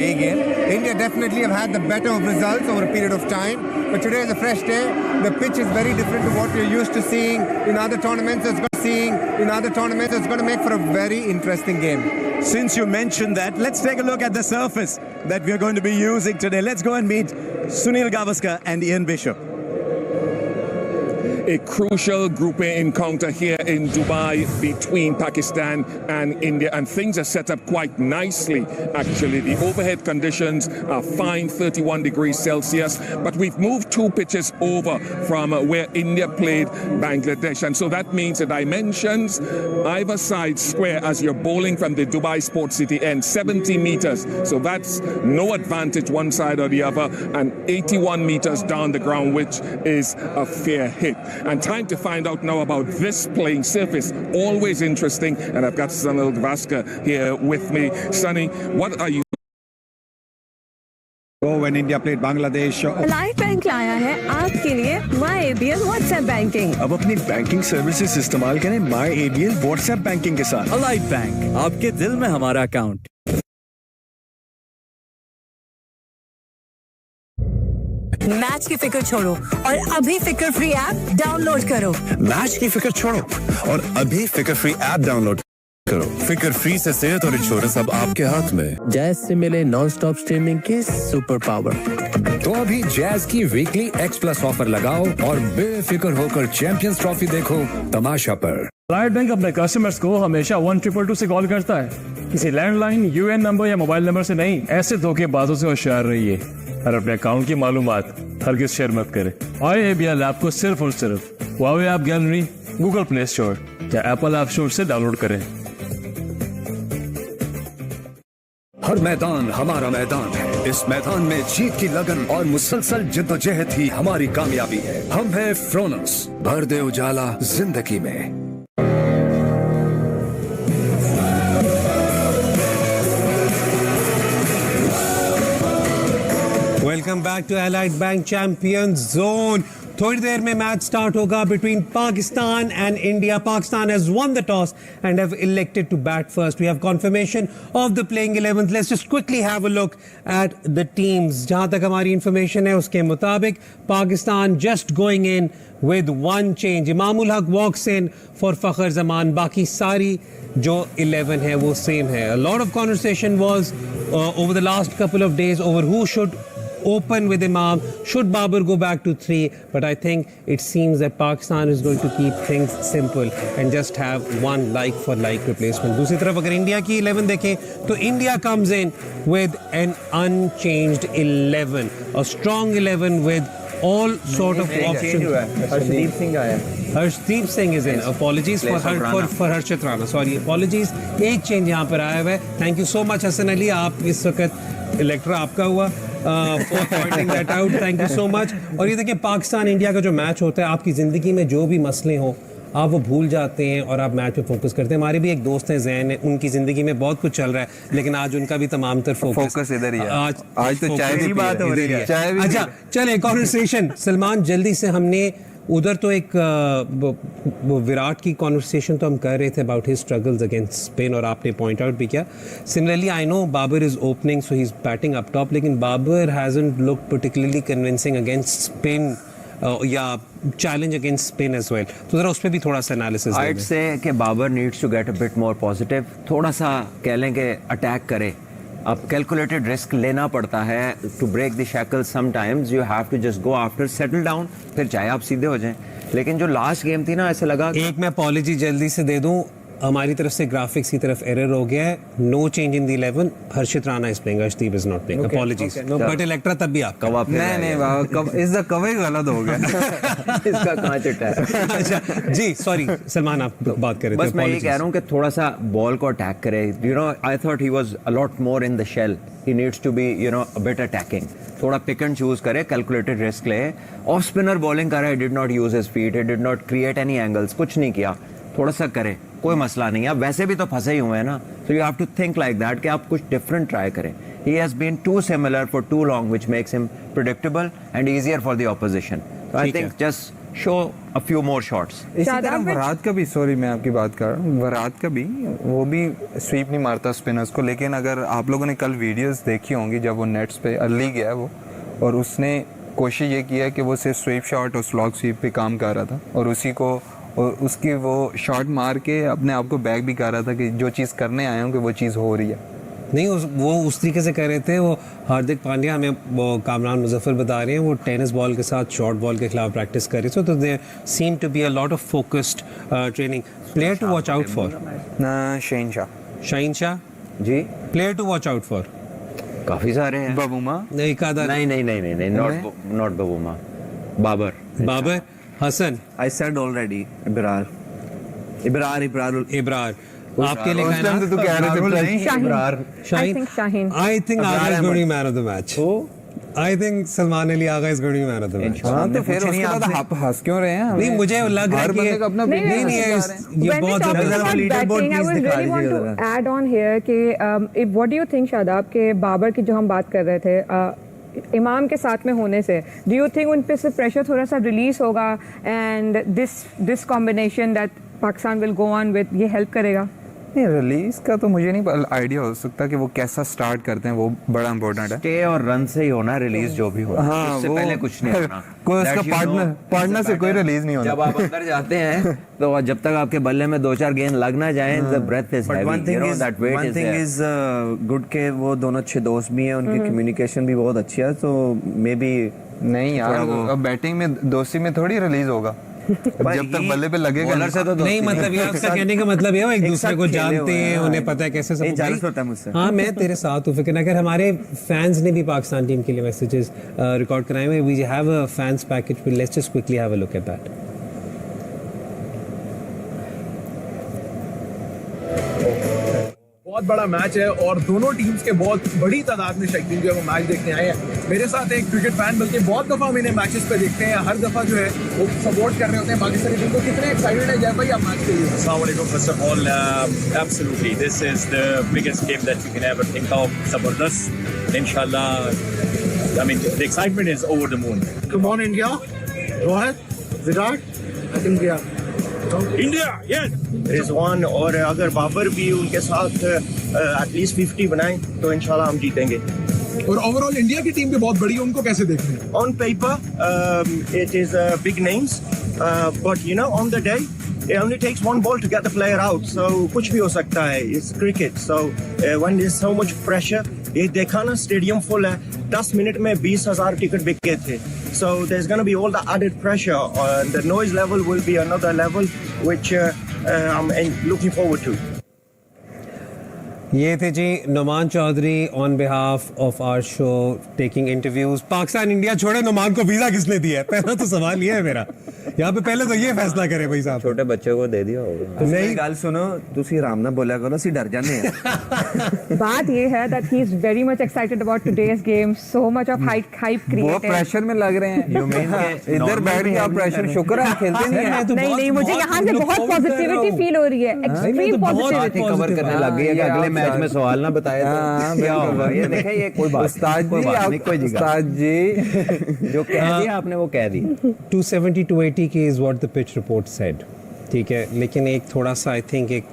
Game. India definitely have had the better of results over a period of time, but today is a fresh day. The pitch is very different to what we're used to seeing in other tournaments. It's going to make for a very interesting game. Since you mentioned that, let's take a look at the surface that we're going to be using today. Let's go and meet Sunil Gavaskar and Ian Bishop. A crucial Group A encounter here in Dubai between Pakistan and India, and things are set up quite nicely actually. The overhead conditions are fine, 31 degrees Celsius, but we've moved 2 pitches over from where India played Bangladesh, and so that means the dimensions either side square as you're bowling from the Dubai Sports City end, 70 meters, so that's no advantage one side or the other, and 81 meters down the ground, which is a fair hit. And time to find out now about this playing surface. Always interesting. And I've got Sunil Gavaskar here with me. Sunny, what are you? When India played Bangladesh. Live bank लाया है आपके लिए MyABL WhatsApp banking. अब अपनी banking services इस्तेमाल करें MyABL WhatsApp banking के साथ। लाइव बैंक, आपके दिल में हमारा अकाउंट। मैच की फिक्र छोड़ो और अभी फिक्र फ्री ऐप डाउनलोड करो। मैच की फिक्र छोड़ो और अभी फिक्र फ्री ऐप डाउनलोड करो। फिक्र फ्री से सेहत और इंश्योरेंस अब आपके हाथ में। जैज से मिले नॉन स्टॉप स्ट्रीमिंग के सुपर पावर। तो अभी जैज की वीकली X+ ऑफर लगाओ और बेफिक्र होकर चैंपियंस ट्रॉफी देखो तमाशा पर। प्राइवेट बैंक अपने कस्टमर्स को हमेशा 1222 से कॉल करता है, किसी लैंडलाइन, यूएन नंबर या मोबाइल नंबर से नहीं। ऐसे धोखेबाजों से होशियार रहिए और अपने अकाउंट की मालूमात हरगिज शेयर मत करें। MyABL ऐप को सिर्फ और सिर्फ Huawei app gallery, Google play store या एप्पल ऐप स्टोर से डाउनलोड करें। हर मैदान हमारा मैदान है। इस मैदान में जीत की लगन और मुसलसल जिद्दोजहद ही हमारी कामयाबी है। हम हैं फ्रोनस, भर दे उजाला जिंदगी में। Welcome back to Allied Bank champions zone. थोड़ी देर में मैच स्टार्ट होगा between Pakistan and India. Pakistan has won the toss and have elected to bat first. We have confirmation of the playing 11. Let's just quickly have a look at the teams. जहां तक हमारी information है उसके मुताबिक Pakistan just going in with one change. Imam-ul-Haq walks in for Fakhar Zaman. बाकी सारी जो 11 है वो सेम है. A lot of conversation was over the last couple of days over who should open with Imam, should Babar go back to 3, but I think it seems that Pakistan is going to keep things simple and just have one like for like replacement. दूसरी तरफ अगर India की 11 देखें तो India comes in with an unchanged 11, a strong 11 with all sort of options. Harshdeep Singh आया। Harshdeep Singh is in. Apologies for Harshit Rana. Sorry, apologies. एक change यहाँ पर आया हुआ है. Thank you so much Hasan Ali, आप इस वक्त इलेक्ट्रा आपका हुआ for pointing that out. Thank you so much. और ये देखिए पाकिस्तान इंडिया का जो मैच होता है, आपकी ज़िंदगी में जो भी मसले हों आप वो भूल जाते हैं और आप मैच पे फोकस करते हैं। हमारे भी एक दोस्त हैं जैन, उनकी ज़िंदगी में बहुत कुछ चल रहा है लेकिन आज उनका भी तमाम तर फोकस इधर ही है। आज तो चाय की बात हो रही है। अच्छा चले कॉन्वर्सेशन। सलमान जल्दी से, हमने उधर तो एक विराट की कॉन्वर्सेशन तो हम कर रहे थे about his struggles against spin और आपने पॉइंट आउट भी किया। Similarly I know Babar is opening so he is batting up top, लेकिन Babar hasn't look particularly convincing against spin या challenge against spin as well. तो जरा उस पर भी थोड़ा सा एनालिसिस। I'd say कि Babar needs to get a bit more positive, थोड़ा सा कह लें कि अटैक करे। अब कैलकुलेटेड रिस्क लेना पड़ता है to break the shackle. Sometimes you have to just go after, settle down, फिर चाहे आप सीधे हो जाएं। लेकिन जो लास्ट गेम थी ना, ऐसा लगा। एक मैं अपॉलॉजी जल्दी से दे दूं, हमारी तरफ से ग्राफिक्स की तरफ एरर हो गया है। No change in the 11, Harshit Rana is playing, Arshdeep is not playing. Apologies. But इलेक्ट्रा तब भी आपका नहीं इस द कवर गलत हो गया। इसका कहां चिट्टा है। अच्छा जी सॉरी सलमान, आप बात कर रहे थे। बस मैं ये कह रहा हूं कि थोड़ा सा बॉल को अटैक करे। You know I thought he was a lot more in the shell. He needs to be you know a bit attacking. थोड़ा पिक एंड चूज करे, कैलकुलेटेड रिस्क ले। ऑफ स्पिनर बॉलिंग कर रहा है, did not use his feet, he did not create any angles, कुछ नहीं किया। थोड़ा सा करे, कोई मसला नहीं है। आप वैसे भी तो फंसे ही हुए हैं ना, so you have to think like that कि आप कुछ डिफरेंट ट्राई करें। He has been too similar for too long, which makes him predictable and easier for the opposition. So I think just show a few more shots. इसी तरह वरात का भी, sorry मैं आपकी बात कर रहा हूँ, वरात का भी वो भी स्वीप नहीं मारता स्पिनर्स को, लेकिन अगर आप लोगों ने कल वीडियोस देखी होंगी जब वो नेट्स पे अर्ली गया वो, और उसने कोशिश ये किया कि वो सिर्फ स्वीप शॉट और स्लॉग स्वीप पे काम कर रहा था, और उसी को और उसकी वो शॉट मार के अपने आप को बैक भी कर रहा था कि जो चीज़ करने आए होंगे वो चीज़ हो रही है। नहीं वो उस तरीके से कर रहे थे। वो हार्दिक पांड्या हमें वो कामरान मुजफ्फर बता रहे हैं वो टेनिस बॉल के साथ शॉर्ट बॉल के खिलाफ प्रैक्टिस कर रहे थे, तो they seem to be a lot of focused training. Player to watch out for Shaheen Shah ji, player to watch out for काफी सारे हैं। बबूमा नहीं, not Bavuma, Babar Hasan. I said already Ibrar आपके लिए कहना तो कह रहे थे Shaheen. I think Agha is going to man of the match. I think Salman Ali Agha is going to man of the match. हाँ तो फिर उसके बाद आप हंस क्यों रहे हैं? नहीं मुझे लग रहा है कि अपना नहीं ये बहुत ऐड ऑन हियर कि what do you think Shadab के बाबर की जो हम बात कर रहे थे इमाम के साथ में होने से, डू यू थिंक उन पे से प्रेशर थोड़ा सा रिलीज होगा and this combination that Pakistan will go on with, ये हेल्प करेगा? नहीं, रिलीज का तो मुझे नहीं आइडिया हो सकता कि वो कैसा स्टार्ट करते हैं, वो बड़ा इंपॉर्टेंट है। स्टे और रन से ही होना रिलीज जो भी हो, हाँ, उससे पहले कुछ नहीं होना। कोई उसका पार्टनर से कोई रिलीज नहीं होना। जब आप अंदर जाते हैं तो जब तक आपके बल्ले में 2-4 गेंद लग ना जाए, the breath is heavy, one thing is good के वो दोनों अच्छे दोस्त भी हैं, उनकी कम्युनिकेशन भी बहुत अच्छी है, तो मे बी नहीं यार, अब बैटिंग में दोस्ती में थोड़ी रिलीज होगा जब तक बल्ले पे लगेगा नहीं। मतलब ये आपका कहने का मतलब ये हो एक दूसरे को जानते हैं, उन्हें पता है कैसे सब होता है मुझसे। हाँ मैं तेरे साथ हूँ फिक्र। अगर हमारे फैंस ने भी पाकिस्तान टीम के लिए मैसेजेस रिकॉर्ड कराए हुए, we have a fans package, let's just quickly have a look at that. बहुत बड़ा मैच है और दोनों टीम्स के बहुत बड़ी तादाद में शौकीन जो है वो मैच देखने आए हैं। मेरे साथ एक क्रिकेट फैन, बल्कि बहुत दफा हम इन्हें मैचेस पे देखते हैं, हर दफा जो है वो सपोर्ट कर रहे होते हैं पाकिस्तानी टीम को। कितने एक्साइटेड है जय भाई आप मैच के लिए? Assalamu alaikum. First of all, absolutely, this is the biggest game that you can ever think of. Zabardast, inshallah. I mean, the excitement is over the moon. Come on India, Rohit, Virat, India. India, yes. Rizwan और अगर बाबर भी उनके साथ at least 50 बनाएं तो इंशाल्लाह हम जीतेंगे। और ओवरऑल इंडिया की टीम भी बहुत बड़ी है, उनको कैसे देख रहे हैं? On paper it is big names but you know on the day it only takes one ball to get the player out, so कुछ भी हो सकता है, it's cricket, so when there's so much pressure, ये देखा ना stadium full है, 10 minute में 20,000 टिकट बिके थे, so there's going to be all the added pressure, the noise level will be another level which I'm looking forward to. ये थे जी Numan Chaudhry on behalf of our show taking interviews. Pakistan India छोड़े, नुमान को visa किसने दिया है? पहला तो सवाल ये है मेरा, यहाँ पे पहले तो ये फैसला करे भाई साहब। छोटे बच्चे को दे दिया होगा। नहीं गाल सुनो, तुसी आराम ना बोला करो, सी डर जाने हैं। बात ये है that he is very much excited about today's game, so much of hype created. वो प्रेशर में लग रहे हैं। इधर बैठ के आप प्रेशर, शुक्र है खेलते नहीं हैं। नहीं मुझे यहाँ से बहुत पॉजिटिविटी फील हो रही है, एक्सट्रीम पॉजिटिविटी कवर करने लग गई है कि अगले मैच में सवाल ना बताए तो क्या होगा। ये देखें, ये कोई बात उस्ताद जी जो कह दिया आपने वो कह दी। 270-280 की is what the pitch report said, ठीक है, लेकिन एक थोड़ा सा आई थिंक एक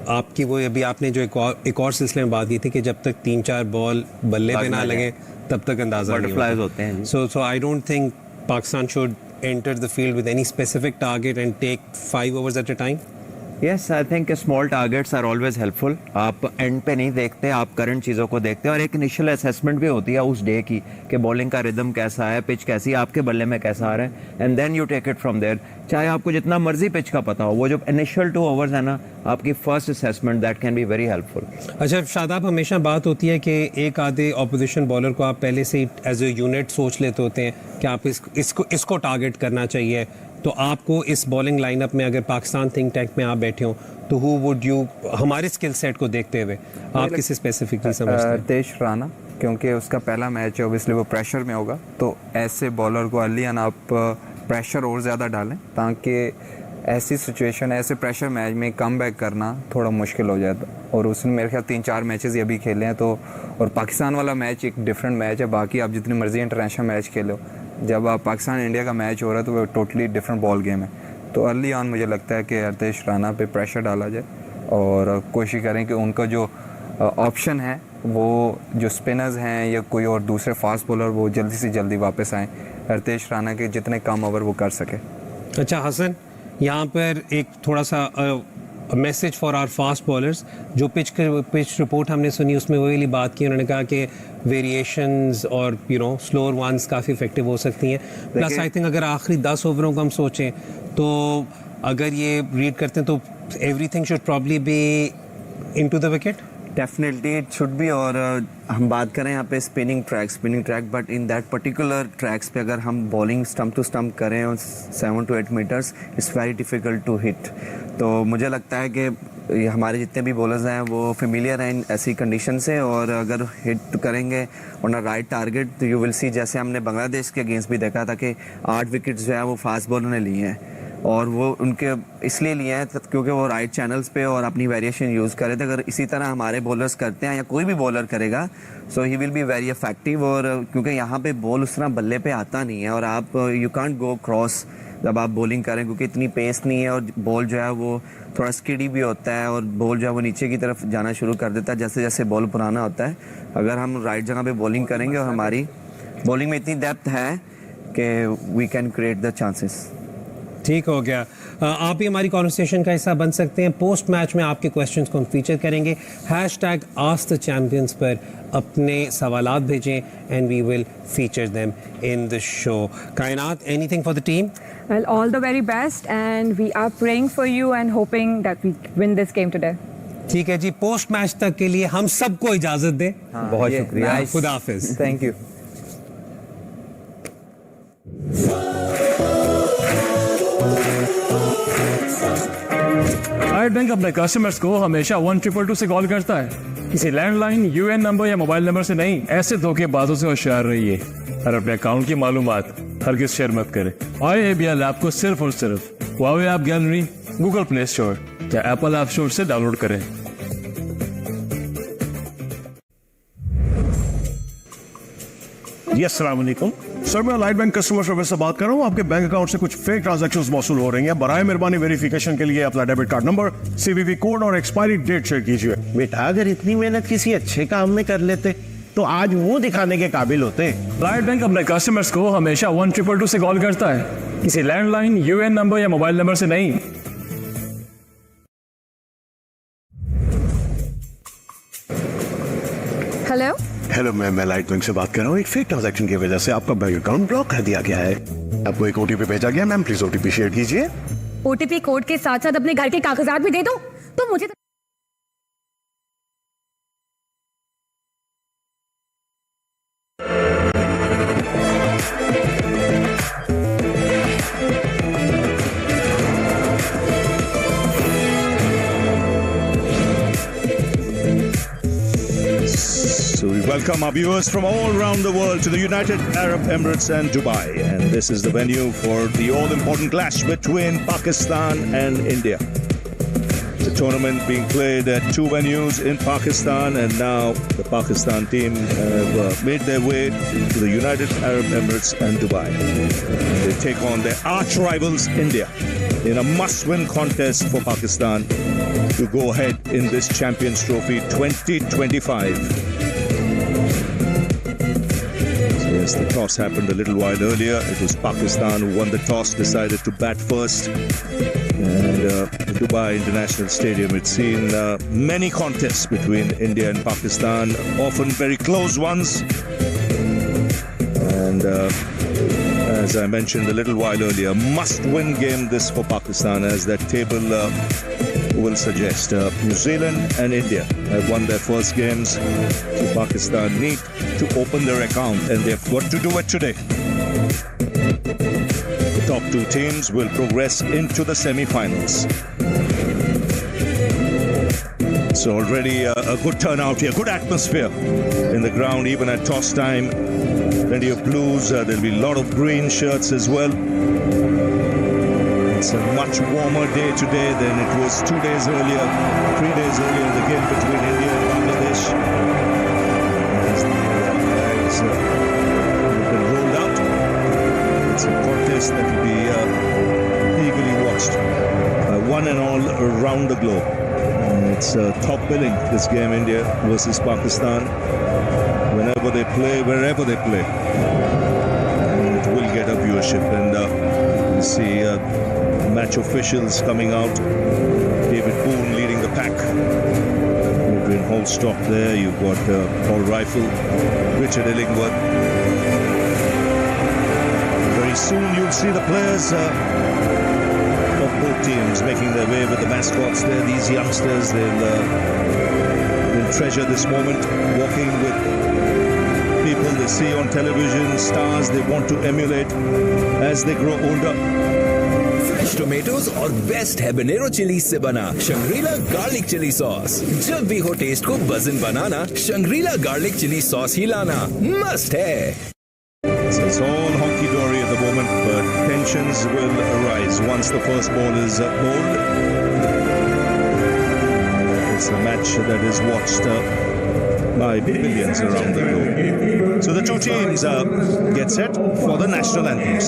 आपकी वो अभी आपने जो एक और सिलसिले में बात की थी कि जब तक 3-4 बॉल बल्ले पे ना लगे तब तक अंदाजा बटरफ्लाइज होते हैं। So I don't think Pakistan should enter the field with any specific target and take 5 overs at a time. Yes, I think small targets are always helpful. आप एंड पे नहीं देखते, आप करंट चीज़ों को देखते हैं और एक इनिशियल असेसमेंट भी होती है उस डे की कि बॉलिंग का रिदम कैसा है, पिच कैसी है, आपके बल्ले में कैसा आ रहा है, and then you take it from there. चाहे आपको जितना मर्जी पिच का पता हो, वो जो इनिशियल 2 ओवर्स है ना, आपकी first assessment that can be very helpful. अच्छा शादाब, हमेशा बात होती है कि एक आधे ऑपोजिशन बॉलर को आप पहले से एज ए यूनिट सोच लेते होते हैं कि आप इसको टारगेट करना चाहिए, तो आपको इस बॉलिंग लाइनअप में अगर पाकिस्तान थिंक टैंक में आप बैठे हो तो हु वुड यू, हमारे स्किल सेट को देखते हुए आप किसे स्पेसिफिकली समझते हैं? तेज राना, क्योंकि उसका पहला मैच है, ऑब्वियसली वो प्रेशर में होगा, तो ऐसे बॉलर को अर्ली ऑन आप प्रेशर और ज़्यादा डालें ताकि ऐसी सिचुएशन, ऐसे प्रेशर मैच में कम बैक करना थोड़ा मुश्किल हो जाता। और उसने मेरे ख्याल 3-4 मैचेस ये भी खेले हैं, तो और पाकिस्तान वाला मैच एक डिफरेंट मैच है, बाकी आप जितनी मर्जी इंटरनेशनल मैच खेलो, जब पाकिस्तान इंडिया का मैच हो रहा है तो वो टोटली डिफरेंट बॉल गेम है। तो अर्ली ऑन मुझे लगता है कि हरतेश राना पे प्रेशर डाला जाए और कोशिश करें कि उनका जो ऑप्शन है वो जो स्पिनर्स हैं या कोई और दूसरे फास्ट बॉलर वो जल्दी से जल्दी वापस आएँ, हरतेश राना के जितने कम ओवर वो कर सके। अच्छा हसन, यहाँ पर एक थोड़ा सा message for our fast bowlers. जो पिच रिपोर्ट हमने सुनी उसमें वही वाली बात की, उन्होंने कहा कि वेरिएशंस और स्लोअर वंस काफ़ी इफेक्टिव हो सकती हैं। प्लस आई थिंक अगर आखिरी 10 ओवरों को हम सोचें तो अगर ये रीड करते हैं तो everything should probably be into the wicket. Definitely it should be. और हम बात करें यहाँ पे spinning track, but in that particular tracks पे अगर हम बॉलिंग स्टम्प टू स्टम्प करें और 7 to 8 metres, it's very difficult to hit. तो मुझे लगता है कि हमारे जितने भी बॉलर्स हैं वो फेमिलियर हैं इन ऐसी कंडीशन से, और अगर हिट करेंगे ऑन अ राइट टारगेट तो यू विल सी, जैसे हमने बांग्लादेश के अगेंस्ट भी देखा था कि 8 विकेट्स जो है वो फास्ट बॉलर ने लिए हैं, और वो उनके इसलिए लिए हैं क्योंकि वो राइट चैनल्स पे और अपनी वेरिएशन यूज़ कर रहे थे। अगर इसी तरह हमारे बॉलर्स करते हैं या कोई भी बॉलर करेगा so he will be very effective. और क्योंकि यहाँ पे बॉल उस तरह बल्ले पे आता नहीं है और आप यू कांट गो क्रॉस जब आप बॉलिंग करें, क्योंकि इतनी पेस नहीं है और बॉल जो है वो थोड़ा स्किडी भी होता है और बॉल जो है वो नीचे की तरफ जाना शुरू कर देता है जैसे जैसे बॉल पुराना होता है। अगर हम राइट जगह पे बॉलिंग करेंगे और हमारी बॉलिंग में इतनी डेप्थ है कि we can create the chances. ठीक हो गया। आप भी हमारी कॉन्वर्सेशन का हिस्सा बन सकते हैं। पोस्ट मैच में आपके क्वेश्चंस को हम फीचर करेंगे। #AskTheChampions पर अपने सवालात भेजें and we will feature them in the show. Kainat, anything for the team? Well, all the very best, and we are praying for you and hoping that we win this game today. ठीक है जी, post match तक के लिए हम सबको इजाजत दें। बहुत शुक्रिया, खुदा हाफिज। Thank you. आई बैंक अपने कस्टमर्स को हमेशा 1222 से कॉल करता है। किसी लैंडलाइन, यूएन नंबर या मोबाइल नंबर से नहीं। ऐसे धोखेबाजों से होशियार रहिए और अपने अकाउंट की मालूमात हरगिज शेयर मत करें। IABL ऐप को सिर्फ और सिर्फ Huawei app gallery, Google play store या एप्पल ऐप स्टोर से डाउनलोड करें। अस्सलाम वालेकुम सर, मैं लाइट बैंक कस्टमर सर्विस से बात कर रहा हूँ। आपके बैंक अकाउंट से कुछ फेक ट्रांजैक्शंस मौसूल हो रही हैं। बराए मेहरबानी वेरिफिकेशन के लिए अपना debit card number, CVV code और एक्सपायरी डेट शेयर कीजिए। बेटा, अगर इतनी मेहनत किसी अच्छे काम में कर लेते तो आज वो दिखाने के काबिल होते। लाइट बैंक अपने कस्टमर्स को हमेशा 1222 से कॉल करता है। किसी लैंडलाइन, यूएन नंबर या मोबाइल नंबर से नहीं। हेलो हेलो, मैं लाइट बैंक से बात कर रहा हूँ। एक फेक ट्रांजैक्शन की वजह से आपका बैंक अकाउंट ब्लॉक कर दिया गया है। आपको एक OTP भेजा गया। मैम प्लीज OTP शेयर कीजिए। OTP कोड के साथ साथ अपने घर के कागजात भी दे दो तो मुझे So we welcome our viewers from all around the world to the United Arab Emirates and Dubai. And this is the venue for the all-important clash between Pakistan and India. The tournament being played at 2 venues in Pakistan, and now the Pakistan team have made their way to the United Arab Emirates and Dubai. And they take on their arch-rivals India in a must-win contest for Pakistan to go ahead in this Champions Trophy 2025. Yes, the toss happened a little while earlier. It was Pakistan who won the toss, decided to bat first. And the Dubai International Stadium, it's seen many contests between India and Pakistan, often very close ones. And as I mentioned a little while earlier, must-win game this for Pakistan, as that table will suggest. New Zealand and India have won their first games, so Pakistan need to open their account, and they've got to do it today. The top 2 teams will progress into the semi-finals. So already a good turnout here, good atmosphere in the ground, even at toss time. Plenty of blues, there'll be a lot of green shirts as well. It's a much warmer day today than it was 2 days earlier, 3 days earlier in the game between India and Bangladesh. As the flags have been rolled out, It's a contest that will be eagerly watched by one and all around the globe. And it's top billing, this game, India versus Pakistan. Whenever they play, wherever they play, it will get a viewership. And you see match officials coming out. David Boone leading the pack. Adrian Holstock there. You've got Paul Rifle, Richard Illingworth. Very soon you'll see the players of both teams making their way with the mascots there. These youngsters, they'll treasure this moment, walking with people they see on television, stars they want to emulate as they grow older. Fresh tomatoes और best habanero chilli से बना Shangrila garlic chilli sauce. जब भी हो test को बज़न बनाना, Shangrila garlic chilli sauce ही लाना must है। So it's all honky-dory at the moment, but tensions will arise once the first ball is bowled. It's a match that is watched by billions around the globe. So the two teams get set for the national anthems.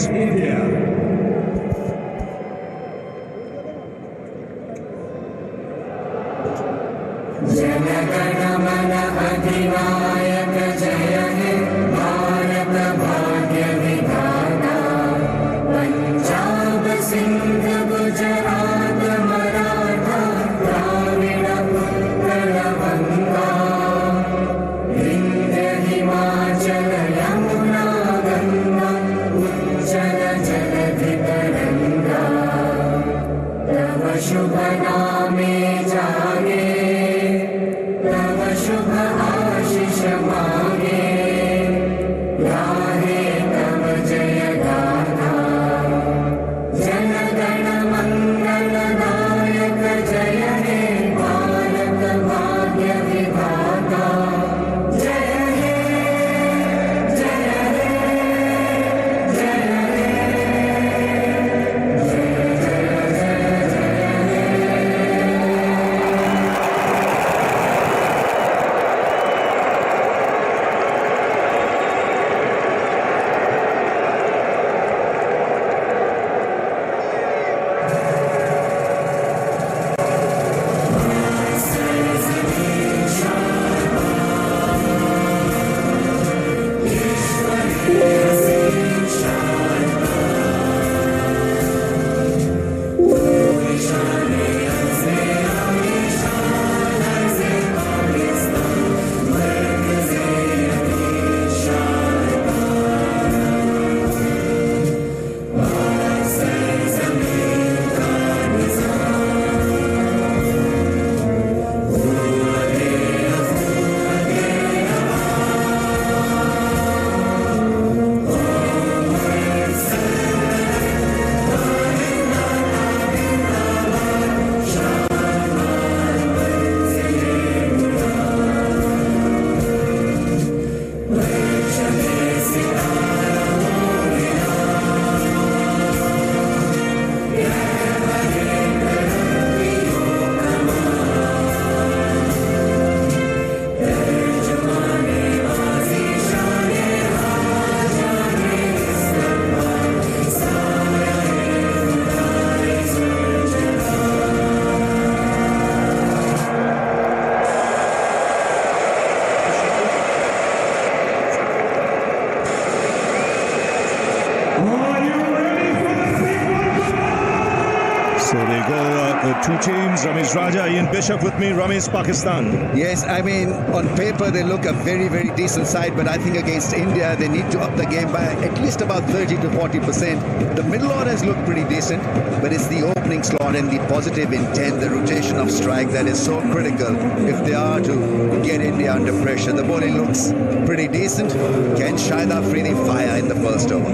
Two teams, Ramesh Raja, Ian Bishop with me. Ramesh, Pakistan. Yes, I mean, on paper they look a very, very decent side, but I think against India they need to up the game by at least about 30 to 40%. The middle orders look pretty decent, but it's the opening slot and the positive intent, the rotation of strike that is so critical if they are to get India under pressure. The bowling looks pretty decent. Can Shahid Afridi fire in the first over?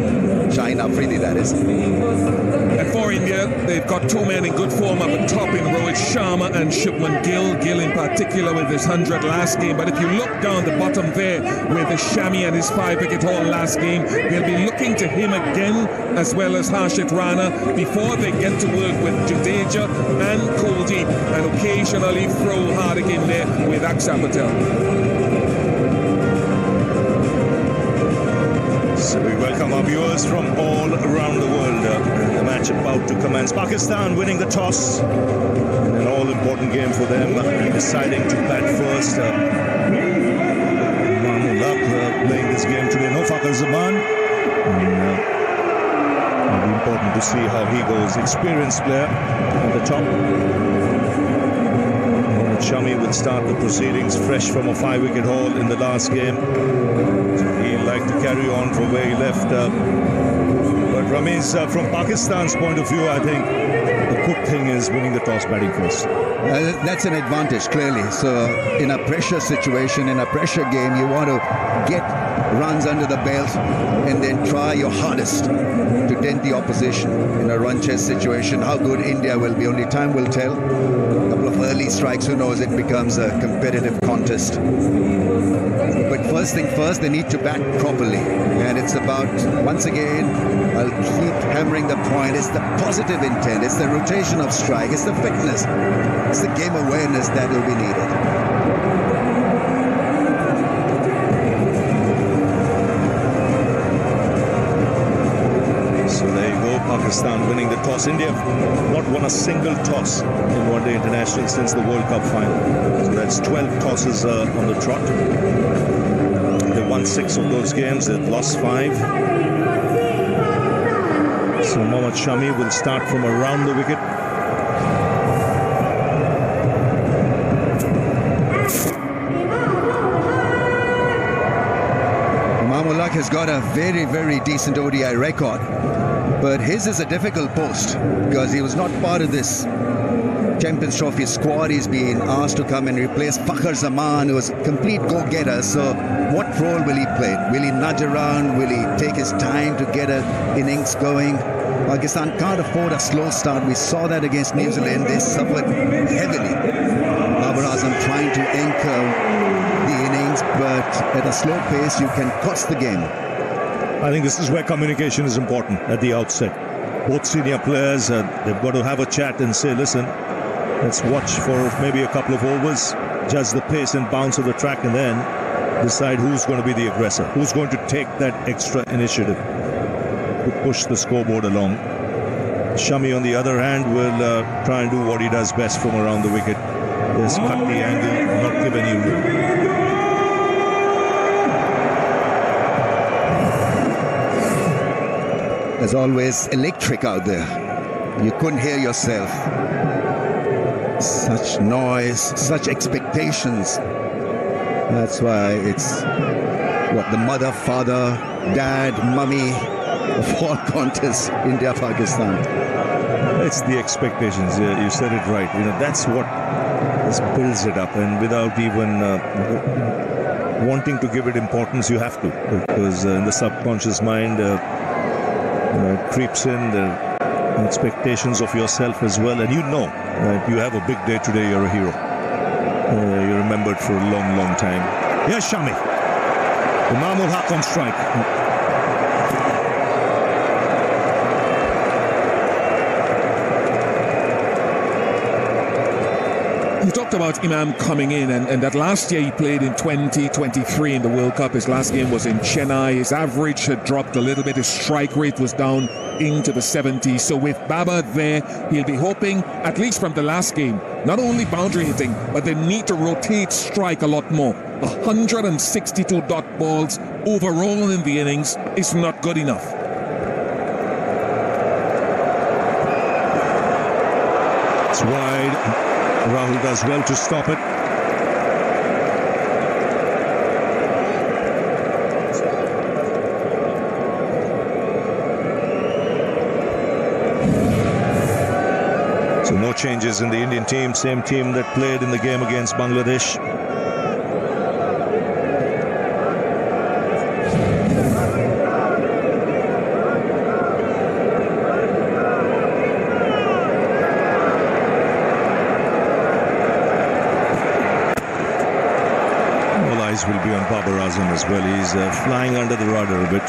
Shahid Afridi, that is. And for India, they've got two men in good form up at top in Rohit Sharma and Shubman Gill. Gill in particular with his 100 last game. But if you look down the bottom there with the Shami and his 5-wicket haul last game, they'll be looking to him again as well as Harshit Rana before they get to work with Jadeja and Kuldeep and occasionally throw Hardik in there with Akshar Patel. So we welcome our viewers from all around the world. The match about to commence. Pakistan winning the toss in an all-important game for them, deciding to bat first. Imam-ul-Haq playing this game today. No Fakhar Zaman. It'll be important to see how he goes. Experienced player at the top. Mohammad Shami will start the proceedings fresh from a 5-wicket haul in the last game. He'd like to carry on from where he left. But Ramesh, from Pakistan's point of view, I think the good thing is winning the toss, batting first. That's an advantage, clearly. So in a pressure situation, in a pressure game, you want to get runs under the belt and then try your hardest to dent the opposition. In a run chase situation, how good India will be, only time will tell. A couple of early strikes, who knows, it becomes a competitive contest. But first thing first, they need to bat properly. And it's about, once again, I'll keep hammering the point, it's the positive intent, it's the rotation of strike, it's the fitness, it's the game awareness that will be needed. So there you go, Pakistan winning the toss. India not won a single toss in one-day international since the World Cup final. So that's 12 tosses on the trot. They won 6 of those games, they've lost 5. So Mohammad Shami will start from around the wicket. Imam-ul-Haq has got a very, very decent ODI record. But his is a difficult post because he was not part of this Champions Trophy squad. He's been asked to come and replace Fakhar Zaman, who was a complete go-getter. So what role will he play? Will he nudge around? Will he take his time to get an innings going? Pakistan can't afford a slow start. We saw that against New Zealand. They suffered heavily. Fakhar Zaman trying to anchor the innings, but at a slow pace, you can cost the game. I think this is where communication is important at the outset. Both senior players, they've got to have a chat and say, listen, let's watch for maybe a couple of overs, judge the pace and bounce of the track, and then decide who's going to be the aggressor, who's going to take that extra initiative to push the scoreboard along. Shami, on the other hand, will try and do what he does best from around the wicket. Just cut the angle, not give any room. As always, electric out there. You couldn't hear yourself. Such noise, such expectations. That's why it's what the mother, father, dad, mummy of all contests, India, Pakistan. It's the expectations. You said it right. You know, that's what builds it up, and without even wanting to give it importance, you have to, because in the subconscious mind. Creeps in the expectations of yourself as well, and you know that you have a big day today, you're a hero. You're remembered for a long, long time. Yes, Shami. Imam-ul-Haq on strike. You talked about Imam coming in, and that last year he played in 2023 in the World Cup. His last game was in Chennai. His average had dropped a little bit. His strike rate was down into the 70s. So with Babar there, he'll be hoping, at least from the last game, not only boundary hitting, but they need to rotate strike a lot more. 162 dot balls overall in the innings is not good enough. It's wide. Rahul does well to stop it. So no changes in the Indian team. Same team that played in the game against Bangladesh. Will be on Babar Azam as well. He's flying under the radar a bit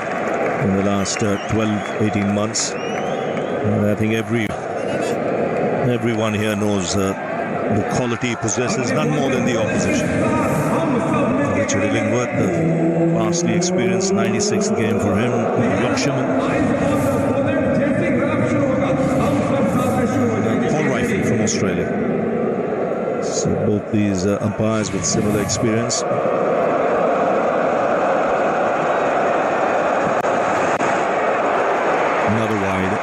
in the last 12-18 months. And I think everyone here knows the quality he possesses, none more than the opposition. Richard Illingworth, the vastly experienced 96th game for him. Yorkshireman. Paul Rifle from Australia. So both these umpires with similar experience. Another wide.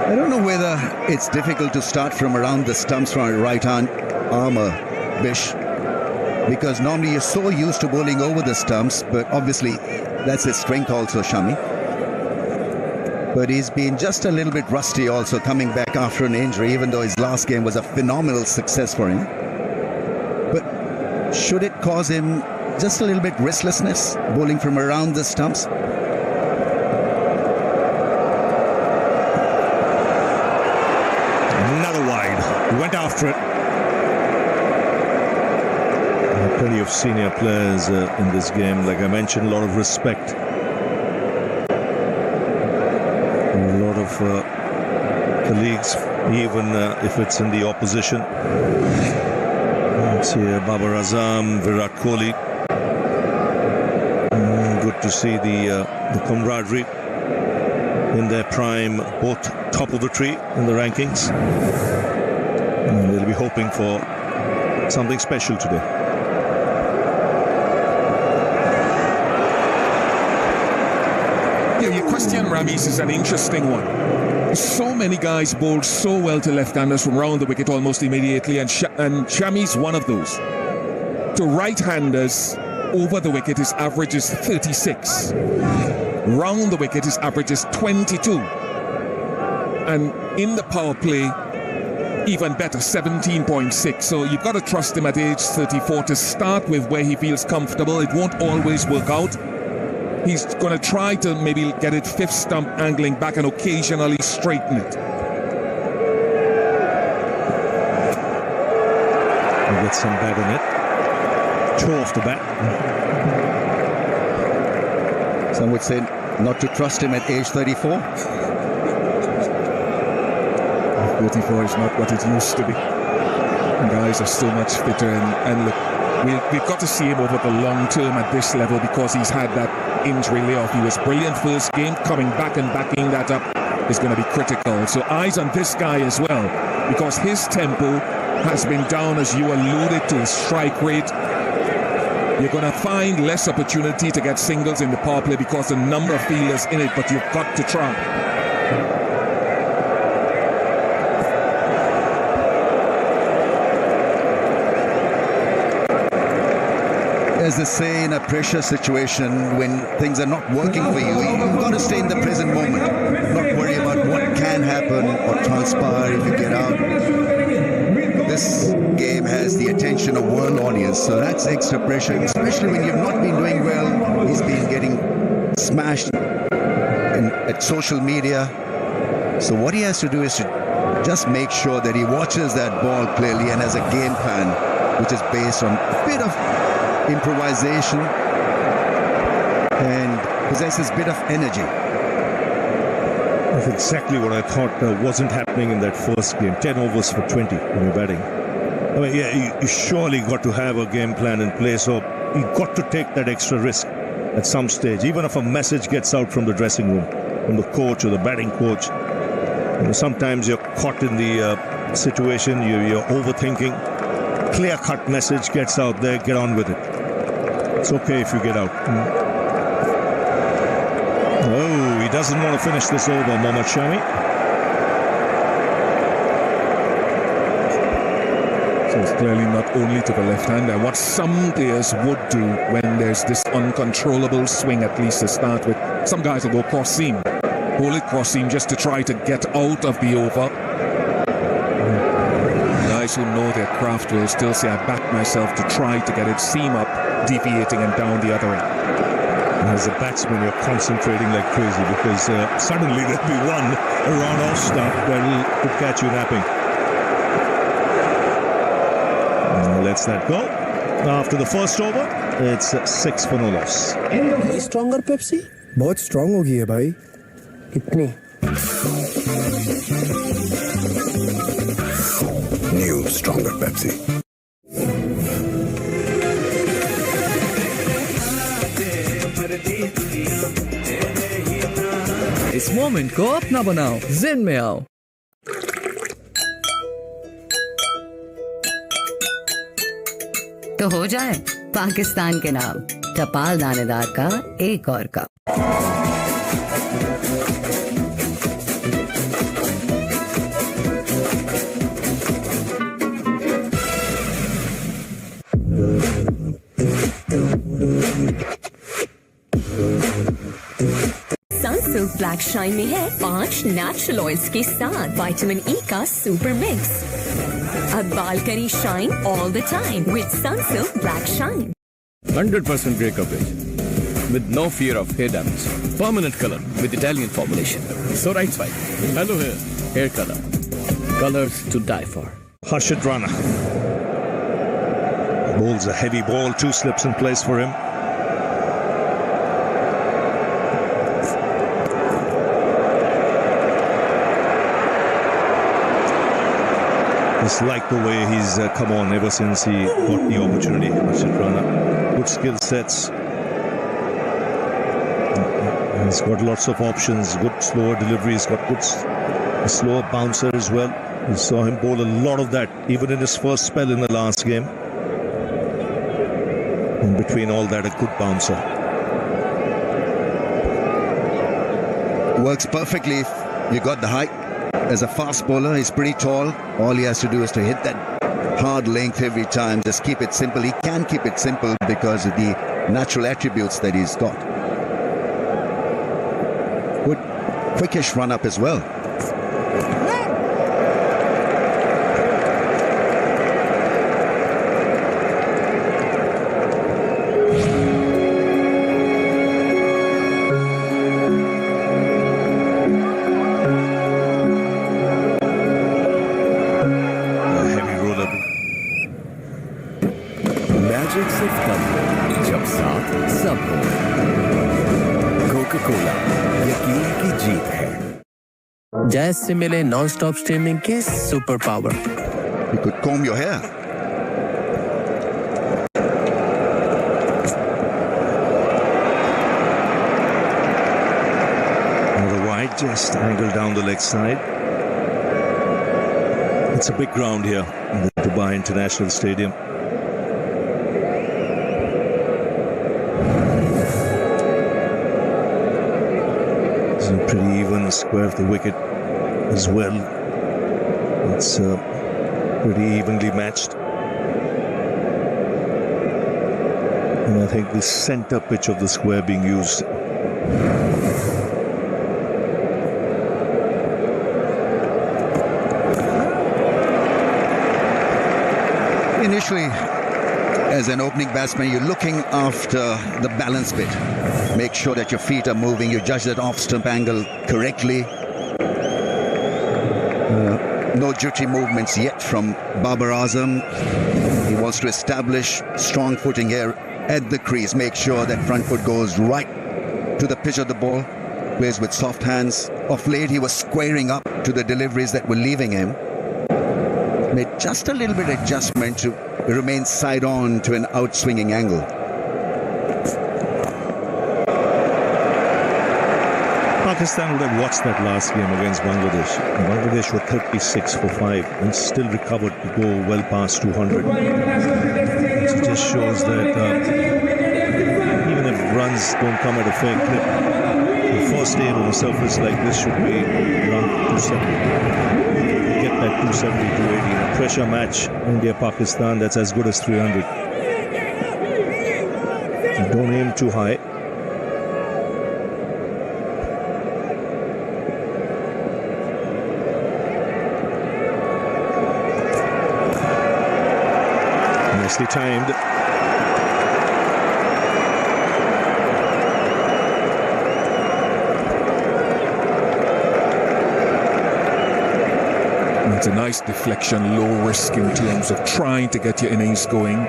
I don't know whether it's difficult to start from around the stumps from a right-hand armour, Bish, because normally you're so used to bowling over the stumps, but obviously that's his strength also, Shami. But he's been just a little bit rusty also coming back after an injury, even though his last game was a phenomenal success for him. But should it cause him just a little bit restlessness, bowling from around the stumps? Another wide. Went after it. Plenty of senior players in this game. Like I mentioned, a lot of respect. A lot of colleagues, even if it's in the opposition. Let's see Babar Azam, Virat Kohli. Good to see the camaraderie in their prime, both top of the tree in the rankings. And they'll be hoping for something special today. Yeah, your question, Ramis, is an interesting one. So many guys bowled so well to left-handers from round the wicket almost immediately, and Shami's one of those. To right-handers, over the wicket, his average is 36. Round the wicket, his average is 22. And in the power play, even better, 17.6. So you've got to trust him at age 34 to start with where he feels comfortable. It won't always work out. He's going to try to maybe get it fifth stump angling back and occasionally straighten it. We'll get some bat on it. Toe off the bat. Some would say not to trust him at age 34. 34 is not what it used to be. Guys are so much fitter, and look, we've got to see him over the long term at this level because he's had that injury layoff. He was brilliant first game, coming back and backing that up is going to be critical. So eyes on this guy as well, because his tempo has been down, as you alluded to, his strike rate. You're going to find less opportunity to get singles in the power play because the number of fielders in it, but you've got to try. As they say, in a pressure situation, when things are not working for you, you've got to stay in the present moment, not worry about what can happen or transpire if you get out. This game has the attention of world audience, so that's extra pressure, especially when you've not been doing well. He's been getting smashed at social media. So what he has to do is to just make sure that he watches that ball clearly and has a game plan which is based on a bit of improvisation and possesses a bit of energy. That's exactly what I thought wasn't happening in that first game. 10 overs for 20 when you're batting. I mean, yeah, you surely got to have a game plan in place, so you got to take that extra risk at some stage, even if a message gets out from the dressing room, from the coach or the batting coach. You know, sometimes you're caught in the situation, you're overthinking. Clear-cut message gets out there, get on with it. It's okay if you get out. Oh, he doesn't want to finish this over, Mohammad Shami. So it's clearly not only to the left-hander. What some players would do when there's this uncontrollable swing, at least to start with. Some guys will go cross-seam. Hold it cross-seam just to try to get out of the over. Guys who know their craft will still say, I back myself to try to get it seam up, deviating and down the other end. And as a batsman, you're concentrating like crazy because suddenly there'll be one around off stump that could catch you napping. Lets that go. After the first over, it's 6 for no loss. Stronger Pepsi? बहुत strong हो गई है भाई. कितनी? New stronger Pepsi. Moment को अपना बनाओ, जिन में आओ। तो हो जाए पाकिस्तान के नाम टपाल दानेदार का एक और कप। सनसिल्क ब्लैक शाइन में है 5 नेचुरल ऑयल्स के साथ विटामिन ई का सुपर मिक्स। अब बाल करी shine all the time with Sunsilk black shine. 100% grey coverage with no fear of hair damage. Permanent color with Italian formulation. So right white, hello hair color. Colors to die for. Harshit Rana. Bowls a heavy ball, 2 slips in place for him. Just like the way he's come on ever since he got the opportunity. Harshit Rana, good skill sets. He's got lots of options, good slower delivery. He's got good slower bouncer as well. We saw him bowl a lot of that, even in his first spell in the last game. In between all that, a good bouncer. Works perfectly if you got the height. As a fast bowler, he's pretty tall. All he has to do is to hit that hard length every time. Just keep it simple. He can keep it simple because of the natural attributes that he's got. Good, quickish run up as well. Magic सिर्फ तब हो जब साथ सब हो। Coca Cola यकीन की जीत है। जैस से मिले नॉन स्टॉप स्ट्रीमिंग के super power. You could comb your hair. Another wide, just angled down the leg side. It's a big ground here in the Dubai International Stadium. It's a pretty even square of the wicket as well. It's pretty evenly matched. And I think the center pitch of the square being used. Initially, as an opening batsman, you're looking after the balance bit. Make sure that your feet are moving. You judge that off-stump angle correctly. No duty movements yet from Babar Azam. He wants to establish strong footing here at the crease. Make sure that front foot goes right to the pitch of the ball. Plays with soft hands. Of late, he was squaring up to the deliveries that were leaving him. Made just a little bit of adjustment to remain side on to an outswinging angle. Pakistan would have watched that last game against Bangladesh. Bangladesh were 36 for 5 and still recovered to go well past 200. It just shows that even if runs don't come at a fair clip, the first aim on a surface like this should be around 270. Get that 270, 280 in a pressure match. India-Pakistan, that's as good as 300. So don't aim too high. Nicely timed. It's a nice deflection, low risk in terms of trying to get your innings going.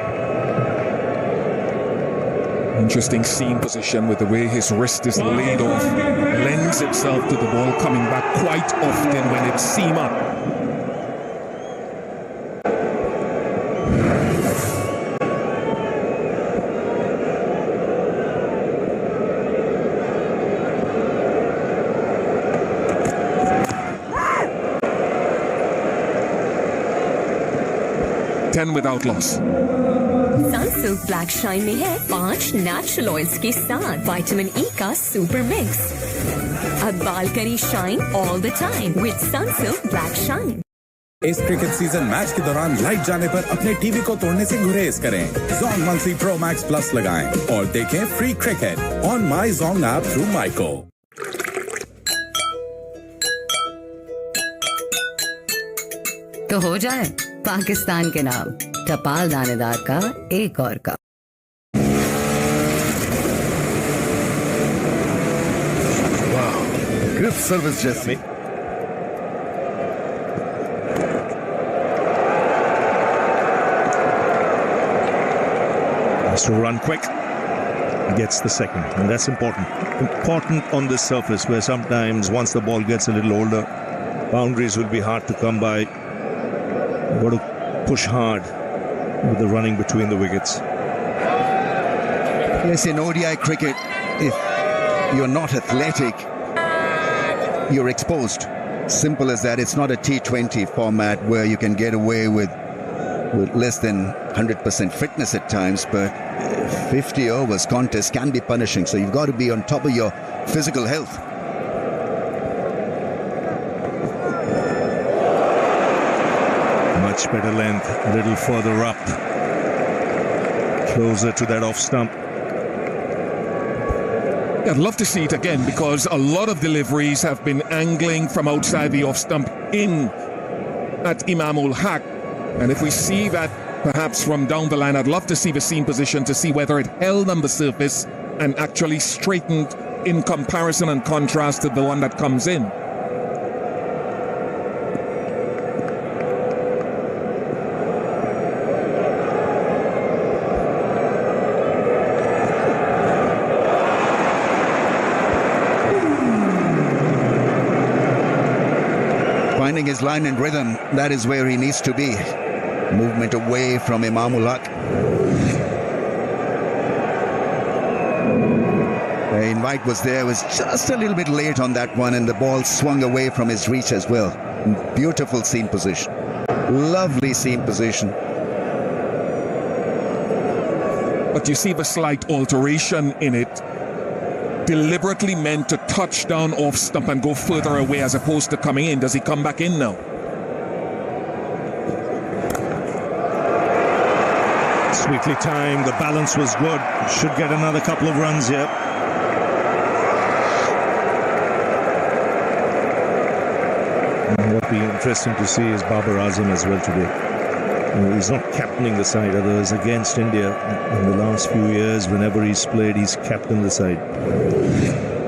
Interesting seam position with the way his wrist is laid off. Lends itself to the ball coming back quite often when it's seam up. 10 without loss. Sunsilk black shine में है 5 natural oils के साथ vitamin E का super mix. अब बाल करें shine all the time with Sunsilk black shine. इस cricket season match के दौरान लाइट जाने पर अपने टीवी को तोड़ने से गुरेज करें। Zong monthly pro max plus लगाएं और देखें free cricket on my Zong app through Myco. तो हो जाए पाकिस्तान के नाम टपाल दानेदार का एक और कप। ग्रिप सर्विस जैसी to run quick, gets the second, and that's important on this surface where sometimes once the ball gets a little older, boundaries will be hard to come by. You've got to push hard with the running between the wickets. Yes, in ODI cricket, if you're not athletic, you're exposed. Simple as that. It's not a T20 format where you can get away with less than 100% fitness at times, but 50 overs contest can be punishing, so you've got to be on top of your physical health. Much better length, a little further up, closer to that off stump. I'd love to see it again because a lot of deliveries have been angling from outside the off stump in at Imam-ul-Haq. And if we see that perhaps from down the line, I'd love to see the seam position to see whether it held on the surface and actually straightened in comparison and contrast to the one that comes in. Finding his line and rhythm, that is where he needs to be. Movement away from Imam-ul-Haq. The invite was there, was just a little bit late on that one, and the ball swung away from his reach as well. Beautiful seam position. Lovely seam position. But you see the slight alteration in it. Deliberately meant to touch down off stump and go further away as opposed to coming in. Does he come back in now? Sweetly timed, the balance was good. Should get another couple of runs here. And what'll be interesting to see is Fakhar Zaman as well today. He's not captaining the side, otherwise against India in the last few years, whenever he's played, he's captained the side.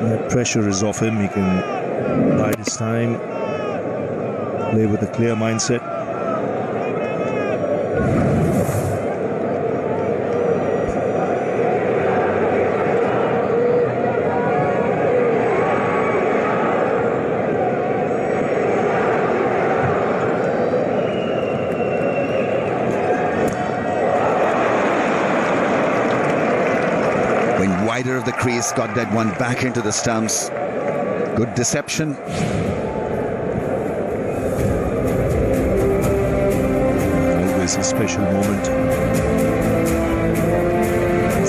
That pressure is off him, he can bide his time, play with a clear mindset. Wider of the crease, got that one back into the stumps. Good deception. Always a special moment.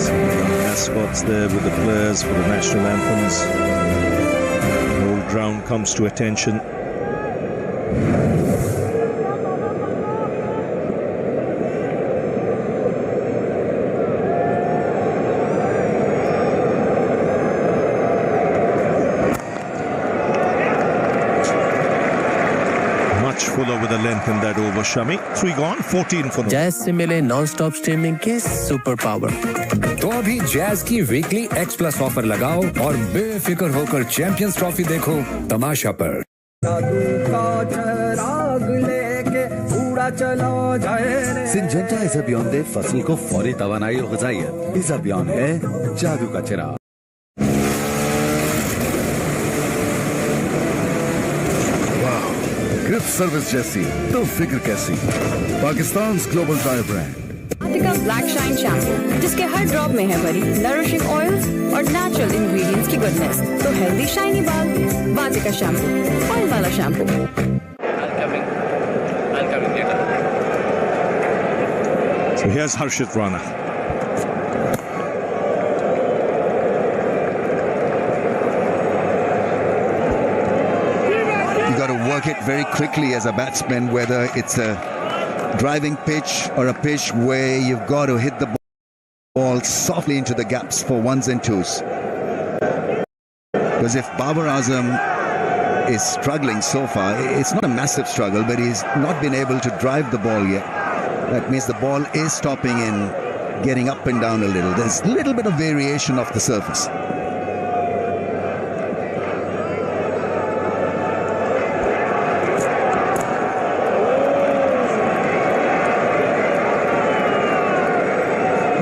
Some of the mascots there with the players for the national anthems. The whole ground comes to attention. Fuller with a length in that over, Shami. 3 gone, 14 for them. Jazz से मिले non-stop streaming के super power. तो अभी jazz की weekly X Plus offer लगाओ और बेफिक्र होकर चैंपियंस ट्रॉफी देखो तमाशा पर। सिंजेंटा इस अभियान दे फसल को फौरी तवानाई और ग़िज़ाइयत। इस अभियान है जादू का चिराग। ग्रिप सर्विस जैसी तो फिक्र कैसी। पाकिस्तान ग्लोबल टायर ब्रांड वाटिका ब्लैक शाइन शैम्पू, जिसके हर ड्रॉप में है भरी नरिशिंग ऑयल्स और नेचुरल इंग्रेडिएंट्स की गुडनेस, तो हेल्दी शाइनी बाल। वाटिका शैम्पू, ऑयल वाला shampoo. So here's Harshit Rana. You got to work it very quickly as a batsman, whether it's a driving pitch or a pitch where you've got to hit the ball softly into the gaps for ones and twos. Because if Babar Azam is struggling so far, it's not a massive struggle, but he's not been able to drive the ball yet. That means the ball is stopping and getting up and down a little. There's a little bit of variation off the surface.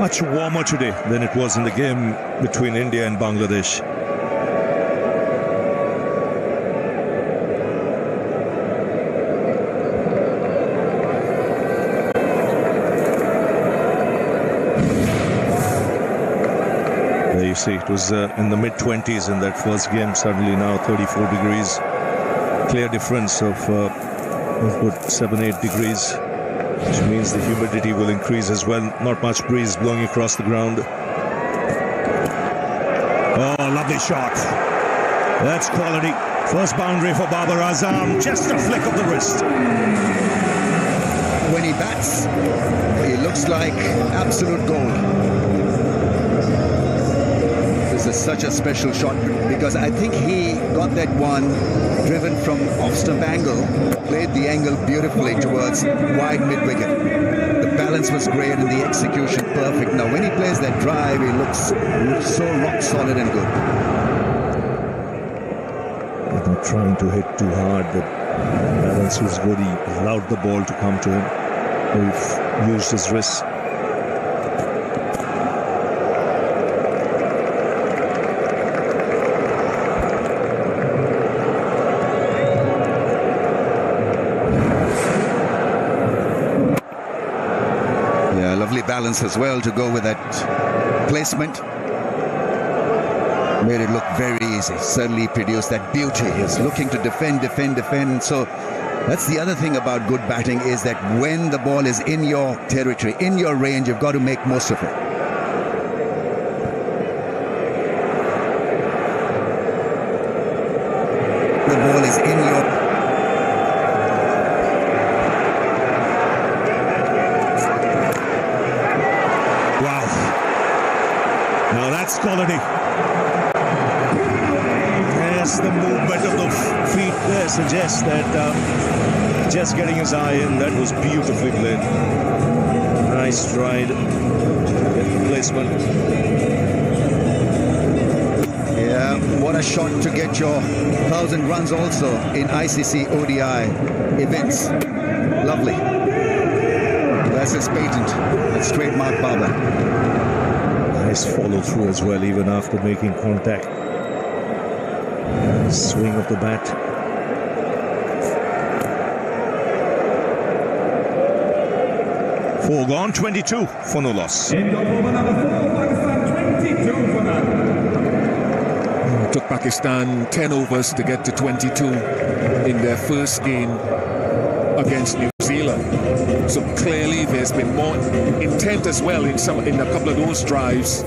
Much warmer today than it was in the game between India and Bangladesh. There you see, it was in the mid-20s in that first game, suddenly now 34 degrees. Clear difference of about 7-8 degrees. Which means the humidity will increase as well. Not much breeze blowing across the ground. Oh, lovely shot. That's quality. First boundary for Babar Azam. Just a flick of the wrist. When he bats, he looks like absolute gold. This is such a special shot because I think he got that one driven from off-stump angle, played the angle beautifully towards wide mid-wicket. The balance was great and the execution perfect. Now when he plays that drive, he looks so rock solid and good. He's not trying to hit too hard. The balance was good. He allowed the ball to come to him. He used his wrists. Balance as well to go with that placement. Made it look very easy. Certainly produced that beauty. He's looking to defend. So that's the other thing about good batting is that when the ball is in your territory, in your range, you've got to make most of it. The ball is in your... Quality. Yes, the movement of the feet there suggests that just getting his eye in, that was beautifully played. Nice stride, placement. Yeah, what a shot to get your 1,000 runs also in ICC ODI events. Lovely. That's his patent. That's trademark Babar. Nice follow through as well, even after making contact. Swing of the bat. Four gone, 22 for no loss. Took Pakistan 10 overs to get to 22 in their first game against New Zealand. So clearly there's been more intent as well in a couple of those drives.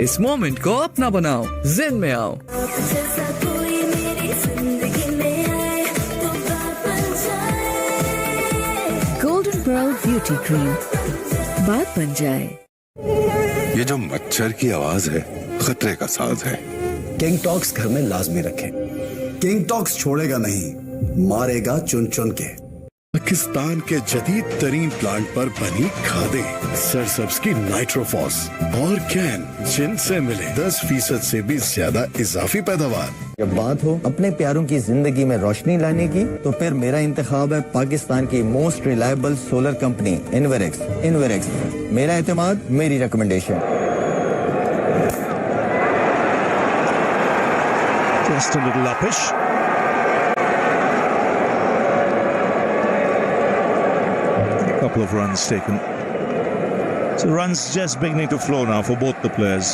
इस moment को अपना बनाओ, जिन में आओ। Golden pearl beauty cream, बात बन जाए। ये जो मच्छर की आवाज है, खतरे का साज है। किंग टॉक्स घर में लाजमी रखें। किंग टॉक्स छोड़ेगा नहीं, मारेगा चुन चुन के। पाकिस्तान के जदीद तरीन प्लांट पर बनी खादें, सरसब्ज की नाइट्रोफॉस और कैन, जिनसे मिले 10% से भी ज्यादा इजाफी पैदावार। जब बात हो अपने प्यारों की जिंदगी में रोशनी लाने की, तो फिर मेरा इंतखाब है पाकिस्तान की most reliable solar company Inverex. Inverex, मेरा एतमाद, मेरी recommendation. Just a little uppish. Couple of runs taken. So runs just beginning to flow now for both the players.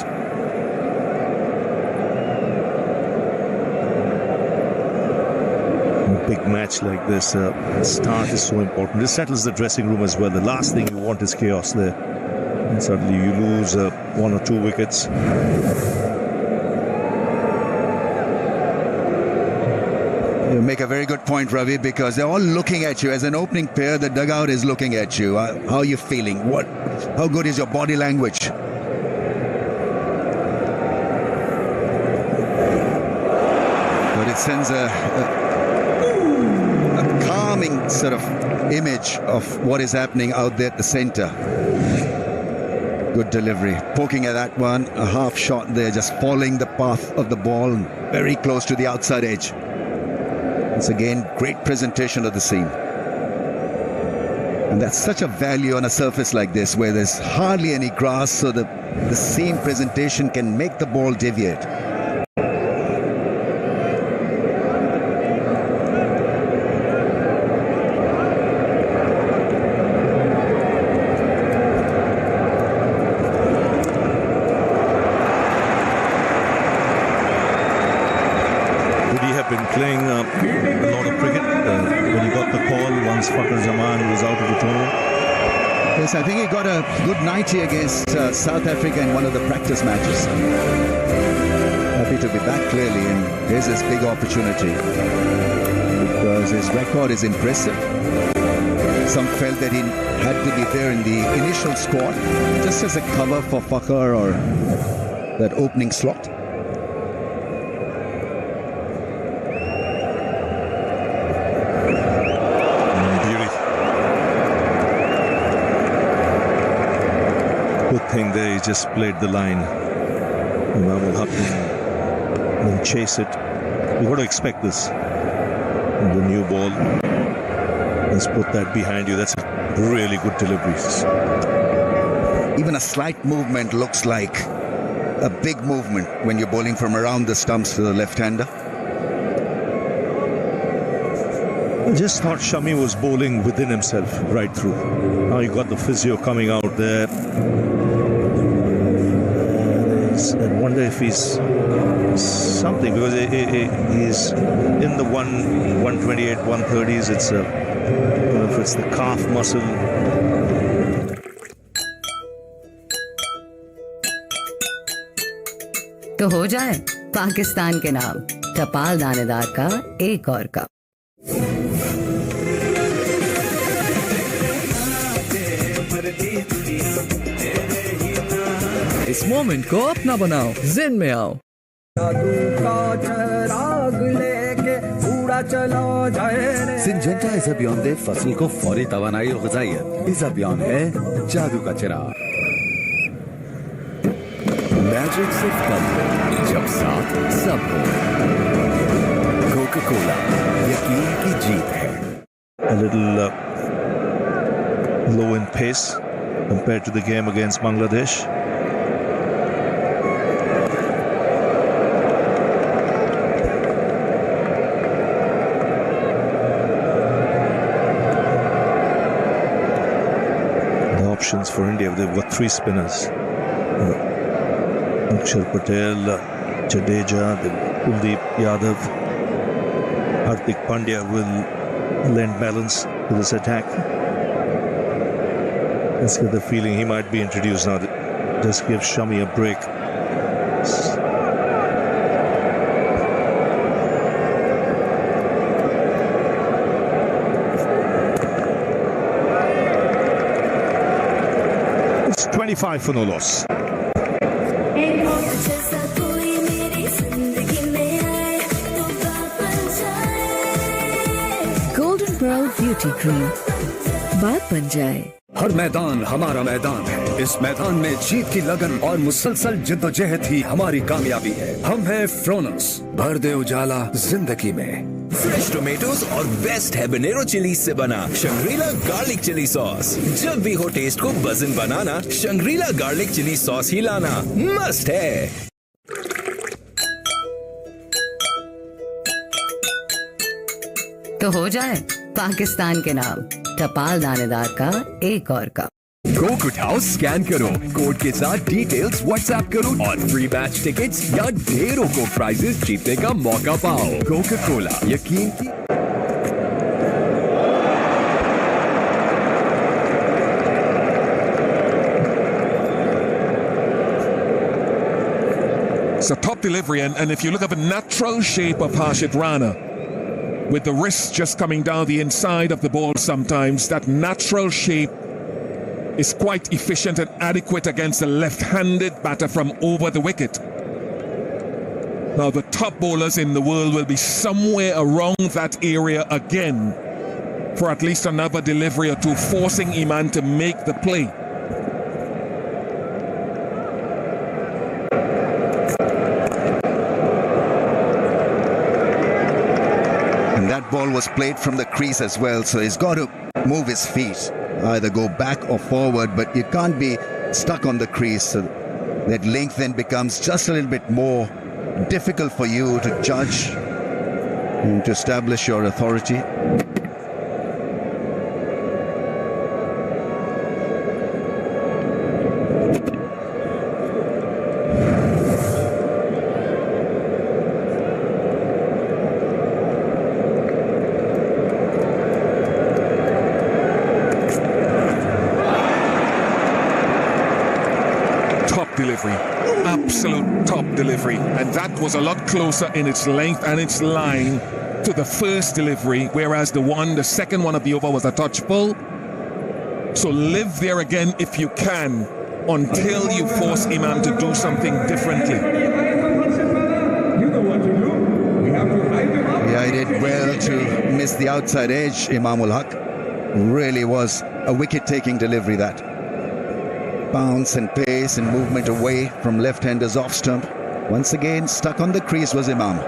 match like this, start is so important. This settles the dressing room as well. The last thing you want is chaos there. And suddenly you lose 1 or 2 wickets. You make a very good point, Ravi, because they're all looking at you. As an opening pair, the dugout is looking at you. How are you feeling? How good is your body language? But it sends a calming sort of image of what is happening out there at the center. Good delivery. Poking at that one, a half shot there, just following the path of the ball, very close to the outside edge. Once again, great presentation of the seam. And that's such a value on a surface like this, where there's hardly any grass, so the seam presentation can make the ball deviate. Been playing a lot of cricket when he got the call once Fakhar Zaman was out of the tournament. Yes, I think he got a good 90 against South Africa in one of the practice matches. Happy to be back clearly, and here's his big opportunity because his record is impressive. Some felt that he had to be there in the initial squad just as a cover for Fakhar or that opening slot. Thing there, he just played the line. Imam-ul-Haq and chase it. You've got to expect this. And the new ball. Let's put that behind you. That's a really good delivery. Even a slight movement looks like a big movement when you're bowling from around the stumps to the left-hander. I just thought Shami was bowling within himself right through. Now you got the physio coming out there. I wonder if he's something, because he's in the 128, 130s. It's I don't know if it's the calf muscle. तो हो जाए पाकिस्तान के नाम टपाल दानेदार का एक और कप। इस मोमेंट को अपना बनाओ, जिन में आओ। सिंजेंटा इस अभियान दे फसल को फौरी तवानाई और ग़िज़ाइयत। इस अभियान है जादू का चिराग। मैजिक सिर्फ तब हो जब साथ सब हो। कोका कोला यकीन की जीत है। A little low in pace compared to the game against Bangladesh. Options for India. They've got 3 spinners. Akshar Patel, Jadeja, Kuldeep Yadav. Hardik Pandya will lend balance to this attack. Let's get the feeling he might be introduced now. Just give Shami a break. It's 25 for no loss. Golden Pearl Beauty Cream. बात बन जाए। हर मैदान हमारा मैदान है। इस मैदान में जीत की लगन और मुसलसल जिद्दोजहद ही हमारी कामयाबी है। हम हैं फ्रोनस, भर दे उजाला जिंदगी में। फ्रेश टोमेटोज और बेस्ट हैबनेरो चिली से बना शंग्रीला गार्लिक चिली सॉस। जब भी हो टेस्ट को बज़न बनाना, शंग्रीला गार्लिक चिली सॉस ही लाना मस्ट है। तो हो जाए पाकिस्तान के नाम टपाल दानेदार का एक और कप। कोक उठाओ, स्कैन करो, कोड के साथ डिटेल्स व्हाट्सएप करो और फ्री मैच टिकट्स या ढेरों को प्राइजेस जीतने का मौका पाओ। कोका कोला यकीन की It's a top delivery, and if you look at the natural shape of Harshit Rana, with the wrist just coming down the inside of the ball sometimes, that natural shape is quite efficient and adequate against a left-handed batter from over the wicket. Now the top bowlers in the world will be somewhere around that area again for at least another delivery or two, forcing Iman to make the play. And that ball was played from the crease as well, so he's got to move his feet, either go back or forward, but you can't be stuck on the crease. So that length then becomes just a little bit more difficult for you to judge and to establish your authority. Delivery, absolute top delivery, and that was a lot closer in its length and its line to the first delivery, whereas the second one of the over was a touch pull. So live there again if you can until you force Imam to do something differently. Yeah, he did well to miss the outside edge. Imam-ul-Haq really was a wicket-taking delivery, that. Bounce and pace and movement away from left-handers off stump. Once again, stuck on the crease was Imam.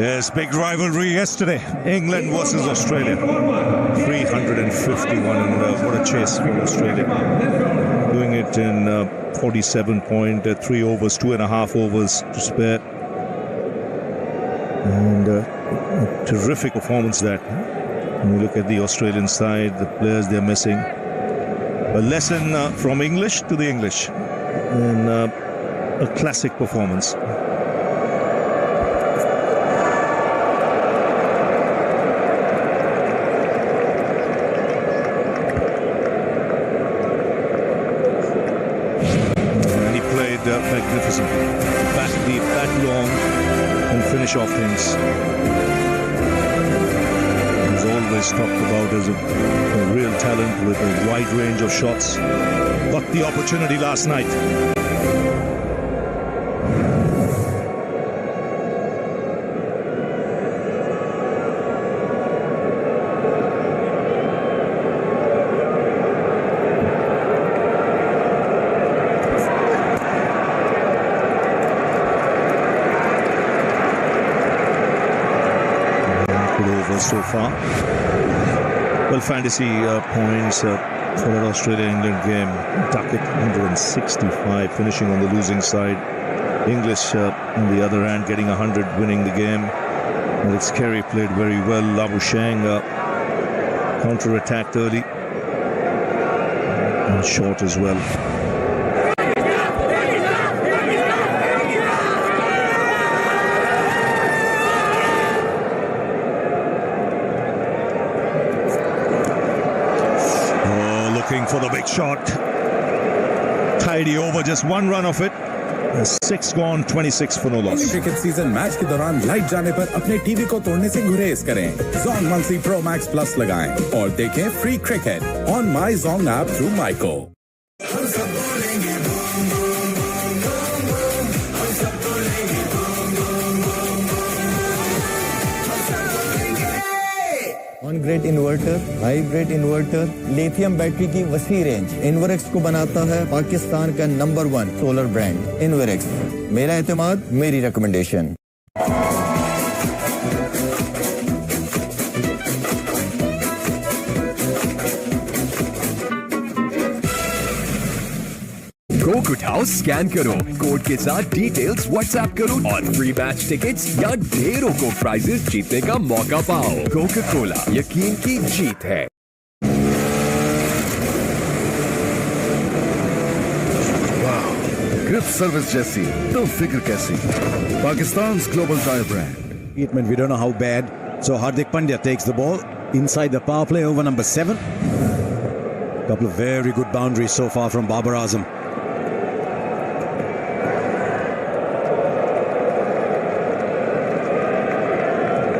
Yes, big rivalry yesterday. England versus Australia. 351, and what a chase for Australia. Doing it in 47.3 overs, 2.5 overs to spare. And a terrific performance that. When you look at the Australian side, the players they're missing. A lesson from English to the English. And a classic performance. Magnificent. Back deep, back long, and finish off things. He's always talked about as a real talent with a wide range of shots. Got the opportunity last night. So far, well, fantasy points for that Australia-England game. Duckett 165, finishing on the losing side. English on the other hand getting 100, winning the game. Alex Carey played very well. Labuschagne counter-attacked early and short as well. For the big shot. Tidy over, just one run of it. 6 gone, 26 for no loss. Cricket season match के दौरान light जाने पर अपने TV को तोड़ने से गुरेज करें। Zong monthly pro max plus लगाएं और देखें free cricket on my Zong app through Myco. On grid inverter, hybrid inverter, lithium battery की वसी रेंज इन्वेरेक्स को बनाता है पाकिस्तान का नंबर 1 सोलर ब्रांड इन्वेरेक्स। मेरा एतमाद, मेरी रिकमेंडेशन। कोक उठाओ, स्कैन करो, कोड के साथ डिटेल्स व्हाट्सएप करो और फ्री मैच टिकट्स या ढेरों को प्राइजेस जीतने का मौका पाओ। कोका कोला, यकीन की जीत है। सिर्फ सर्विस जैसी तो फिक्र कैसी Pakistan global tyre brand We don't know how bad. So Hardik Pandya takes the ball inside the power play over number 7. Couple of very good boundaries so far from Babar Azam.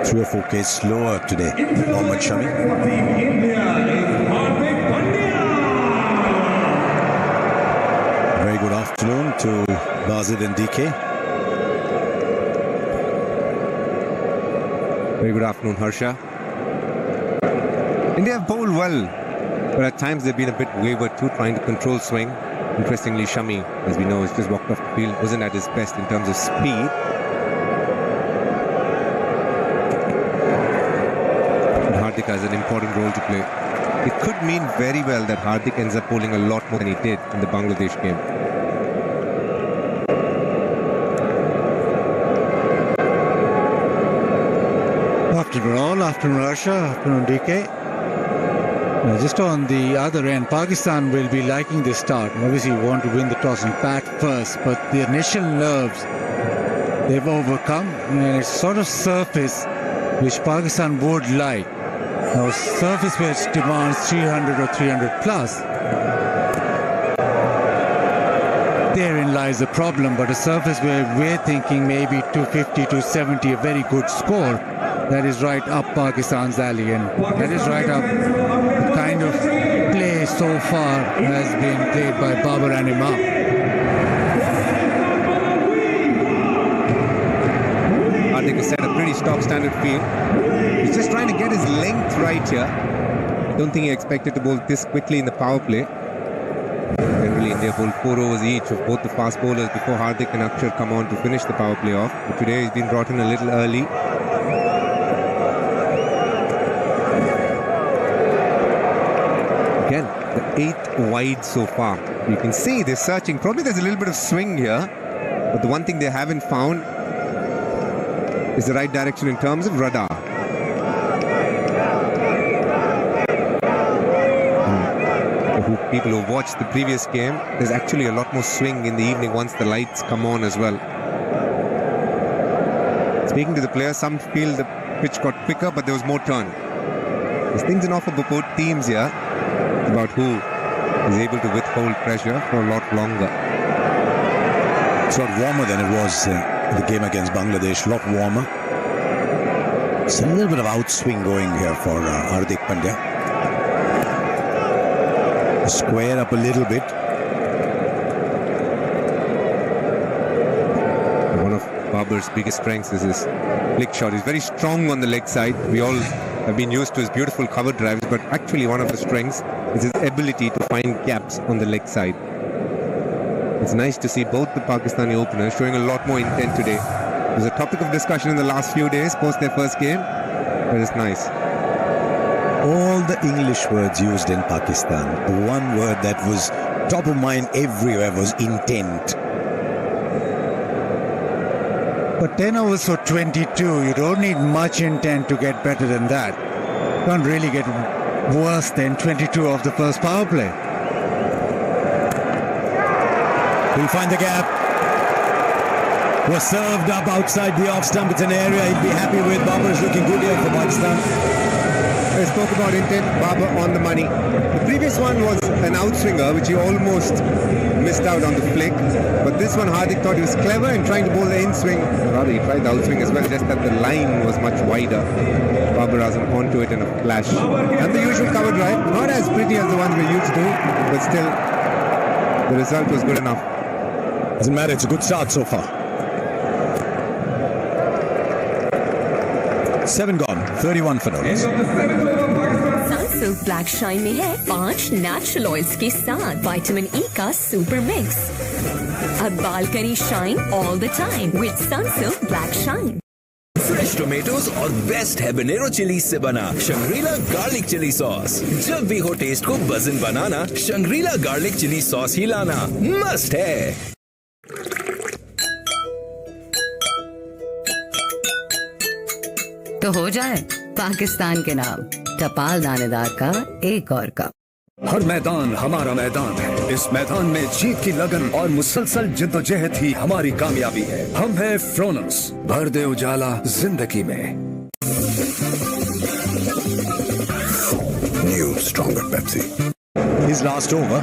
Three or 4 Ks slower today. Mohammad Shami. Very good afternoon to Bazid and DK. Very good afternoon, Harsha. India have bowled well, but at times they've been a bit wayward too, trying to control swing. Interestingly, Shami, as we know, has just walked off the field, wasn't at his best in terms of speed. And Hardik has an important role to play. It could mean very well that Hardik ends up bowling a lot more than he did in the Bangladesh game. Afternoon all, afternoon Russia, afternoon DK. Just on the other end, Pakistan will be liking this start. Obviously want to win the toss and bat first, but the initial nerves they've overcome, and it's sort of surface which Pakistan would like. Now surface which demands 300 or 300 plus. Therein lies the problem, but a surface where we're thinking maybe 250, 270, a very good score. That is right up Pakistan's alley, and that is right up the kind of play so far has been played by Babar and Imam. Hardik has set a pretty stock standard field. He's just trying to get his length right here. I don't think he expected to bowl this quickly in the power play. Generally, India bowl 4 overs each of both the fast bowlers before Hardik and Akshar come on to finish the power play off. But today he's been brought in a little early. Again, the 8th wide so far. You can see they're searching. Probably there's a little bit of swing here. But the one thing they haven't found is the right direction in terms of radar. People who watched the previous game, there's actually a lot more swing in the evening once the lights come on as well. Speaking to the players, some feel the pitch got quicker, but there was more turn. There's things in offer for both teams here about who is able to withhold pressure for a lot longer. It's a lot warmer than it was in the game against Bangladesh. A lot warmer. It's a little bit of outswing going here for Hardik Pandya. Square up a little bit. One of Babar's biggest strengths is his flick shot. He's very strong on the leg side. We all have been used to his beautiful cover drives, but actually one of the strengths is his ability to find gaps on the leg side. It's nice to see both the Pakistani openers showing a lot more intent today. It was a topic of discussion in the last few days post their first game, but it's nice. All the English words used in Pakistan, the one word that was top of mind everywhere was intent. But 10 overs for 22, you don't need much intent to get better than that. You can't really get worse than 22 of the first power play. He'll find the gap. Was served up outside the off stump. It's an area he'll be happy with. Babar is looking good here for Pakistan. I spoke about intent, Babar on the money. The previous one was an outswinger, which he almost missed out on the flick. But this one, Hardik thought he was clever in trying to bowl the in-swing. Rather, he tried the outswing as well, just that the line was much wider. Babar Azam onto it in a flash. And the usual cover drive, not as pretty as the ones we're used to, but still, the result was good enough. Doesn't matter, it's a good start so far. 7 gone, 31 for those. Sunsilk Black Shine में है 5 natural oils के साथ vitamin E का super mix. अब बाल करें shine all the time with Sunsilk Black Shine। Fresh tomatoes और best habanero chilli से बना शंग्रीला गार्लिक चिली सॉस। जब भी हो टेस्ट को बज़न बनाना, शंग्रीला गार्लिक चिली सॉस ही लाना मस्ट है। तो हो जाए पाकिस्तान के नाम टपाल दानेदार का एक और कप। हर मैदान हमारा मैदान है। इस मैदान में जीत की लगन और मुसलसल जिद्दोजहद ही हमारी कामयाबी है। हम हैं फ्रोनस, भर दे उजाला जिंदगी में। New stronger Pepsi. His last over.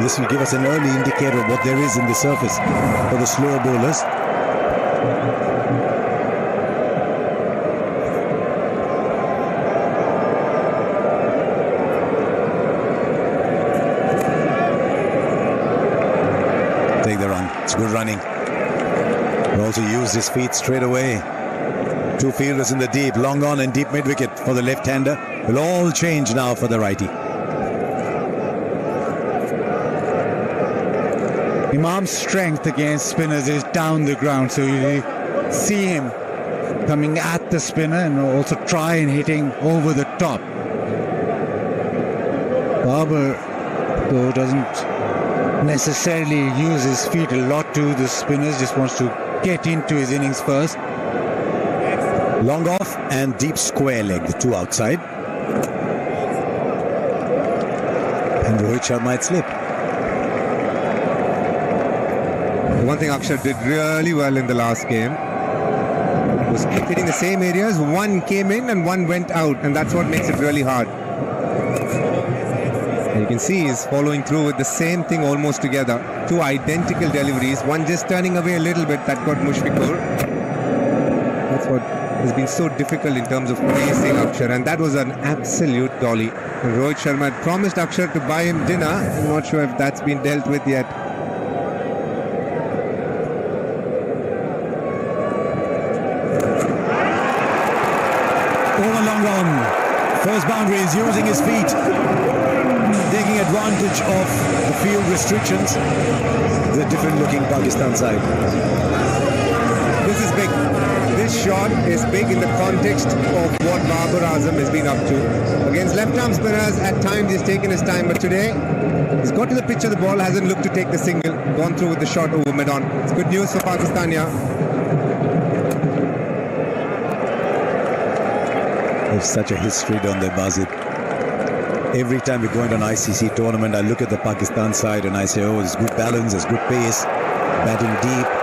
This will give us an early indicator of what there is in the surface for the slower bowlers. Take the run. It's good running. He also used his feet straight away. Two fielders in the deep, long on and deep mid-wicket for the left-hander. Will all change now for the righty. Imam's strength against spinners is down the ground, so you see him coming at the spinner and also try and hitting over the top. Babar, though, doesn't necessarily use his feet a lot to the spinners, just wants to get into his innings first. Long off and deep square leg, the two outside. And Rohit Sharma might slip. One thing Akshar did really well in the last game was keep hitting the same areas. One came in and one went out, and that's what makes it really hard. And you can see he's following through with the same thing almost together. Two identical deliveries, one just turning away a little bit, that got Mushfiqur. That's what has been so difficult in terms of facing Akshar, and that was an absolute dolly. And Rohit Sharma had promised Akshar to buy him dinner. I'm not sure if that's been dealt with yet. Over long on. First boundary is using his feet, taking advantage of the field restrictions. It's a different looking Pakistan side. This is big. This shot is big in the context of what Babar Azam has been up to. Against left-arm spinners, at times he's taken his time, but today he's got to the pitch of the ball, hasn't looked to take the single, gone through with the shot over mid-on. It's good news for Pakistan here. There's such a history down there, Bazid. Every time we go into an ICC tournament, I look at the Pakistan side and I say, oh, there's good balance, there's good pace, batting deep.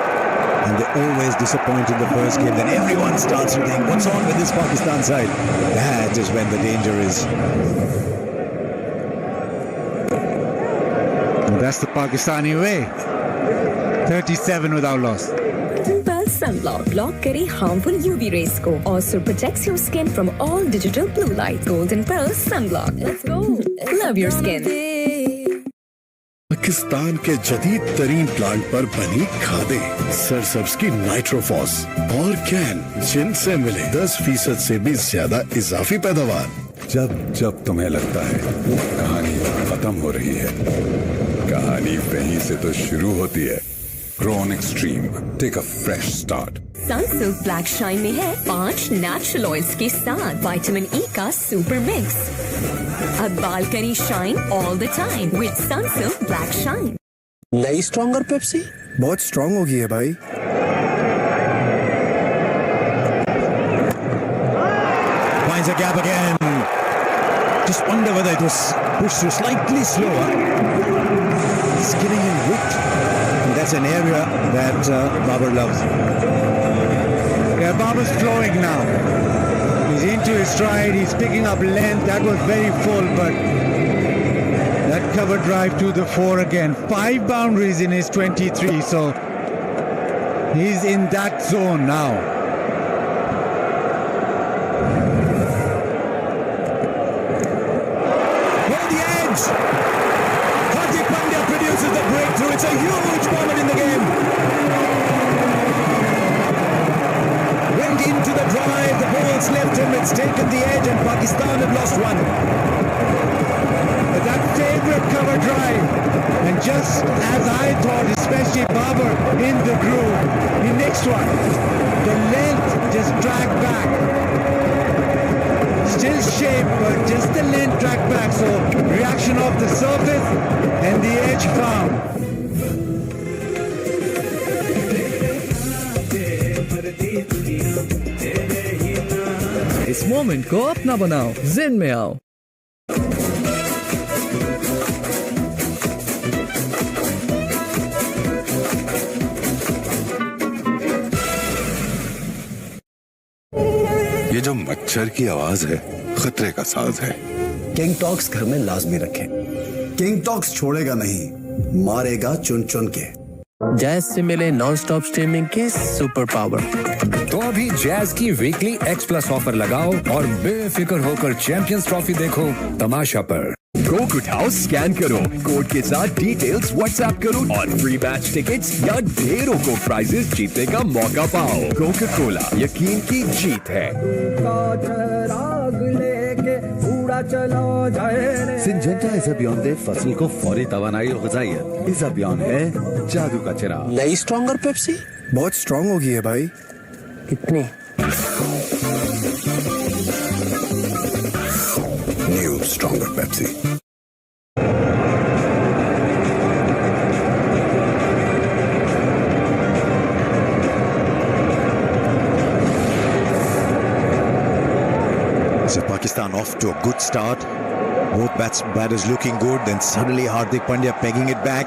And they always disappoint in the first game. Then everyone starts to think, what's on with this Pakistan side? That is when the danger is. And that's the Pakistani way. 37 without loss. Pulse Sunblock block kare harmful UV rays ko. Also protects your skin from all digital blue light. Golden Pulse Sunblock. Let's go. Love your skin. Pakistan के जदीद तरीन plant पर बनी खादें, सरसब्ज की नाइट्रोफॉस और can, जिनसे मिले 10% से भी ज्यादा इजाफी पैदावार। जब जब तुम्हें लगता है कहानी खत्म हो रही है, कहानी वहीं से तो शुरू होती है। Grow on Extreme. Take a fresh start. Sunsilk Black Shine में है 5 नेचुरल ऑयल्स के साथ विटामिन ई का सुपर मिक्स। अब बाल करी shine all the time with Sunsilk Black Shine। नई स्ट्रॉन्गर पेप्सी बहुत स्ट्रॉन्ग हो गई है भाई। Finds a gap again. Just wonder whether it was pushed through slightly slower. It's getting in width. And that's an area that Babar loves. Yeah, Babar's flowing now. He's into his stride, he's picking up length. That was very full, but that cover drive to the 4 again. 5 boundaries in his 23, so he's in that zone now. On the edge! Hardik Pandya produces the breakthrough. It's a huge moment in the game. Went into the drive, the ball's left him, it's taken the edge, and Pakistan have lost one. That favorite cover drive, and just as I thought, especially Babar in the groove, the next one, the length just dragged back. Still shape, but just the length dragged back, so reaction off the surface and the edge found. इस moment को अपना बनाओ, जिन में आओ। ये जो मच्छर की आवाज है खतरे का साज है। किंग टॉक्स घर में लाजमी रखें। किंग टॉक्स छोड़ेगा नहीं, मारेगा चुन चुन के। जैज से मिले नॉन स्टॉप स्ट्रीमिंग के सुपर पावर। तो अभी जैज की वीकली X+ ऑफर लगाओ और बेफिक्र होकर चैंपियंस ट्रॉफी देखो तमाशा पर। कोक उठाओ, स्कैन करो, कोड के साथ डिटेल्स व्हाट्सएप करो और फ्री मैच टिकट्स या ढेरों को प्राइजेस जीतने का मौका पाओ। कोका कोला, यकीन की जीत है। सिंजेंटा इस अभियान दे फसल को फौरी तवानाई और ग़िज़ाइयत। इस अभियान है जादू का चिराग। नई स्ट्रॉन्गर पेप्सी बहुत स्ट्रॉन्ग होगी है भाई। कितनी? New stronger Pepsi. So Pakistan off to a good start. Both batters looking good. Then suddenly Hardik Pandya pegging it back.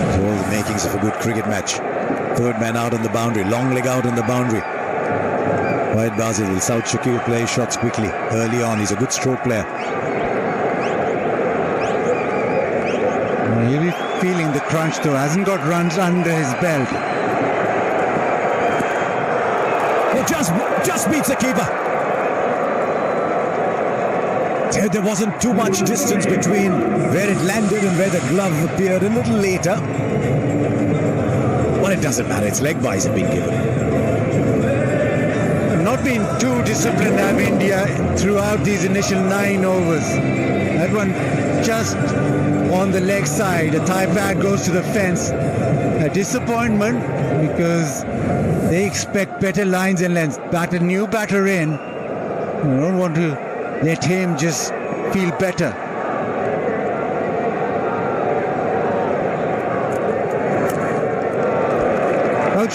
So all the makings of a good cricket match. Third man out on the boundary. Long leg out on the boundary. Wide Basil will South Shakil play shots quickly. Early on, he's a good stroke player. He'll be feeling the crunch though. Hasn't got runs under his belt. It just beats the keeper. There wasn't too much distance between where it landed and where the glove appeared a little later. Well, it doesn't matter. It's leg byes have been given. Not been too disciplined have India throughout these initial 9 overs. That one just on the leg side. A thigh pad goes to the fence. A disappointment because they expect better lines and lengths. New batter in. You don't want to let him just feel better.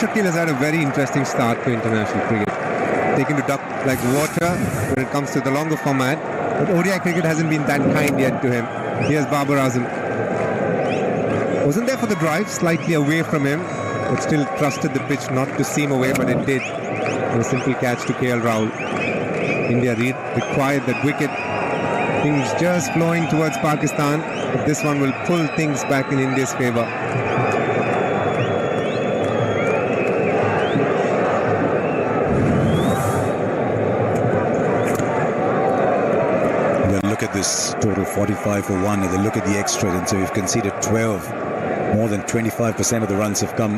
Shakil has had a very interesting start to international cricket. Taken to duck like water when it comes to the longer format. But ODI cricket hasn't been that kind yet to him. Here's Fakhar Zaman. Wasn't there for the drive, slightly away from him, but still trusted the pitch not to seam away, but it did. And a simple catch to KL Rahul. India required that wicket. Things just flowing towards Pakistan. But this one will pull things back in India's favour. Look at this total 45 for 1 and then look at the extra, and so we've conceded 12. More than 25% of the runs have come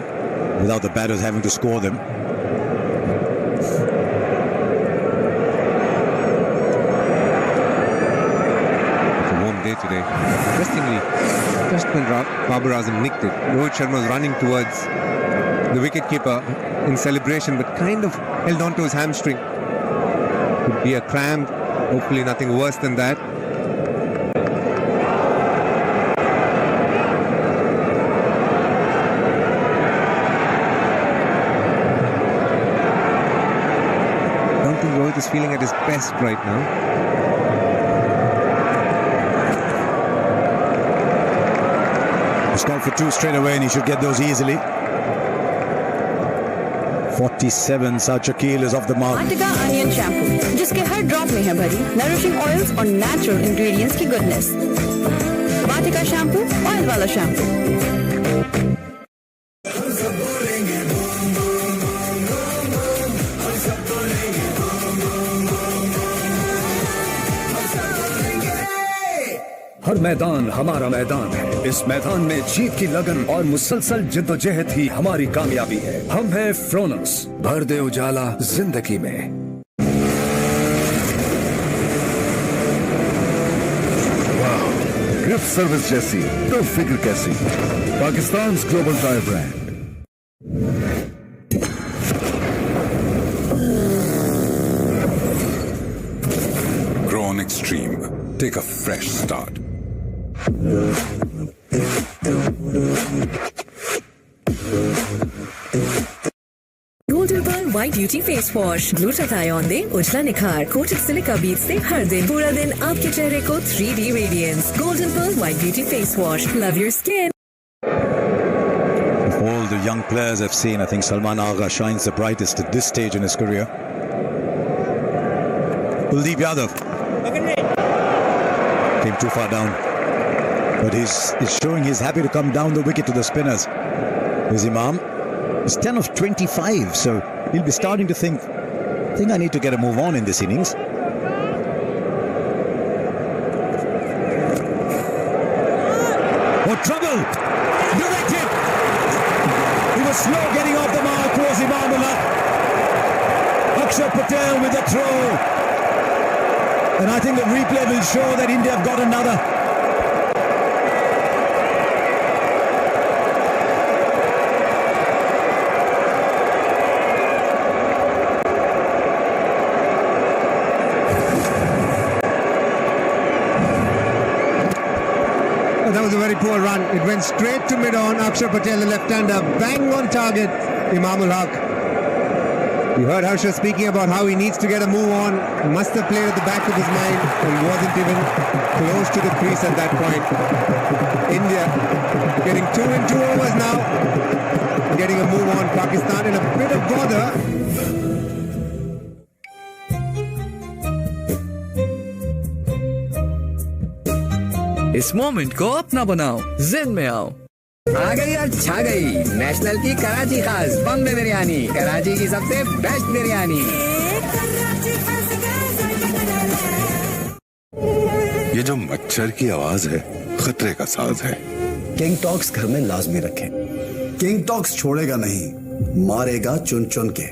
without the batters having to score them. It's a warm day today. Interestingly, just when Fakhar Zaman nicked it, Rohit Sharma was running towards the wicketkeeper in celebration, but kind of held on to his hamstring. Could be a cramp. Hopefully nothing worse than that. I don't think Rohit is feeling at his best right now. He's gone for 2 straight away and he should get those easily. 47, South Shakil is off the mark. Vatika Onion Shampoo, जिसके हर drop में है भरी nourishing oils और natural ingredients की goodness. Vatika shampoo, oil वाला shampoo. हर मैदान हमारा मैदान है। इस मैदान में जीत की लगन और मुसलसल जिद्दोजहद ही हमारी कामयाबी है। हम हैं फ्रोनस, भर दे उजाला जिंदगी में। वाह, ग्रिप सर्विस जैसी तो फिक्र कैसी। Pakistan global drive brand. Grow on Extreme. Take a fresh start. Golden Pearl white beauty face wash glutathione दे उजला निखार कोटेड सिलिका बीज से हर दिन पूरा दिन आपके चेहरे को 3D radiance golden pearl white beauty face wash love your skin Of all the young players I've seen, I think Salman Agha shines the brightest at this stage in his career. Kuldeep Yadav came too far down, but he's showing he's happy to come down the wicket to the spinners. His Imam is 10 of 25, so he'll be starting to think I need to get a move on in this innings. Oh, trouble! Directed! He was slow getting off the mark, was Imam-ul-Haq. Akshar Patel with a throw. And I think the replay will show that India have got another. That was a very poor run. It went straight to mid-on. Akshar Patel, the left-hander, bang on target. Imam-ul-Haq. You heard Harsha speaking about how he needs to get a move on. Must have played at the back of his mind and wasn't even close to the crease at that point. India getting 2 in 2 overs now. Getting a move on. Pakistan in a bit of bother. इस moment को अपना बनाओ, Zen में आओ। आ गई और छा गई नेशनल की कराची खास बॉम्बे बिरयानी, कराची की सबसे बेस्ट बिरयानी। ये जो मच्छर की आवाज है खतरे का साज है। किंग टॉक्स घर में लाजमी रखें। किंग टॉक्स छोड़ेगा नहीं, मारेगा चुन चुन के।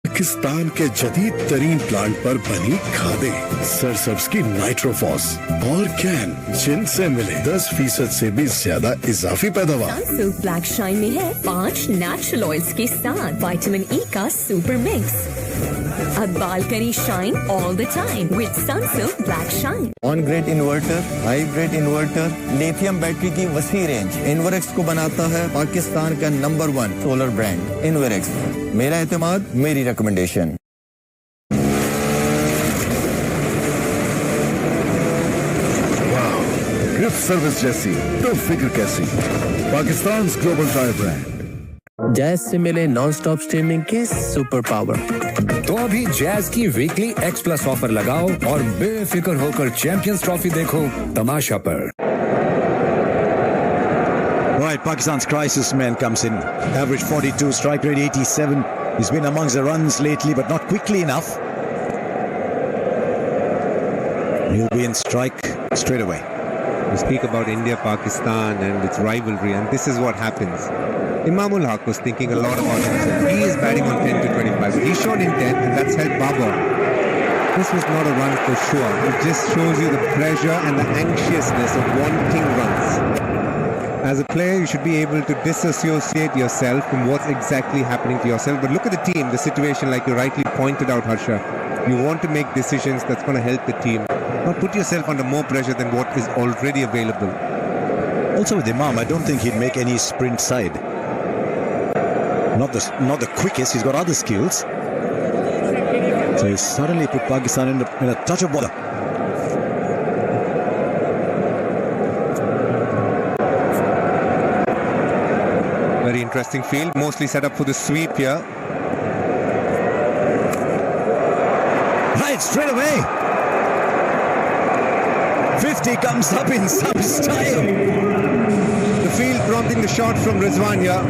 पाकिस्तान के जदीद तरीन प्लांट पर बनी खादें, सरसब्ज की नाइट्रोफॉस और कैन, जिनसे मिले 10% से भी ज्यादा इजाफी पैदावार। सनसिल्क ब्लैक शाइन में है 5 नेचुरल ऑयल्स के साथ विटामिन ई का सुपर मिक्स। अब बाल करी shine all the time with Sunsilk black shine. On grid inverter, hybrid inverter, lithium battery की वसी रेंज। इन्वरेक्स को बनाता है पाकिस्तान का नंबर 1 सोलर ब्रांड इन्वरेक्स। मेरा एतमाद, मेरी रिकमेंडेशन। गिफ्ट सर्विस जैसी तो फिक्र कैसी, Pakistan global tyre brand. Jazz से मिले नॉन स्टॉप स्ट्रीमिंग के सुपर पावर। तो अभी जैज की वीकली X+ ऑफर लगाओ और बेफिक्र होकर चैंपियंस ट्रॉफी देखो तमाशा पर। Right, Pakistan's crisis man comes in. Average 42, strike rate 87. He's been amongst the runs lately, but not quickly enough. He'll be in strike straight away. We speak about India-Pakistan and its rivalry, and this is what happens. Imam-ul-Haq was thinking a lot about himself. He is batting on 10 to 25, but he shot intent, and that's helped Babar. This was not a run for sure. It just shows you the pressure and the anxiousness of wanting runs. As a player, you should be able to disassociate yourself from what's exactly happening to yourself. But look at the team, the situation, like you rightly pointed out, Harsha. You want to make decisions that's going to help the team. Not put yourself under more pressure than what is already available. Also with Imam, I don't think he'd make any sprint side. Not the quickest, he's got other skills. So he's suddenly put Pakistan in a touch of bother. Very interesting field, mostly set up for the sweep here. Right, straight away. 50 comes up in some style. The field prompting the shot from Rizwan here.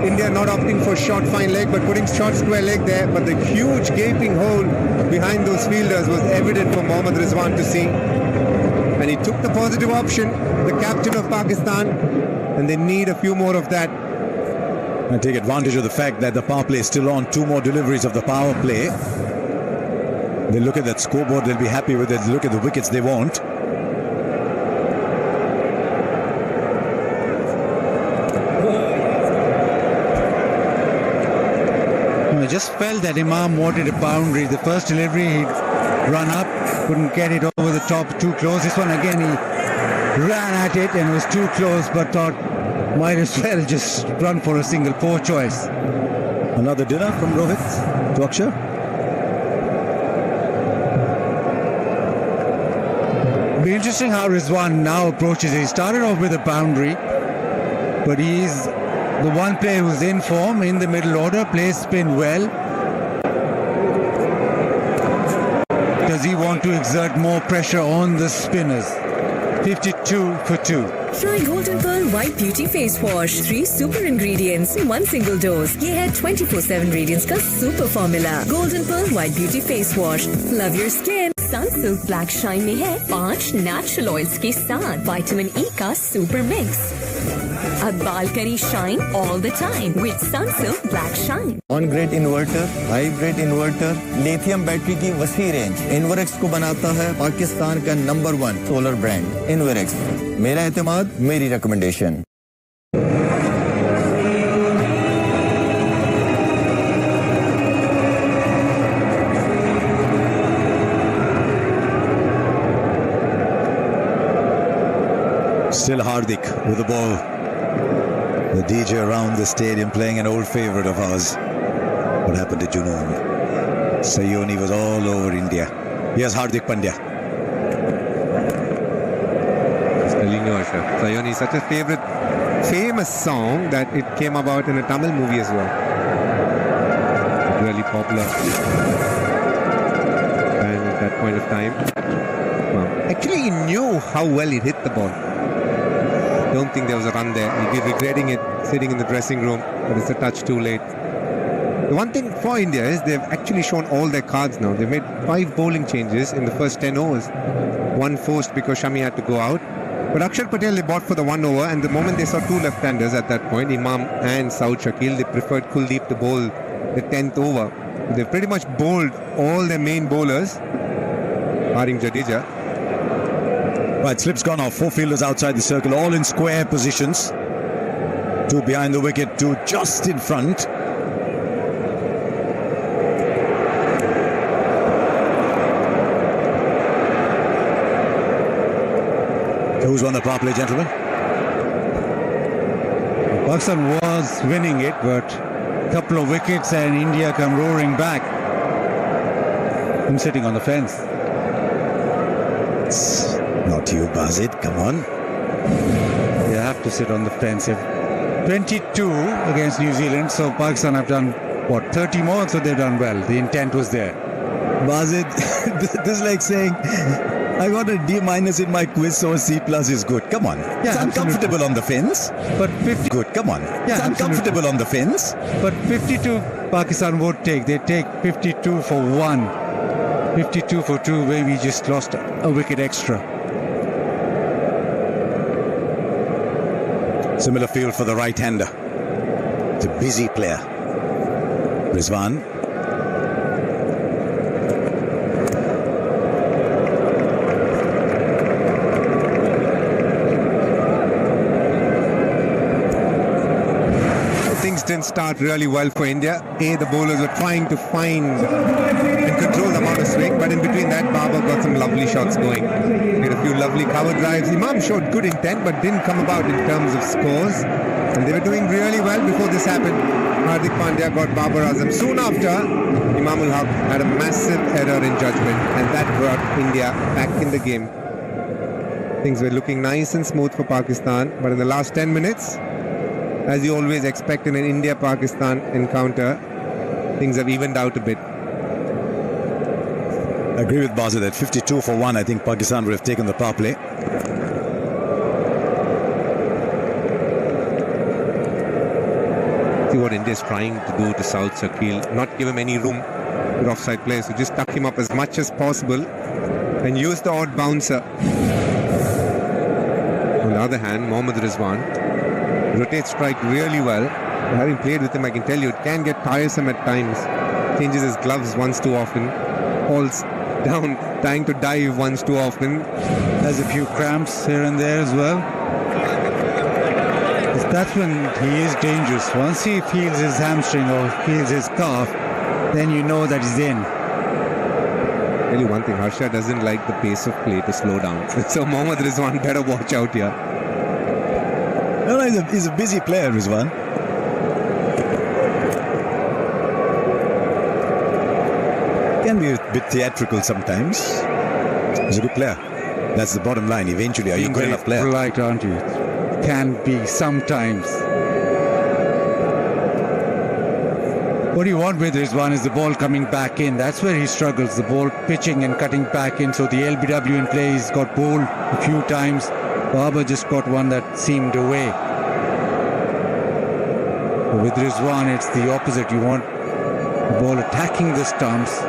India not opting for short fine leg but putting short square leg there, but the huge gaping hole behind those fielders was evident for Mohammad Rizwan to see, and he took the positive option, the captain of Pakistan, and they need a few more of that. And take advantage of the fact that the power play is still on. 2 more deliveries of the power play. They look at that scoreboard, they'll be happy with it. Look at the wickets they want. I just felt that Imam wanted a boundary. The first delivery, he'd run up, couldn't get it over the top, too close. This one again, he ran at it and was too close, but thought might as well just run for a single. Poor choice. Another dinner from Rohit to Akshar. Be interesting how Rizwan now approaches. He started off with a boundary, but he's the one player who's in form in the middle order, plays spin well. Does he want to exert more pressure on the spinners? 52 for 2. Try Golden Pearl White Beauty Face Wash. 3 super ingredients, 1 single dose. ये है 24/7 radiance का super formula. Golden Pearl White Beauty Face Wash. Love your skin. Sunsilk Black Shine में है 5 natural oils के साथ vitamin E का super mix. अब बाल करी shine all the time with Sunsilk Black Shine. On grid inverter, hybrid inverter, lithium battery की वसी रेंज इन्वरेक्स को बनाता है पाकिस्तान का नंबर 1 सोलर ब्रांड इन्वरेक्स। मेरा एतमाद, मेरी recommendation. Still Hardik with the ball. The DJ around the stadium playing an old favorite of ours. What happened to Junoon? Sayoni was all over India. Here's Hardik Pandya. Just telling you, Asha, Sayoni is such a famous song that it came about in a Tamil movie as well. Really popular. And at that point of time, actually he knew how well he hit the ball. Don't think there was a run there. He'll be regretting it sitting in the dressing room, but it's a touch too late. The one thing for India is they've actually shown all their cards now. They've made 5 bowling changes in the first 10 overs. 1 forced because Shami had to go out. But Akshar Patel, they bought for the 1 over, and the moment they saw 2 left-handers at that point, Imam and Saud Shakil, they preferred Kuldeep to bowl the 10th over. They've pretty much bowled all their main bowlers, barring Jadeja. Right, slip's gone off. 4 fielders outside the circle, all in square positions. 2 behind the wicket, 2 just in front. Who's won the power play, gentlemen? Pakistan was winning it, but a couple of wickets and India come roaring back. I'm sitting on the fence. Not you, Bazid. Come on. You have to sit on the fence. 22 against New Zealand, so Pakistan have done, what, 30 more? So they've done well. The intent was there. Bazid, this is like saying, I got a D- in my quiz, so a C+ is good. Come on. Yeah, it's uncomfortable on the fence. But 50... Good, come on. Yeah, it's uncomfortable on the fence. But 52 Pakistan won't take. They take 52 for 1. 52 for 2, where we just lost a wicket extra. Similar field for the right-hander. It's a busy player. Rizwan. Things didn't start really well for India. The bowlers were trying to find and control the amount of swing, but in between that, Babar got some lovely shots going. Made a few lovely cover drives. Imam showed good intent, but didn't come about in terms of scores. And they were doing really well before this happened. Hardik Pandya got Babar Azam. Soon after, Imam-ul-Haq had a massive error in judgment, and that brought India back in the game. Things were looking nice and smooth for Pakistan, but in the last 10 minutes, as you always expect in an India-Pakistan encounter, things have evened out a bit. I agree with Bazid that 52 for 1, I think Pakistan would have taken the power play. See what India is trying to do to Saud Shakil, not give him any room for offside players, so just tuck him up as much as possible and use the odd bouncer. On the other hand, Mohammad Rizwan rotates strike really well. Having played with him, I can tell you, it can get tiresome at times. Changes his gloves once too often. Falls down, trying to dive once too often. Has a few cramps here and there as well. That's when he is dangerous. Once he feels his hamstring or feels his calf, then you know that he's in. tell you one thing, Harsha doesn't like the pace of play to slow down. So Mohammad Rizwan better watch out here. No, he's a busy player, Rizwan. Can be a bit theatrical sometimes. He's a good player. That's the bottom line. Eventually, are you a good enough player? Polite, aren't you? Can be sometimes. What you want with Rizwan is the ball coming back in. That's where he struggles. The ball pitching and cutting back in. So the LBW in play, he's got bowled a few times. Babar just got one that seemed away. But with Rizwan, it's the opposite. You want the ball attacking the stumps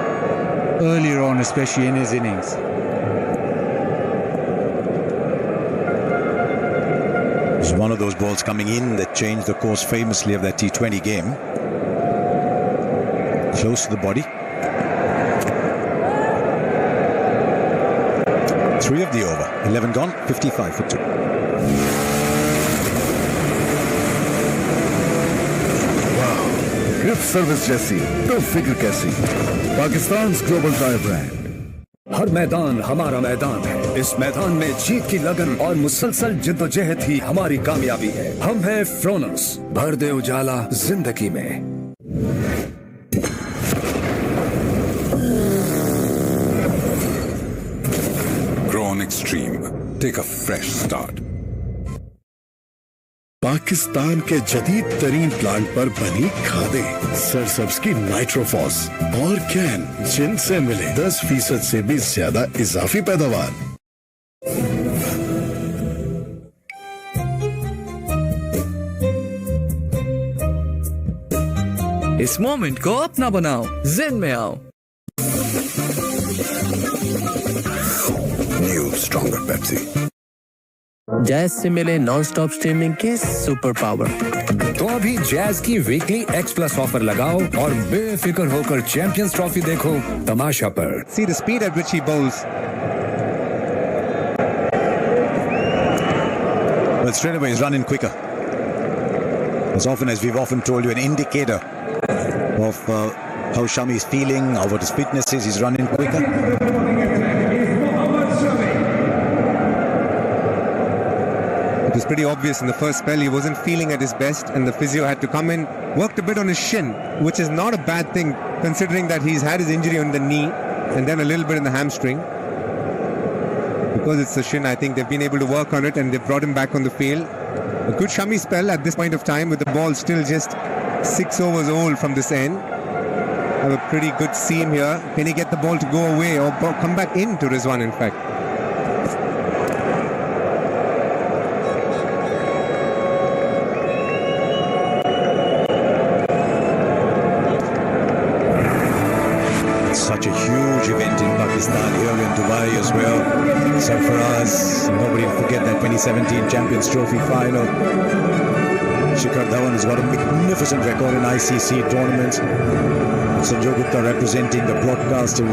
earlier on, especially in his innings. It's one of those balls coming in that changed the course famously of that T20 game. Close to the body. 3 of the over. 11 gone. 55 for 2. ग्रिफ्ट service जैसी तो फिक्र कैसी Pakistan global tyre brand हर मैदान हमारा मैदान है इस मैदान में जीत की लगन और मुसलसल जिद्दोजहद ही हमारी कामयाबी है हम हैं फ्रोनस भर दे उजाला जिंदगी में Grown Extreme. Take a fresh start. Pakistan के जदीद तरीन प्लांट पर बनी खादें सरसब्ज की नाइट्रोफॉस और कैन जिनसे मिले 10% से भी ज्यादा इजाफी पैदावार इस मोमेंट को अपना बनाओ जिन में आओ New Stronger Pepsi. जैज से मिले नॉन स्टॉप स्ट्रीमिंग के सुपर पावर तो अभी जैज की वीकली X+ ऑफर लगाओ और बेफिक्र होकर चैंपियंस ट्रॉफी देखो तमाशा पर See the speed at which he bowls. Well, straight away he's running quicker. As often as we've often told you, an indicator of how Shami is feeling, or what his fitness is. He's running quicker. It was pretty obvious in the first spell he wasn't feeling at his best and the physio had to come in, worked a bit on his shin, which is not a bad thing considering that he's had his injury on the knee and then a little bit in the hamstring. Because it's the shin, I think they've been able to work on it and they've brought him back on the field. A good Shami spell at this point of time with the ball still just 6 overs old from this end. Have a pretty good seam here. Can he get the ball to go away or come back into Rizwan in fact? Such a huge event in Pakistan, here in Dubai as well. Sarfaraz, nobody will forget that 2017 Champions Trophy final. Fakhar Zaman has got a magnificent record in ICC tournaments. Sanjay Gupta representing the broadcaster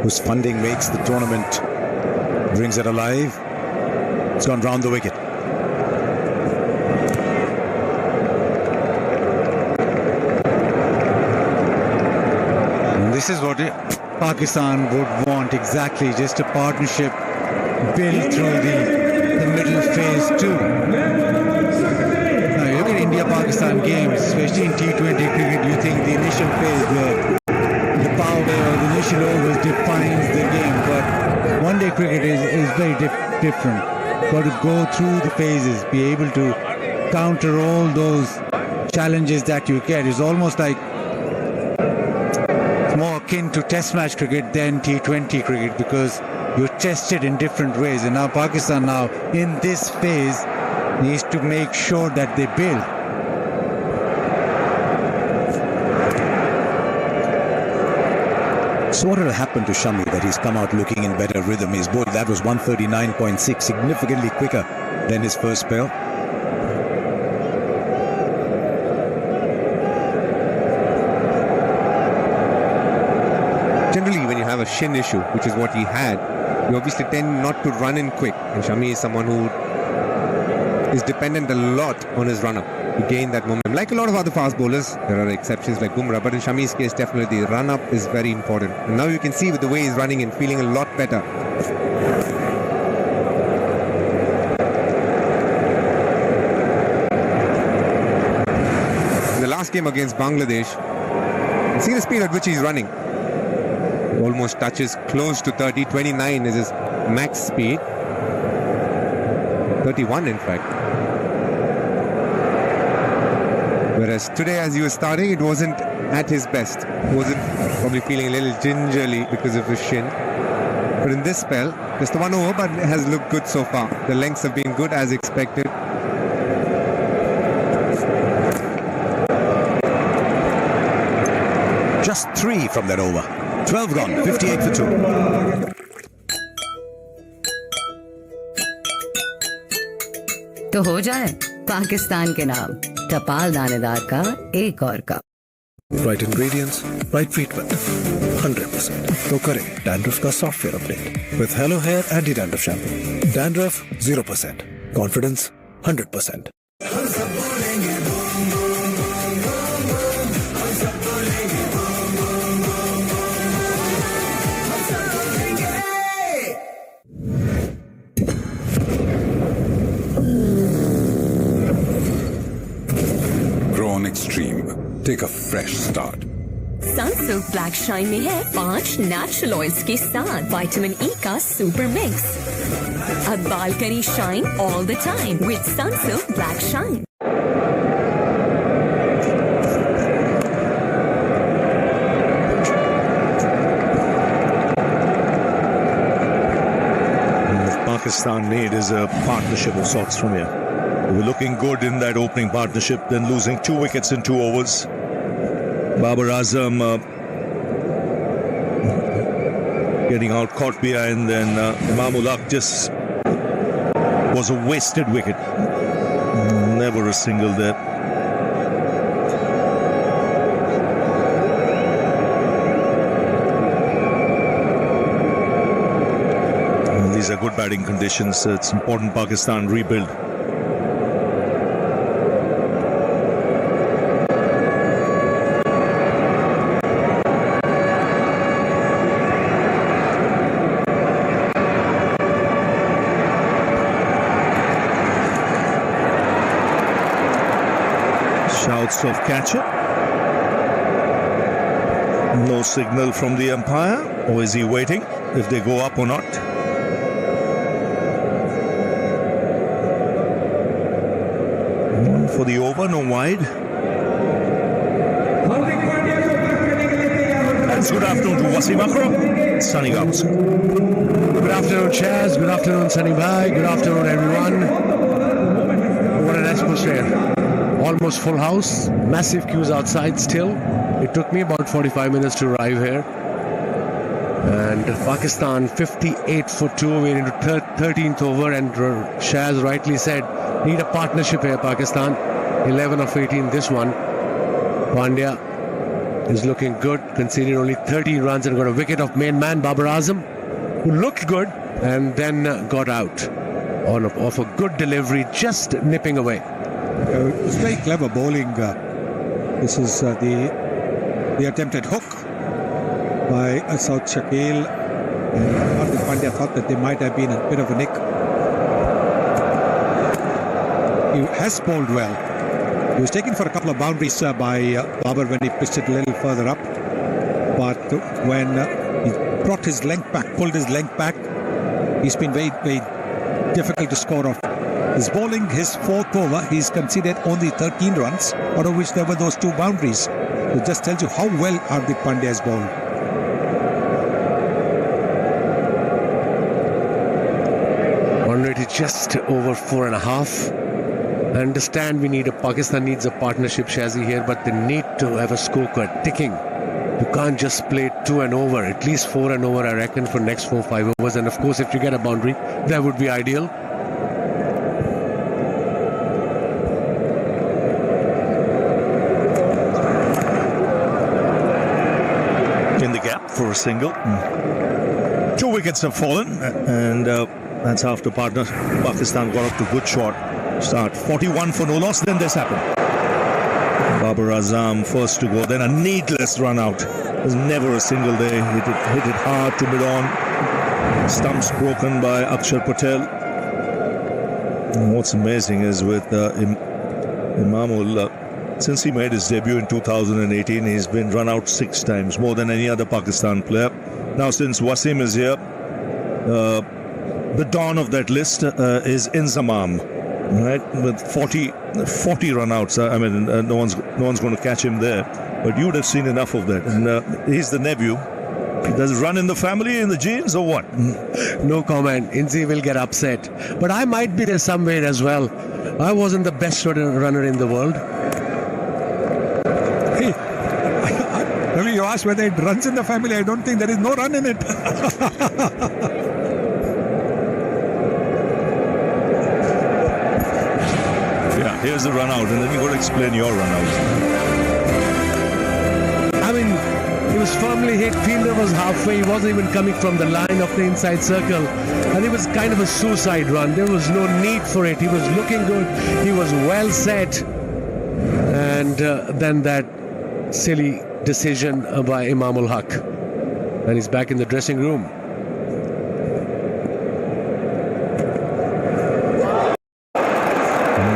whose funding makes the tournament, brings it alive. It's gone round the wicket. This is what Pakistan would want exactly, just a partnership built through the middle phase too. Now you look at India-Pakistan games, especially in T20 cricket, you think the initial phase where the power or the initial overs defines the game, but one-day cricket is very different. Got to go through the phases, be able to counter all those challenges that you get. It's almost like more akin to test match cricket than T20 cricket because you're tested in different ways, and now Pakistan now in this phase needs to make sure that they build. So what had happened to Shami that he's come out looking in better rhythm? His ball, that was 139.6, significantly quicker than his first spell. Generally, when you have a shin issue, which is what he had, you obviously tend not to run in quick. And Shami is someone who is dependent a lot on his run-up. to gain that momentum. Like a lot of other fast bowlers, there are exceptions like Bumrah, but in Shami's case, definitely the run-up is very important. And now you can see with the way he's running and feeling a lot better. In the last game against Bangladesh, you see the speed at which he's running. Almost touches close to 30. 29 is his max speed. 31 in fact. Whereas today as he was starting, it wasn't at his best. Wasn't probably feeling a little gingerly because of his shin. But in this spell, just the 1 over, but it has looked good so far. The lengths have been good as expected. Just 3 from that over. 12 gone, 58 for 2. तो हो जाए पाकिस्तान के नाम टपाल दानेदार का एक और cup. Right ingredients, right treatment, 100%. तो करें डैंड्रफ का software update with Hello Hair Anti-Dandruff Shampoo. Dandruff 0%, confidence 100%. Extreme. Take a fresh start. Sunsilk black shine में है 5 नेचुरल ऑयल्स के साथ विटामिन ई का सुपर मिक्स. अब बाल करी shine all the time with Sunsilk black shine. Pakistan need is a partnership of sorts from here. They were looking good in that opening partnership, then losing 2 wickets in 2 overs. Fakhar Zaman getting out caught behind, then Imam-ul-Haq just was a wasted wicket. Never a single there. And these are good batting conditions. It's important Pakistan rebuild. Shouts of catcher. No signal from the umpire, or is he waiting if they go up or not? For the over, no wide. And good afternoon to Wasim Akram, Sunny out. Good afternoon, Chaz. Good afternoon, Sunny Bhai. Good afternoon, everyone. What an atmosphere. Almost full house, massive queues outside still. It took me about 45 minutes to arrive here. And Pakistan 58 for 2, we're into 13th over, and Shaz rightly said, need a partnership here, Pakistan. 11 of 18 this one. Pandya is looking good, conceded only 13 runs and got a wicket of main man Fakhar Zaman, who looked good and then got out off a good delivery, just nipping away. It was very clever bowling. This is the attempted hook by South Shakil. Hardik Pandya thought that there might have been a bit of a nick. He has bowled well. He was taken for a couple of boundaries by Babar when he pitched it a little further up. But when he brought his length back, pulled his length back, he's been very, very difficult to score off. His bowling, his 4th over, he's conceded only 13 runs, out of which there were those 2 boundaries. It just tells you how well Hardik Pandya has bowled. Already just over 4.5. I understand Pakistan needs a partnership, Shazi, here, but they need to have a scorecard ticking. You can't just play 2 and over, at least 4 and over, I reckon, for next 4-5 overs. And of course, if you get a boundary, that would be ideal. For a single. 2 wickets have fallen, and that's after Pakistan got up to good shot start. 41 for no loss, then this happened. Babar Azam first to go, then a needless run out. There's never a single day. Hit it hard to mid-on. Stumps broken by Akshar Patel. And what's amazing is with Imam-ul-Haq, since he made his debut in 2018, he's been run out 6 times, more than any other Pakistan player. Now, since Wasim is here, the dawn of that list is Inzamam, right? With 40 run-outs. I mean, no one's going to catch him there. But you would have seen enough of that. And he's the nephew. Does it run in the family, in the genes, or what? No comment. Inzi will get upset. But I might be there somewhere as well. I wasn't the best runner in the world. Hey, Ravi, you asked whether it runs in the family. I don't think there is no run in it. Yeah, here's the run out, and then you got to explain your run out. I mean, he was firmly hit. Fielder was halfway. He wasn't even coming from the line of the inside circle. And it was kind of a suicide run. There was no need for it. He was looking good. He was well set. And then that silly decision by Imam-ul-Haq. And he's back in the dressing room.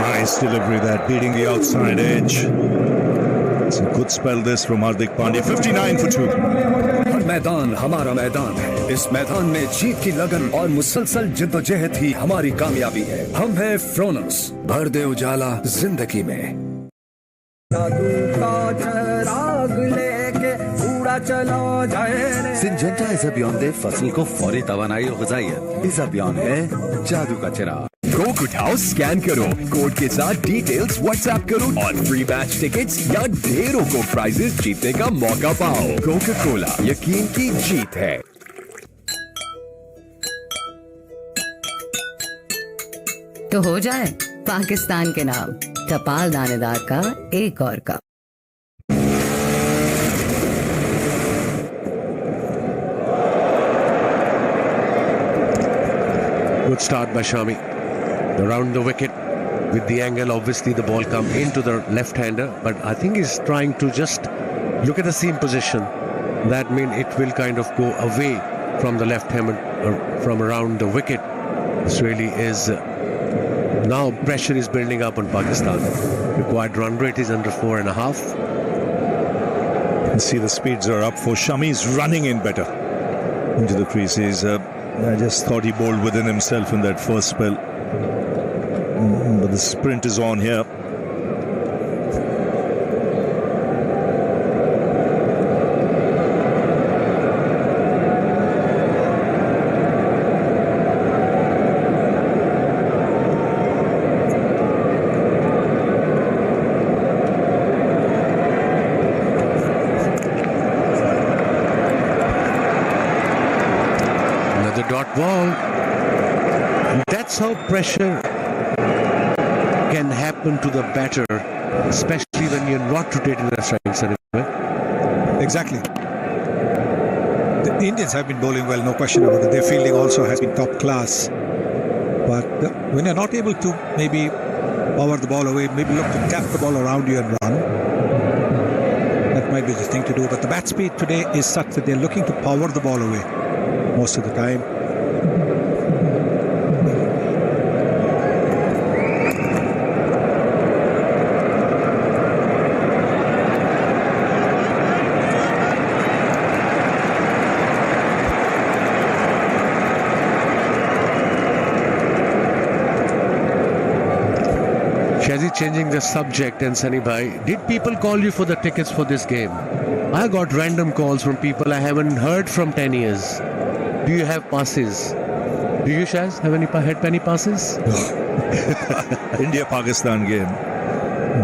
Nice delivery that, beating the outside edge. It's a good spell this from Hardik Pandya. 59 for 2. हर मैदान हमारा मैदान है। इस मैदान में जीत की लगन और मुसलसल जिद्दोजहद ही हमारी कामयाबी है। हम हैं फ्रोनस, भर दे उजाला जिंदगी में। सिंजेंटा इस अभियान दे फसल को फौरी तवानाई और ग़िज़ाइयत। इस अभियान है जादू का चिराग। कोक उठाओ, स्कैन करो, कोड के साथ डिटेल्स व्हाट्सएप करो और फ्री मैच टिकट्स या ढेरों को प्राइजेस जीतने का मौका पाओ। कोका कोला, यकीन की जीत है। तो हो जाए पाकिस्तान के नाम टपाल दानेदार का एक और cup. Good start by Shami. Around the wicket with the angle, obviously the ball come into the left-hander, but I think he's trying to just look at the seam position. That means it will kind of go away from the left-hander, from around the wicket. This really is now pressure is building up on Pakistan. Required run rate is under 4.5. You can see the speeds are up for Shami. He's running in better into the creases. I just thought he bowled within himself in that first spell. But the sprint is on here. Dot ball. That's how pressure can happen to the batter, especially when you're not rotating the strikes. Exactly. The Indians have been bowling well, no question about it. Their fielding also has been top class. But when you're not able to maybe power the ball away, maybe look to tap the ball around you and run, that might be the thing to do. But the bat speed today is such that they're looking to power the ball away most of the time. Shazzy, changing the subject, and Sunny Bhai, did people call you for the tickets for this game? I got random calls from people I haven't heard from 10 years. Do you have passes? Do you, Shaz, have any passes? India-Pakistan game.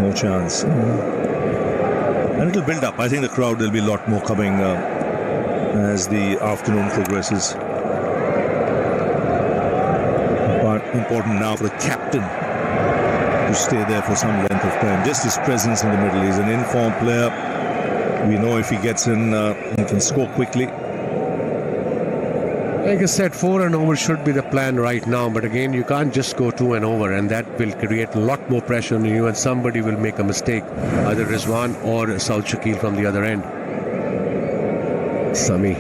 No chance. And it'll build up. I think the crowd will be a lot more coming as the afternoon progresses. But important now for the captain to stay there for some length of time. Just his presence in the middle. He's an informed player. We know if he gets in, he can score quickly. Like I said, 4 and over should be the plan right now. But again, you can't just go 2 and over, and that will create a lot more pressure on you, and somebody will make a mistake, either Rizwan or Saud Shakil from the other end. Sami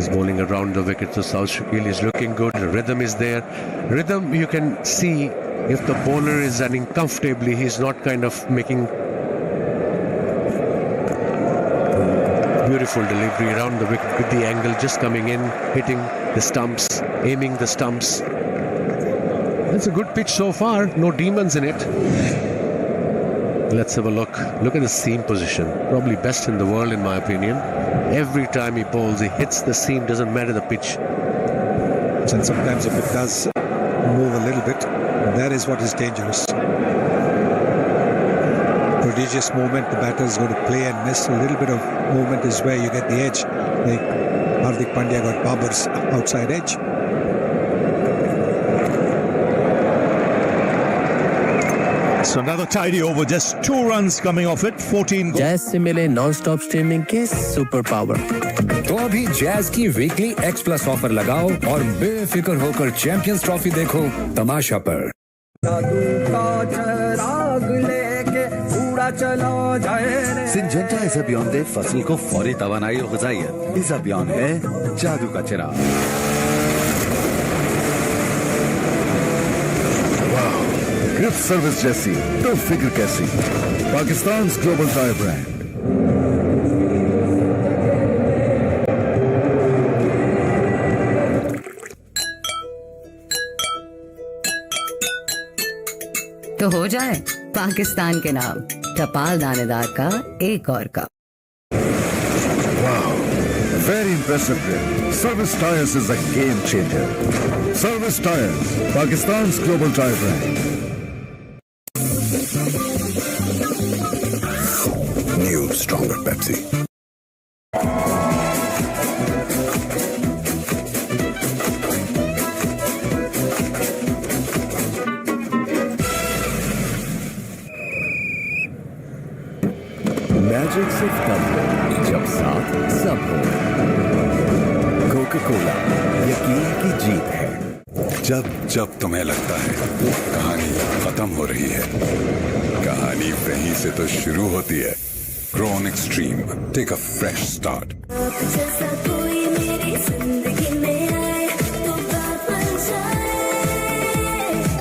is bowling around the wicket, so Saud Shakil is looking good. The rhythm is there. Rhythm, you can see if the bowler is running comfortably, he's not kind of making beautiful delivery around the wicket with the angle, just coming in, hitting the stumps, aiming the stumps. It's a good pitch so far, no demons in it. Let's have a look. Look at the seam position, probably best in the world in my opinion. Every time he bowls, he hits the seam, doesn't matter the pitch. And sometimes if it does move a little bit, that is what is dangerous. Prodigious movement, the batter is going to play and miss. A little bit of movement is where you get the edge. Like Hardik Pandya got Babar's outside edge. So another tidy over, just 2 runs coming off it, 14 goals. Jazz से मिले non-stop streaming के super power. तो अभी jazz की weekly X+ offer लगाओ और बेफिक्र होकर चैंपियंस ट्रॉफी देखो तमाशा पर। सिंजेंटा इस अभियान दे फसल को फौरी तवानाई और ग़िज़ाइयत। इस अभियान है जादू का चिराग। गिफ्ट सर्विस जैसी तो फिक्र कैसी। Pakistan global tyre brand. तो हो जाए पाकिस्तान के नाम टपाल दानेदार का एक और cup. Very impressive grip. Service Tires is a game changer. Service Tires, Pakistan's global tire brand. New stronger Pepsi. Magic सिर्फ तब हो जब साथ सब हो। कोका कोला यकीन की जीत है। जब जब तुम्हें लगता है कहानी खत्म हो रही है, कहानी वहीं से तो शुरू होती है। Grown Extreme, take a fresh start.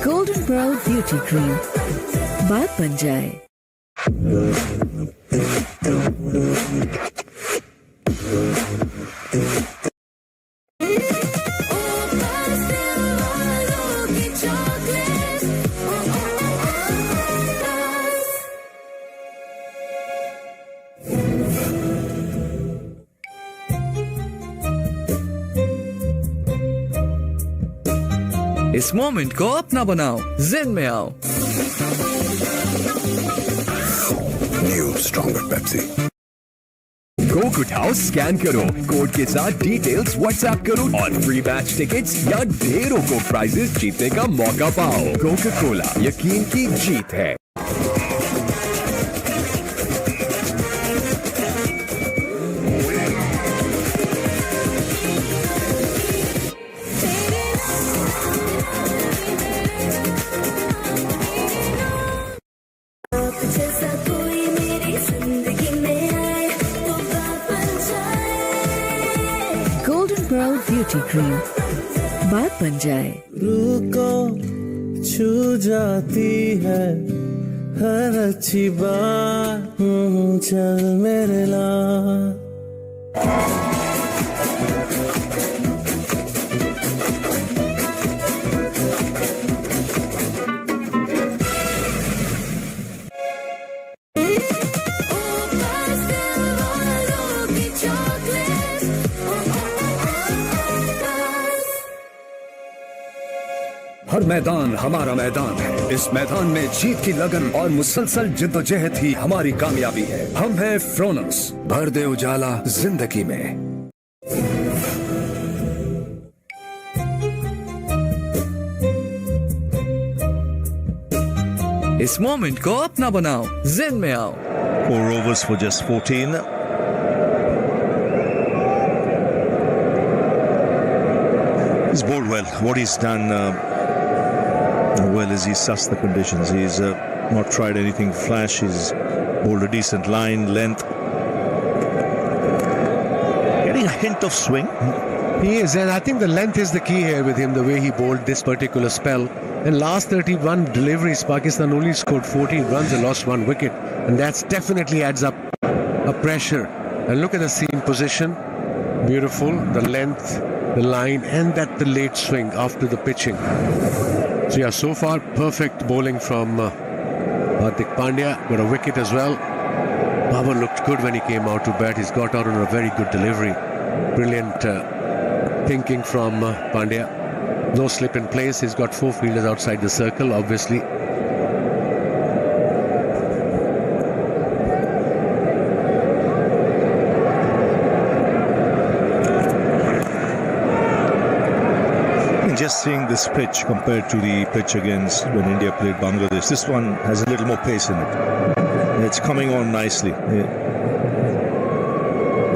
Golden Brow Beauty Cream, बात बन जाए। इस मोमेंट को अपना बनाओ, जिन में आओ। New stronger Pepsi. कोक उठाओ, स्कैन करो, कोड के साथ डिटेल्स व्हाट्सएप करो और फ्री मैच टिकट्स या ढेरों को प्राइजेस जीतने का मौका पाओ। कोका कोला यकीन की जीत है। ब्यूटी क्रीम, बात बन जाए। रुको, छू जाती है हर अच्छी बात, चल मेरे लाल। हर मैदान हमारा मैदान है। इस मैदान में जीत की लगन और मुसलसल जिद्दोजहद ही हमारी कामयाबी है। हम हैं फ्रोनस, भर दे उजाला जिंदगी में। इस मोमेंट को अपना बनाओ, जिन में आओ। 4 overs for just 14. He's bowled well. What he's done well is he's sussed the conditions. He's not tried anything flash. He's bowled a decent line, length. Getting a hint of swing. He is, and I think the length is the key here with him, the way he bowled this particular spell. In last 31 deliveries, Pakistan only scored 14 runs and lost 1 wicket. And that definitely adds up a pressure. And look at the seam position. Beautiful. The length, the line, and that the late swing after the pitching. So yeah, so far perfect bowling from Hardik Pandya. Got a wicket as well. Babar looked good when he came out to bat. He's got out on a very good delivery. Brilliant thinking from Pandya. No slip in place. He's got 4 fielders outside the circle, obviously. Just seeing this pitch compared to the pitch against when India played Bangladesh, this one has a little more pace in it. It's coming on nicely. It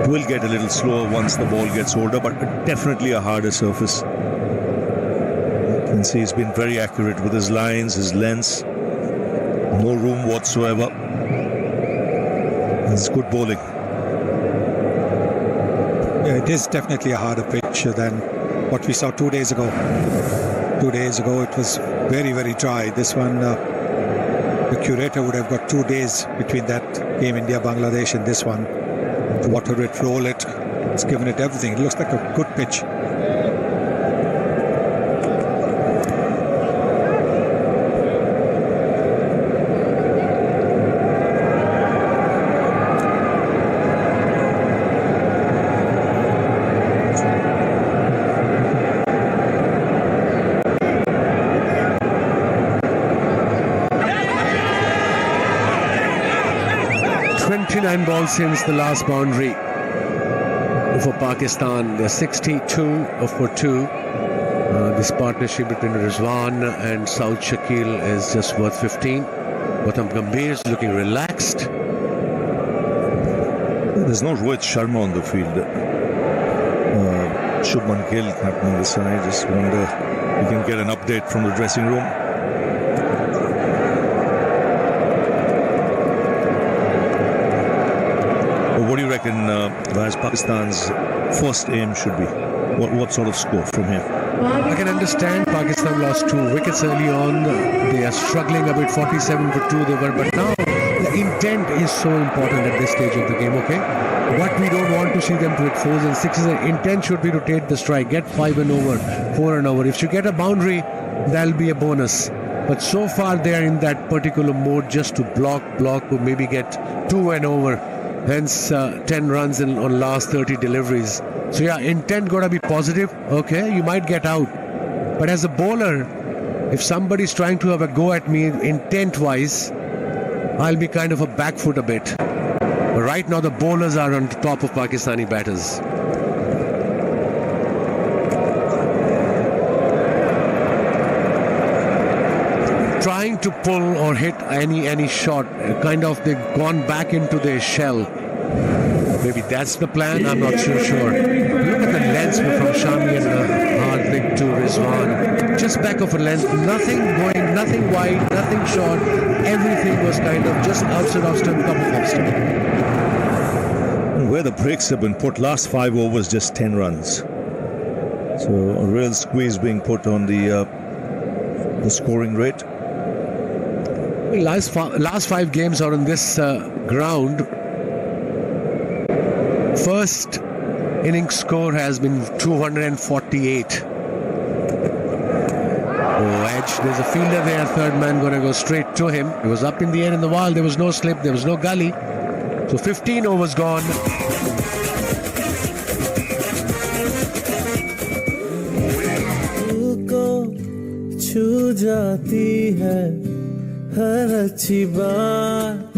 will get a little slower once the ball gets older, but definitely a harder surface. You can see he's been very accurate with his lines, his lengths. No room whatsoever. It's good bowling. Yeah, it is definitely a harder pitch than what we saw 2 days ago. 2 days ago it was very, very dry. This one, the curator would have got 2 days between that game India-Bangladesh and this one. To water it, roll it, it's given it everything. It looks like a good pitch. Balls since the last boundary for Pakistan. They're 62 for 2. This partnership between Rizwan and Saud Shakil is just worth 15. Gautam Gambhir is looking relaxed. There's no Rohit Sharma on the field. Shubman Gill happening on the side. Just wonder if we can get an update from the dressing room. What do you reckon, Raj, Pakistan's first aim should be? What sort of score from here? I can understand Pakistan lost 2 wickets early on. They are struggling a bit, 47 for 2 they were. But now the intent is so important at this stage of the game, okay? What we don't want to see them to hit 4s and 6s. The intent should be to take the strike, get 5 and over, 4 and over. If you get a boundary, that'll be a bonus. But so far they are in that particular mode just to block, or maybe get 2 and over. Hence 10 runs on last 30 deliveries. So yeah, intent gotta be positive. Okay, you might get out. But as a bowler, if somebody's trying to have a go at me intent-wise, I'll be kind of a back foot a bit. But right now the bowlers are on top of Pakistani batters. Trying to pull or hit any shot, kind of they've gone back into their shell. Maybe that's the plan, I'm not sure. Look at the length from Shami and Hardik to Rizwan. Just back of a length, nothing going, nothing wide, nothing short. Everything was kind of just outside off stump, couple of stump. Where the breaks have been put, last 5 overs, just 10 runs. So a real squeeze being put on the scoring rate. Last 5 games are on this ground. First innings score has been 248. Edge, there's a fielder there, third man going to go straight to him. It was up in the air in the wall, there was no slip, there was no gully. So 15 overs gone. छू जाती है हर अच्छी बात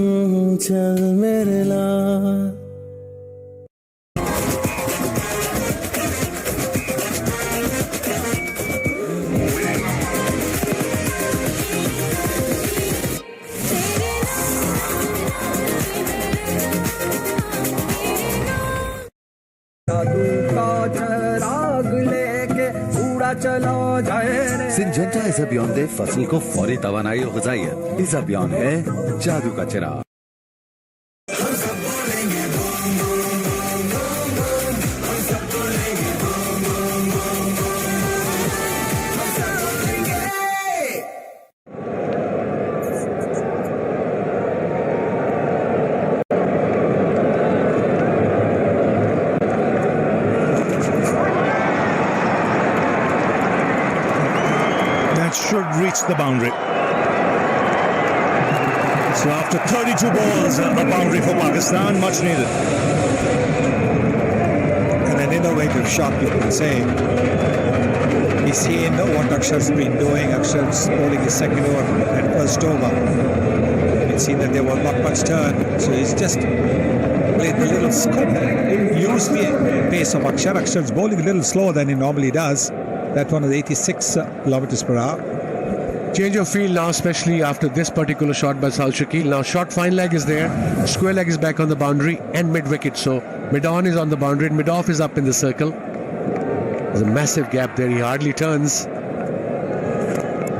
चल मेरे ला Syngenta इस अभियान दे फसल को फौरी तवानाई और ग़िज़ाइयत। इस अभियान है जादू का चिराग। Should reach the boundary. So after 32 balls, a boundary for Pakistan, much needed. And an innovative shot, you can say. He's seen what Akshar's been doing. Akshar's bowling his second over and first over. You can see that there was not much turn. So he's just played a little scope. Used the pace of Akshar. Akshar's bowling a little slower than he normally does. That one is 86 kilometers per hour. Change of field now, especially after this particular shot by Saud Shakil. Now short fine leg is there, square leg is back on the boundary and mid wicket. So mid on is on the boundary and mid off is up in the circle. There's a massive gap there. He hardly turns.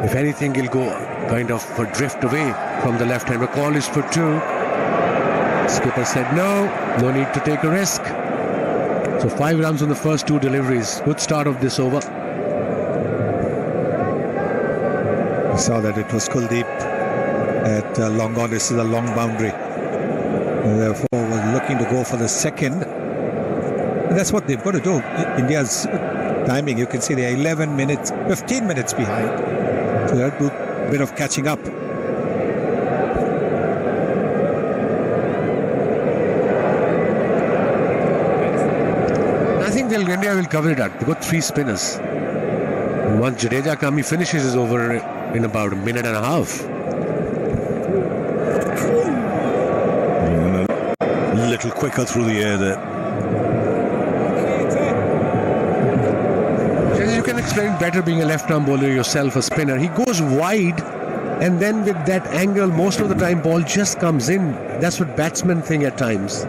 If anything, he'll go kind of drift away from the left hand. The call is for 2. Skipper said no need to take a risk. So 5 runs on the first 2 deliveries. Good start of this over. We saw that it was Kuldeep at long on. This is a long boundary. And therefore was looking to go for the second. And that's what they've got to do. India's timing, you can see they're 15 minutes behind. So they'll do a bit of catching up. I think India will cover it up. They've got 3 spinners. And once Jadeja Kami finishes is over in about a minute and a half. A little quicker through the air there. You can explain better being a left-arm bowler yourself, a spinner. He goes wide and then with that angle, most of the time ball just comes in. That's what batsmen think at times.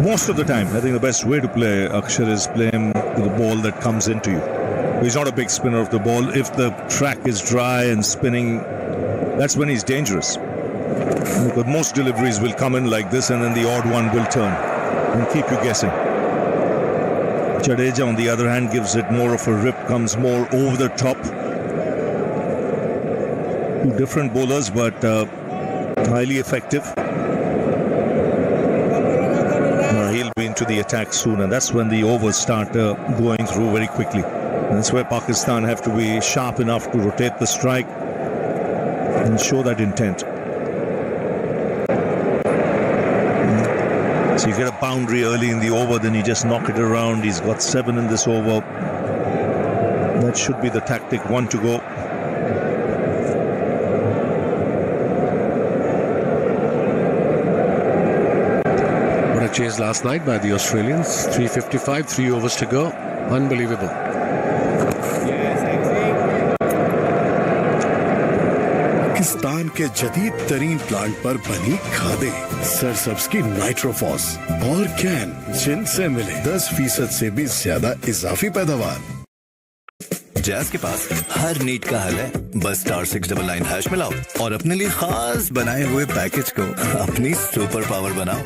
Most of the time, I think the best way to play Akshar is play him with a ball that comes into you. He's not a big spinner of the ball. If the track is dry and spinning, that's when he's dangerous. Because most deliveries will come in like this and then the odd one will turn and keep you guessing. Jadeja, on the other hand, gives it more of a rip, comes more over the top. 2 different bowlers, but highly effective. He'll be into the attack soon, and that's when the overs start going through very quickly. And that's where Pakistan have to be sharp enough to rotate the strike and show that intent. So you get a boundary early in the over, then you just knock it around. He's got 7 in this over. That should be the tactic. 1 to go. What a chase last night by the Australians. 3:55, 3 overs to go. Unbelievable. Pakistan के जदीद तरीन plant पर बनी खादें, सरसब्ज की नाइट्रोफॉस और can, जिनसे मिले 10% से भी ज्यादा इजाफी पैदावार। जैज़ के पास हर नीड का हल है। बस *699# मिलाओ और अपने लिए खास बनाए हुए पैकेज को अपनी सुपर पावर बनाओ।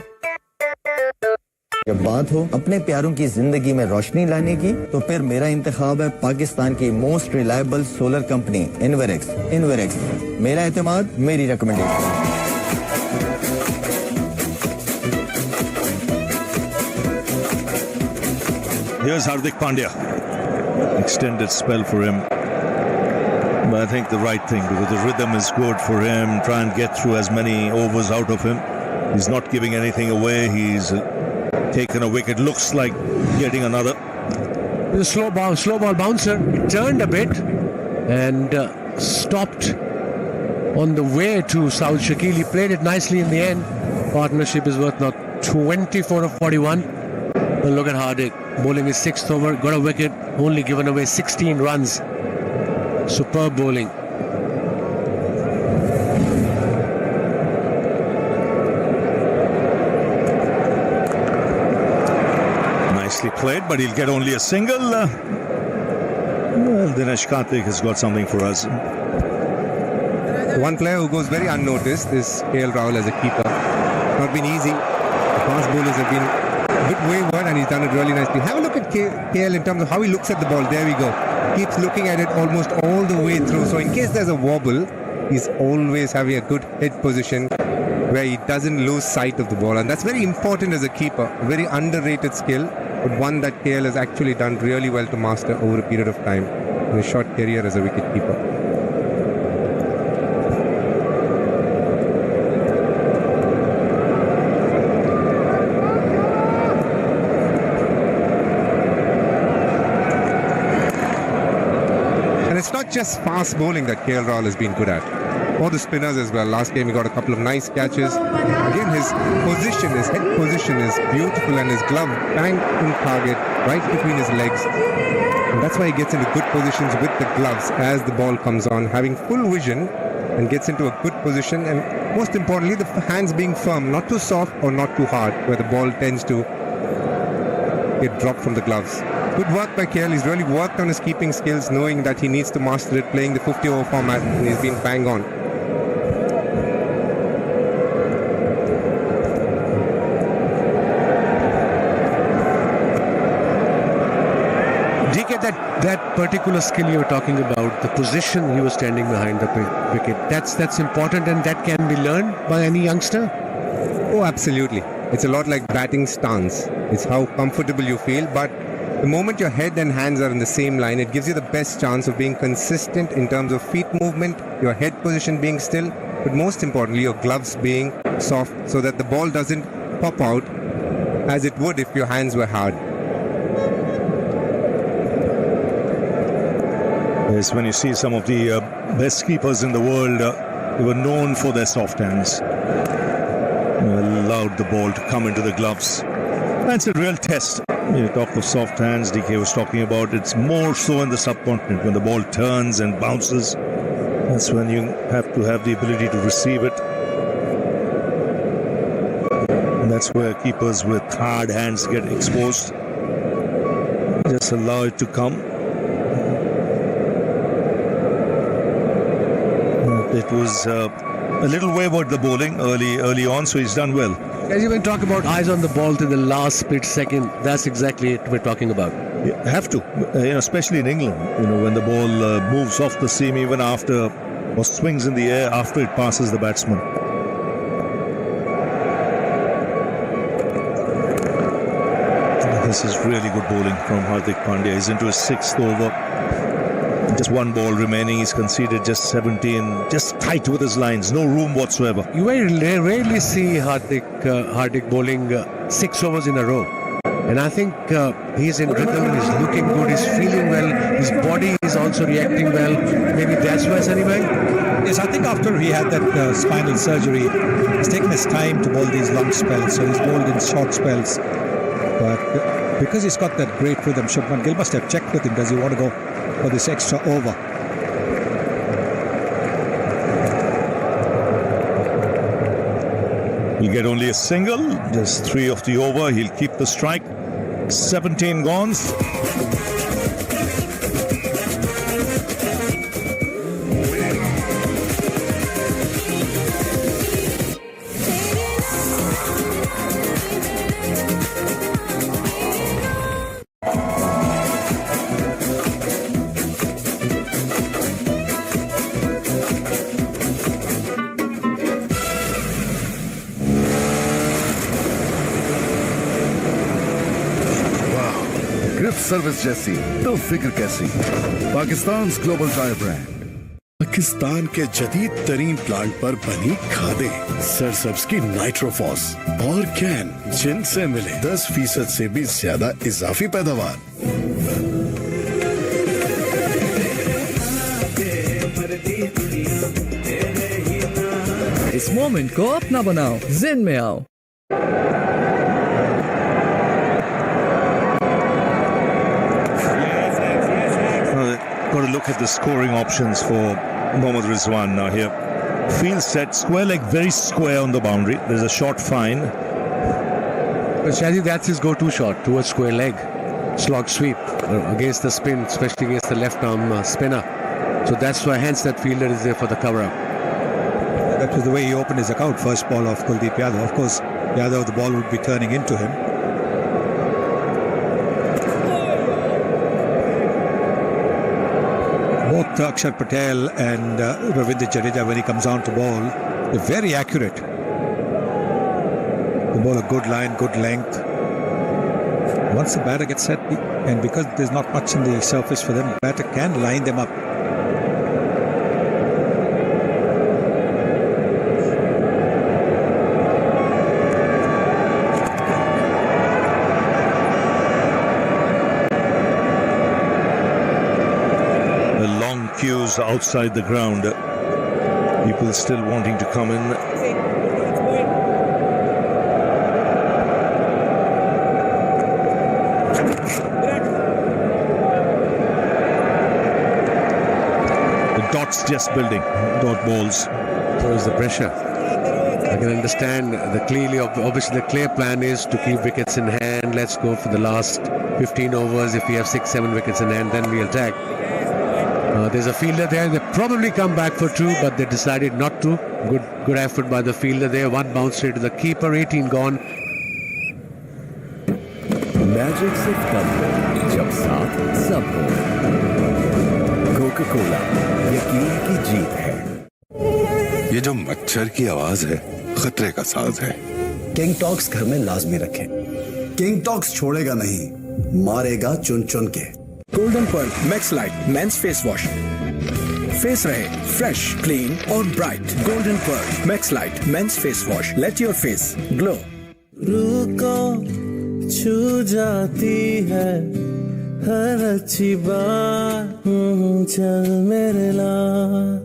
जब बात हो अपने प्यारों की जिंदगी में रोशनी लाने की, तो फिर मेरा इंतखाब है पाकिस्तान की most reliable solar company Inverex. मेरा एतमाद, मेरी recommendation. Here's Hardik Pandya. Extended spell for him. But I think the right thing, because the rhythm is good for him. Try and get through as many overs out of him. He's not giving anything away. He's taken a wicket. Looks like getting another. The slow ball bouncer. It turned a bit and stopped on the way to Saud Shakil. He played it nicely in the end. Partnership is worth now 24 of 41. And look at Hardik bowling his 6th over, got a wicket, only given away 16 runs. Superb bowling. Nicely played, but he'll get only a single. Well, Dinesh Karthik has got something for us. One player who goes very unnoticed is KL Rahul as a keeper. Not been easy. The fast bowlers have been a bit wayward and he's done it really nicely. Have a look at KL in terms of how he looks at the ball. There we go. Keeps looking at it almost all the way through. So in case there's a wobble, he's always having a good head position where he doesn't lose sight of the ball. And that's very important as a keeper. A very underrated skill, but one that KL has actually done really well to master over a period of time in his short career as a wicket-keeper. And it's not just fast bowling that KL Rahul has been good at. Or the spinners as well. Last game he got a couple of nice catches. Again, his position, his head position is beautiful and his glove bang on target right between his legs. And that's why he gets into good positions with the gloves as the ball comes on, having full vision and gets into a good position. And most importantly, the hands being firm, not too soft or not too hard, where the ball tends to get dropped from the gloves. Good work by KL. He's really worked on his keeping skills, knowing that he needs to master it, playing the 50-over format, and he's been bang on. That particular skill you were talking about, the position he was standing behind the wicket, that's important, and that can be learned by any youngster? Oh, absolutely. It's a lot like batting stance. It's how comfortable you feel, but the moment your head and hands are in the same line, it gives you the best chance of being consistent in terms of feet movement, your head position being still, but most importantly, your gloves being soft so that the ball doesn't pop out as it would if your hands were hard. Yes, when you see some of the best keepers in the world, they were known for their soft hands. Allowed the ball to come into the gloves. That's a real test. You talk of soft hands, DK was talking about. It's more so in the subcontinent when the ball turns and bounces. That's when you have to have the ability to receive it. And that's where keepers with hard hands get exposed. Just allow it to come. It was a little wayward, the bowling early on, so he's done well. As you were talking about eyes on the ball to the last split second, that's exactly it we're talking about. You have to, especially in England, when the ball moves off the seam even after, or swings in the air after it passes the batsman. This is really good bowling from Hardik Pandya. He's into his 6th over. Just one ball remaining. He's conceded just 17, just tight with his lines, no room whatsoever. You very rarely see Hardik bowling 6 overs in a row. And I think he's in rhythm, he's looking good, he's feeling well, his body is also reacting well. Maybe that's why, Sunny Bhai? Yes, I think after he had that spinal surgery, he's taken his time to bowl these long spells, so he's bowled in short spells. But because he's got that great rhythm, Shubman Gill must have checked with him, does he want to go for this extra over? He'll get only a single, just 3 of the over. He'll keep the strike. 17 gone. Service जैसी तो फिक्र कैसी Pakistan global tyre brand Pakistan के जदीद तरीन plant पर बनी खादें सरसब्स की नाइट्रोफॉस और कैन जिनसे मिले 10% से भी ज्यादा इजाफी पैदावार। इस मोमेंट को अपना बनाओ, जिन में आओ। Got to look at the scoring options for Mohammad Rizwan now here. Field set, square leg, very square on the boundary. There's a short fine. But Shadi, that's his go-to shot towards square leg. slog sweep against the spin, especially against the left arm spinner. So that's why, hence, that fielder is there for the cover up. That was the way he opened his account. First ball of Kuldeep Yadav. Of course, Yadav, the ball would be turning into him. Both Akshar Patel and Ravindra Jadeja, when he comes on to bowl, they're very accurate. They bowl a good line, good length. Once the batter gets set, and because there's not much in the surface for them, the batter can line them up. Queues outside the ground. People still wanting to come in. The dots just building. Dot balls. So is the pressure. I can understand obviously the clear plan is to keep wickets in hand. Let's go for the last 15 overs. If we have 6-7 wickets in hand, then we attack. There's a fielder there. They probably come back for 2, but they decided not to. Good effort by the fielder there. 1 bounce straight to the keeper. 18 gone. Magic सिर्फ तब हो जब साथ सब हो। Coca Cola यकीन की जीत है। ये जो मच्छर की आवाज है खतरे का साज है। किंग टॉक्स घर में लाजमी रखें। किंग टॉक्स छोड़ेगा नहीं, मारेगा चुन चुन के। Golden pearl max light men's face wash, face रहे फ्रेश, क्लीन और bright. Golden pearl max light men's face wash, let your face glow. रुको, छू जाती है हर अच्छी बात, चल मेरे लाल।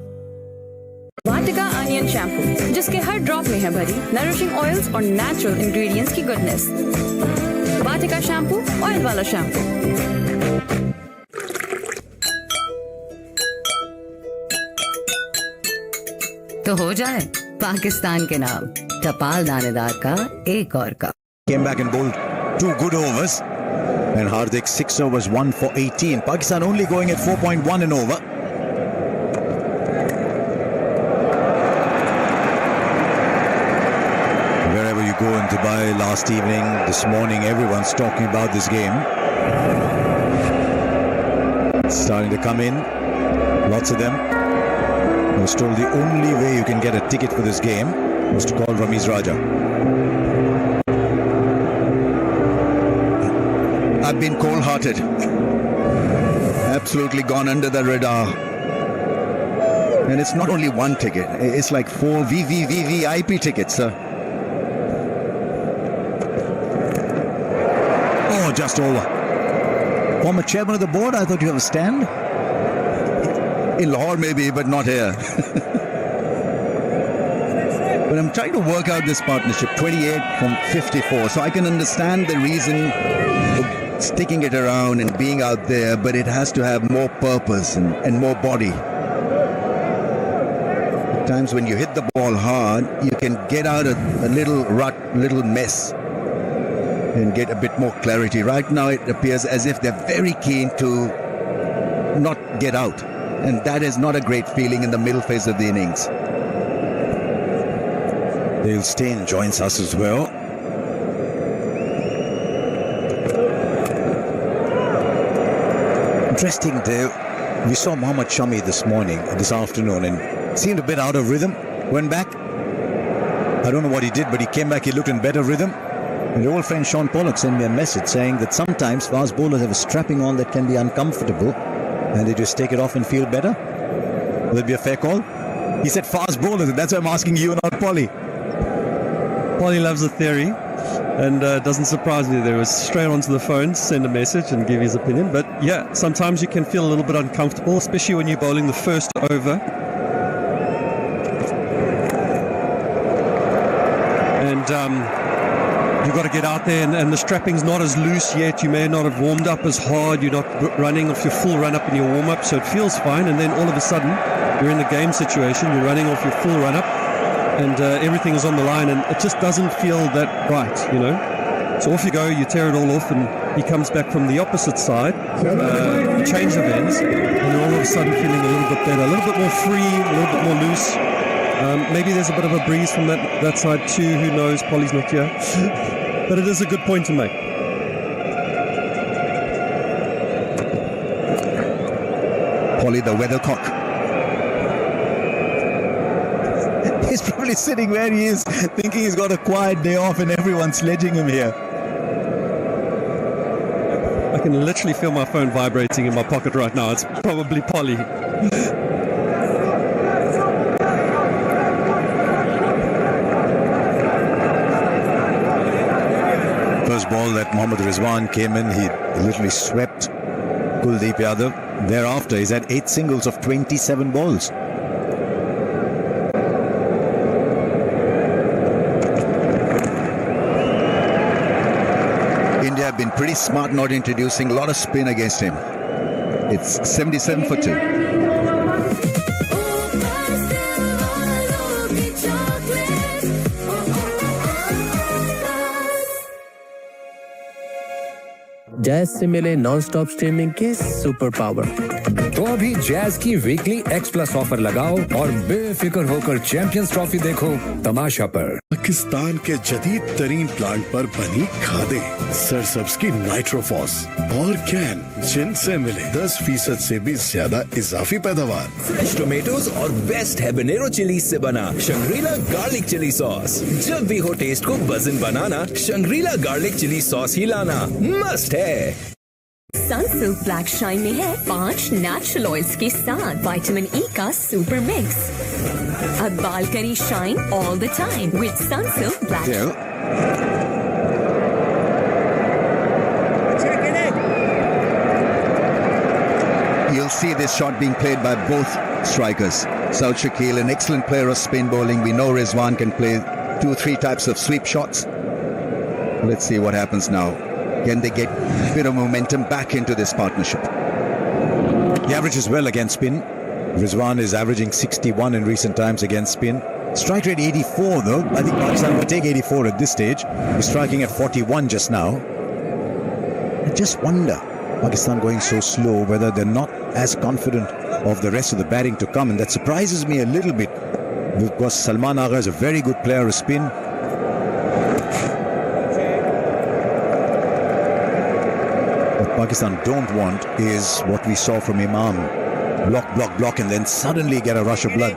वाटिका अनियन शैम्पू, जिसके हर ड्रॉप में है भरी नरिशिंग ऑयल्स और नेचुरल इंग्रेडिएंट्स की गुडनेस। वाटिका शैम्पू, ऑयल वाला शैम्पू। तो हो जाए पाकिस्तान के नाम टपाल दानेदार का एक और cup. Came back and bowled 2 good overs, and Hardik 6 overs 1 for 18. Pakistan only going at 4.1 an over. Wherever you go in Dubai last evening, this morning, everyone's talking about this game. It's starting to come in, lots of them. I was told the only way you can get a ticket for this game was to call Ramiz Raja. I've been cold-hearted. Absolutely gone under the radar. And it's not only one ticket. It's like 4 VVVVIP tickets, sir. Oh, just over. Former chairman of the board, I thought you have a stand. In Lahore maybe, but not here. But I'm trying to work out this partnership, 28 from 54. So I can understand the reason for sticking it around and being out there, but it has to have more purpose and more body. At times when you hit the ball hard, you can get out a little rut, little mess, and get a bit more clarity. Right now it appears as if they're very keen to not get out. And that is not a great feeling in the middle phase of the innings. Dale Steyn joins us as well. Interesting there. We saw Mohammad Shami this afternoon, and seemed a bit out of rhythm. Went back. I don't know what he did, but he came back. He looked in better rhythm. And your old friend Sean Pollock sent me a message saying that sometimes fast bowlers have a strapping on that can be uncomfortable, and they just take it off and feel better. Will it be a fair call? He said fast bowlers, and that's why I'm asking you, not Polly. Polly loves the theory, and doesn't surprise me. There was straight onto the phone, send a message and give his opinion. But yeah, sometimes you can feel a little bit uncomfortable, especially when you're bowling the first over. And you've got to get out there, and the strapping's not as loose yet. You may not have warmed up as hard. You're not running off your full run-up in your warm-up, so it feels fine. And then all of a sudden, you're in the game situation. You're running off your full run-up, and everything is on the line, and it just doesn't feel that right, you know. So off you go, you tear it all off, and he comes back from the opposite side, change of ends, and all of a sudden feeling a little bit better, a little bit more free, a little bit more loose. Maybe there's a bit of a breeze from that side too, who knows, Polly's not here. But it is a good point to make. Polly the weathercock. He's probably sitting where he is, thinking he's got a quiet day off and everyone's sledging him here. I can literally feel my phone vibrating in my pocket right now. It's probably Polly. First ball that Mohammad Rizwan came in, he literally swept Kuldeep Yadav. Thereafter, he's had 8 singles of 27 balls. India have been pretty smart not introducing a lot of spin against him. It's 77 for 2. Jazz से मिले non stop streaming के super power. तो अभी jazz की weekly X+ offer लगाओ और बेफिक्र होकर चैंपियंस ट्रॉफी देखो तमाशा पर। पाकिस्तान के जदीद तरीन प्लांट पर बनी खादें, सरसब्ज की नाइट्रोफॉस और कैन, जिनसे मिले 10% से भी ज्यादा इजाफी पैदावार। फ्रेश टोमेटोज और बेस्ट हैबनेरो चिली से बना शंग्रीला गार्लिक चिली सॉस। जब भी हो टेस्ट को बज़न बनाना, शंग्रीला गार्लिक चिली सॉस ही लाना मस्ट है। सनसिल्क ब्लैक शाइन में है 5 नेचुरल ऑयल्स के साथ विटामिन ई का सुपर मिक्स। अब बाल करी shine all the time with Sunsilk black. You'll see this shot being played by both strikers. Saud Shakil, an excellent player of spin bowling. We know Rizwan can play 2-3 types of sweep shots. Let's see what happens now. Can they get a bit of momentum back into this partnership? He averages well against spin. Rizwan is averaging 61 in recent times against spin. Strike rate 84 though. I think Pakistan will take 84 at this stage. He's striking at 41 just now. I just wonder, Pakistan going so slow, whether they're not as confident of the rest of the batting to come, and that surprises me a little bit because Salman Agha is a very good player of spin. What Pakistan don't want is what we saw from Imam. Block, block, block, and then suddenly get a rush of blood.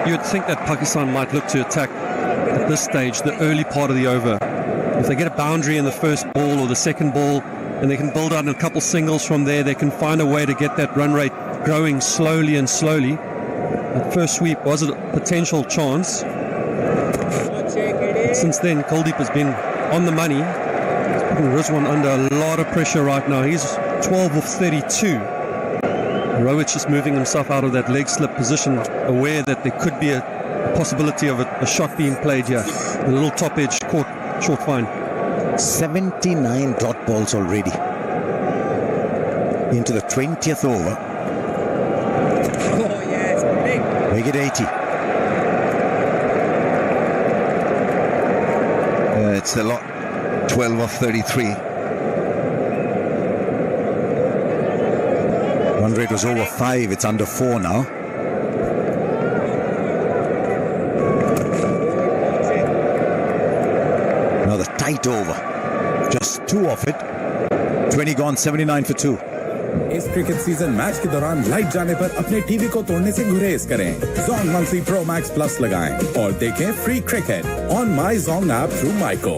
You'd think that Pakistan might look to attack at this stage, the early part of the over. If they get a boundary in the first ball or the second ball, and they can build out a couple singles from there, they can find a way to get that run rate growing slowly and slowly. That first sweep was a potential chance. Since then, Kuldeep has been on the money. He's putting Rizwan under a lot of pressure right now. He's 12 of 32. Rohit just moving himself out of that leg slip position, aware that there could be a possibility of a shot being played here. A little top edge caught short fine. 79 dot balls already. Into the 20th over. Oh yes, big. Make it 80. It's a lot. 12 of 33. Run rate was over 5. It's under 4 now. Another tight over. Just 2 off it. 20 gone, 79 for 2. इस cricket season match के दौरान light जाने पर अपने TV को तोड़ने से गुरेज करें। Zong monthly pro max plus लगाएं और देखें free cricket on my Zong app through Myco.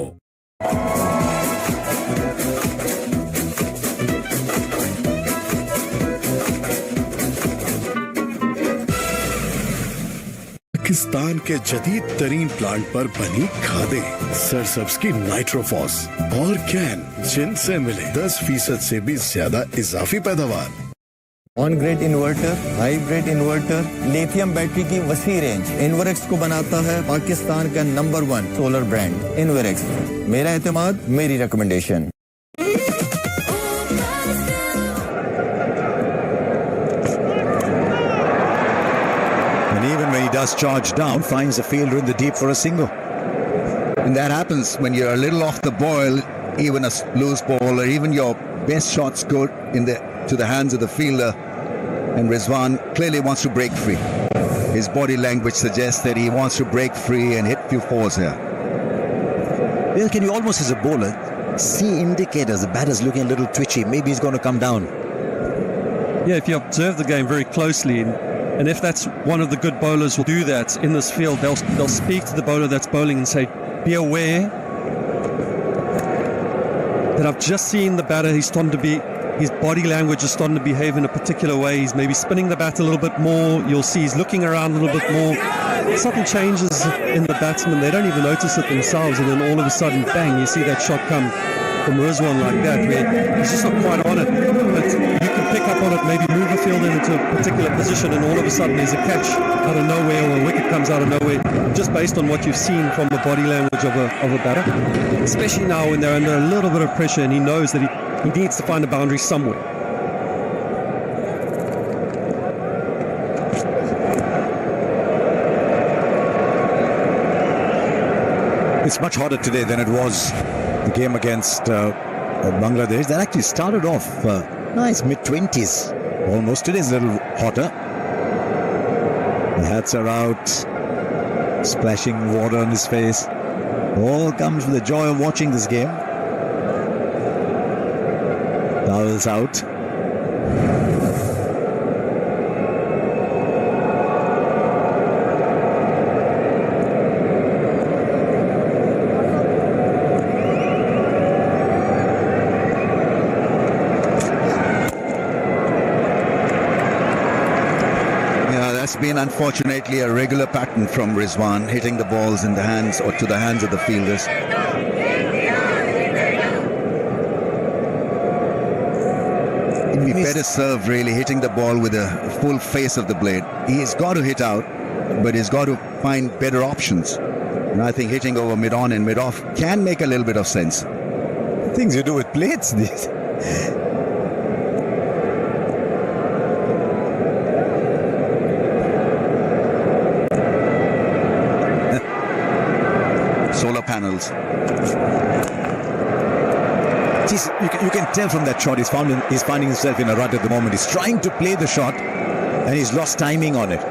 Pakistan के जदीद तरीन प्लांट पर बनी खादें, सरसब्ज की नाइट्रोफॉस और कैन, जिनसे मिले 10% से भी ज्यादा इजाफी पैदावार। On grid inverter, hybrid inverter, lithium battery की वसी रेंज इन्वरेक्स को बनाता है पाकिस्तान का नंबर 1 सोलर ब्रांड इन्वरेक्स। मेरा एतमाद, मेरी recommendation. does charge down, finds the fielder in the deep for a single. And that happens when you're a little off the boil. Even a loose ball or even your best shots go to the hands of the fielder. And Rizwan clearly wants to break free. His body language suggests that he wants to break free and hit few fours here. Well, can you almost, as a bowler, see indicators? The batter's looking a little twitchy. Maybe he's going to come down. Yeah, if you observe the game very closely, and if that's one of the good bowlers will do that in this field, they'll speak to the bowler that's bowling and say, be aware that I've just seen the batter, his body language is starting to behave in a particular way. He's maybe spinning the bat a little bit more. You'll see he's looking around a little bit more. Something changes in the batsman. They don't even notice it themselves. And then all of a sudden, bang, you see that shot come from Rizwan like that, where he's just not quite on it. But you can pick up on it, maybe move the fielder into a particular position, and all of a sudden there's a catch out of nowhere, or a wicket comes out of nowhere, just based on what you've seen from the body language of a batter. Especially now when they're under a little bit of pressure and he knows that he needs to find a boundary somewhere. It's much harder today than it was the game against Bangladesh. That actually started off nice mid-20s almost. Today's a little hotter. The hats are out, splashing water on his face. All comes with the joy of watching this game. Towels out. Been unfortunately a regular pattern from Rizwan, hitting the balls in the hands or to the hands of the fielders. It'd be better served really hitting the ball with a full face of the blade. He's got to hit out, but he's got to find better options. And I think hitting over mid-on and mid-off can make a little bit of sense. Things you do with blades, these. Solar panels. Jeez, you can tell from that shot he's finding himself in a rut at the moment. He's trying to play the shot and he's lost timing on it.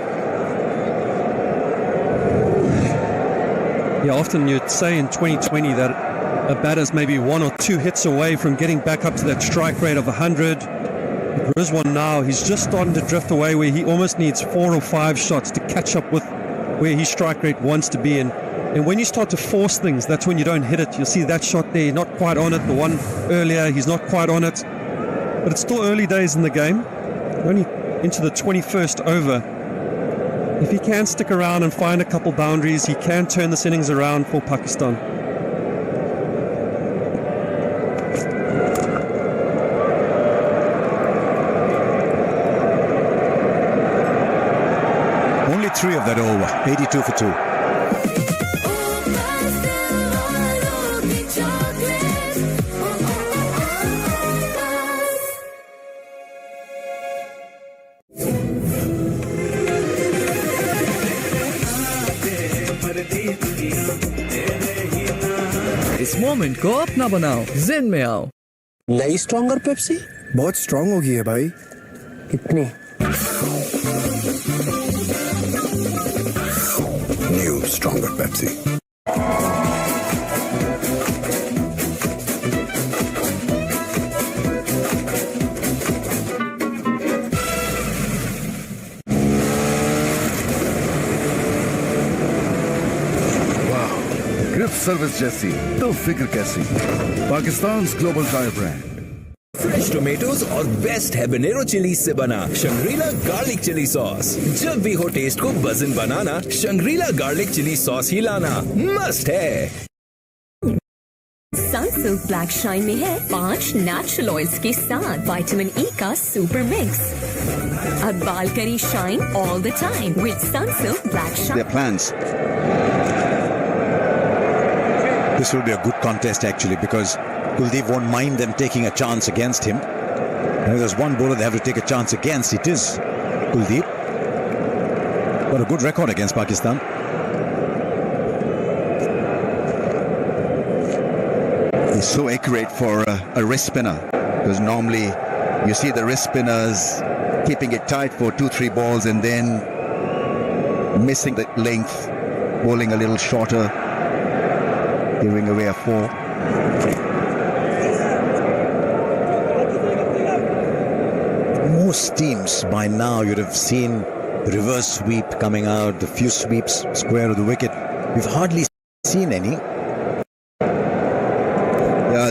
Yeah, often you'd say in 2020 that a batter's maybe one or two hits away from getting back up to that strike rate of 100. Rizwan now, he's just starting to drift away where he almost needs 4 or 5 shots to catch up with where his strike rate wants to be in. And when you start to force things, that's when you don't hit it. You'll see that shot there, not quite on it. The one earlier, he's not quite on it. But it's still early days in the game. Only into the 21st over. If he can stick around and find a couple boundaries, he can turn this innings around for Pakistan. Only 3 of that over, 82 for 2. इस moment को अपना बनाओ, जिन में आओ। नई stronger Pepsi बहुत strong हो गई है भाई। कितनी? New stronger Pepsi. सर्विस जैसी तो फिक्र कैसी। Pakistan global tyre brand. Fresh tomatoes और बेस्ट हैबनेरो चिली से बना शंग्रीला गार्लिक चिली सॉस। जब भी हो टेस्ट को बज़न बनाना, शंग्रीला गार्लिक चिली सॉस ही लाना मस्ट है। सनसिल्क ब्लैक शाइन में है 5 नेचुरल ऑयल्स के साथ विटामिन ई का सुपर मिक्स। अब बाल करी shine all the time with Sunsilk black shine. Their plans. This will be a good contest actually, because Kuldeep won't mind them taking a chance against him. And if there's one bowler they have to take a chance against, it is Kuldeep. Got a good record against Pakistan. He's so accurate for a wrist spinner, because normally you see the wrist spinners keeping it tight for 2-3 balls and then missing the length, bowling a little shorter, giving away a 4. Most teams by now you'd have seen the reverse sweep coming out, the few sweeps square of the wicket. We've hardly seen any.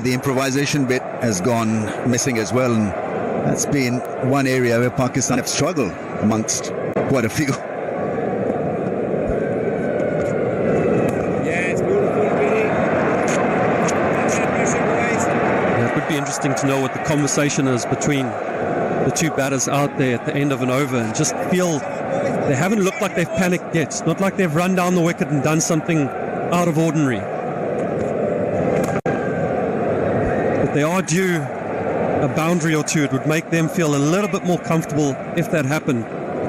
The improvisation bit has gone missing as well, and that's been one area where Pakistan have struggled amongst quite a few. It would be interesting to know what the conversation is between the two batters out there at the end of an over, and just feel they haven't looked like they've panicked yet. It's not like they've run down the wicket and done something out of ordinary. But they are due a boundary or two. It would make them feel a little bit more comfortable if that happened.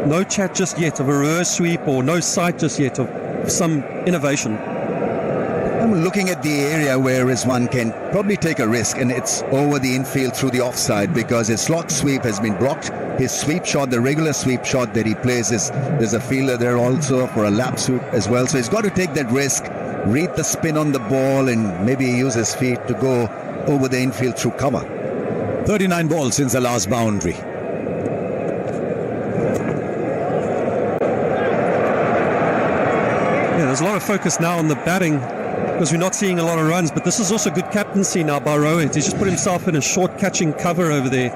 No chat just yet of a reverse sweep, or no sight just yet of some innovation. I'm looking at the area where Rizwan can probably take a risk, and it's over the infield through the offside, because his slot sweep has been blocked. His sweep shot, the regular sweep shot that he plays, there's a fielder there also for a lap sweep as well. So he's got to take that risk, read the spin on the ball, and maybe use his feet to go over the infield through cover. 39 balls since the last boundary. Yeah, there's a lot of focus now on the batting, because we're not seeing a lot of runs, but this is also good captaincy now by Rohit. He's just put himself in a short catching cover over there,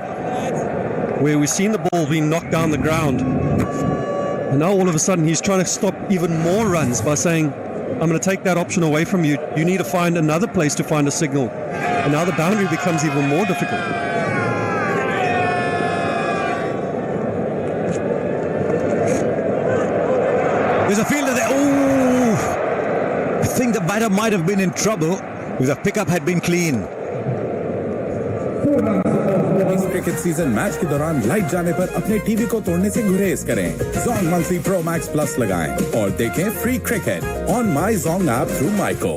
where we've seen the ball being knocked down the ground. And now all of a sudden he's trying to stop even more runs by saying, I'm going to take that option away from you. You need to find another place to find a signal. And now the boundary becomes even more difficult. There's a fielder there. Oh! I think the batter might have been in trouble if the pickup had been clean. इस cricket season match के दौरान light जाने पर अपने TV को तोड़ने से गुरेज करें। Zong monthly pro max plus लगाएं और देखें free cricket on my Zong app through Myco.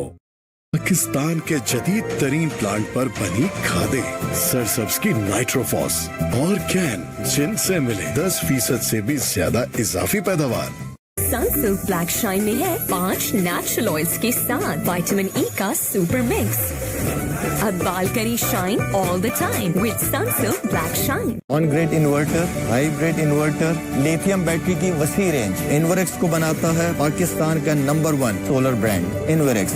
Pakistan के जदीद तरीन प्लांट पर बनी खादें, सरसब्ज की नाइट्रोफॉस और कैन, जिनसे मिले 10% से भी ज्यादा इजाफी पैदावार। सनसिल्क ब्लैक शाइन में है 5 नेचुरल ऑयल्स के साथ विटामिन ई का सुपर मिक्स। अब बाल करी shine all the time with Sunsilk black shine. On grid inverter, hybrid inverter, lithium battery की वसी रेंज इन्वरेक्स को बनाता है पाकिस्तान का नंबर 1 सोलर ब्रांड इन्वरेक्स।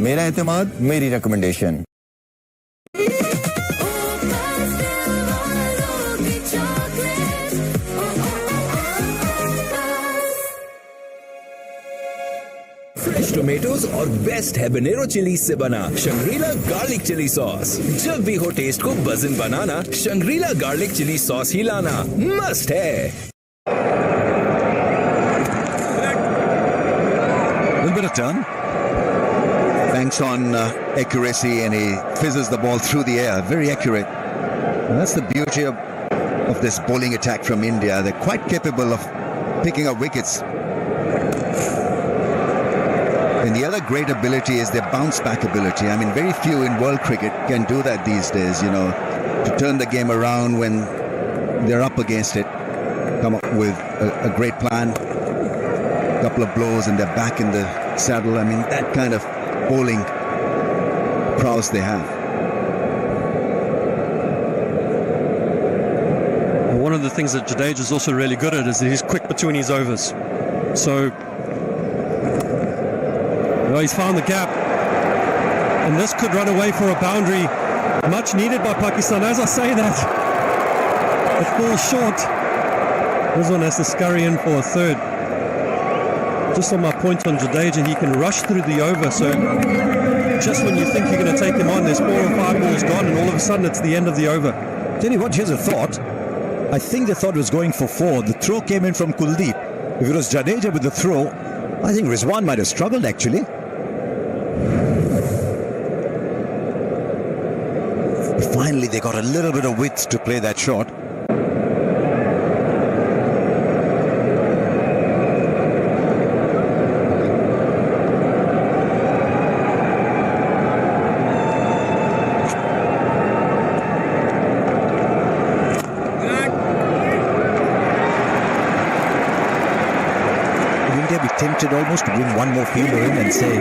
मेरा एतमाद, मेरी रिकमेंडेशन। फ्रेश टोमेटोज और बेस्ट हैबनेरो चिली से बना शंग्रीला गार्लिक चिली सॉस। जब भी हो टेस्ट को बज़न बनाना, शंग्रीला गार्लिक चिली सॉस ही लाना मस्ट है। Little bit of turn. Banks on accuracy, and he fizzes the ball through the air. Very accurate. And that's the beauty of this bowling attack from India. They're quite capable of picking up wickets. And the other great ability is their bounce back ability. I mean, very few in world cricket can do that these days, you know, to turn the game around when they're up against it, come up with a great plan, a couple of blows and they're back in the saddle. I mean, that kind of bowling prowess they have. One of the things that Jadeja is also really good at is that he's quick between his overs. So he's found the gap, and this could run away for a boundary much needed by Pakistan. As I say that, it falls short. This one has to scurry in for a third. Just on my point on Jadeja, he can rush through the over, so just when you think you're going to take him on, there's 4 or 5 balls gone, and all of a sudden it's the end of the over. Tell you what, here's a thought. I think they thought it was going for 4. The throw came in from Kuldeep. If it was Jadeja with the throw, I think Rizwan might have struggled actually. Finally, they got a little bit of width to play that shot. tempted almost to bring one more fielder in and say,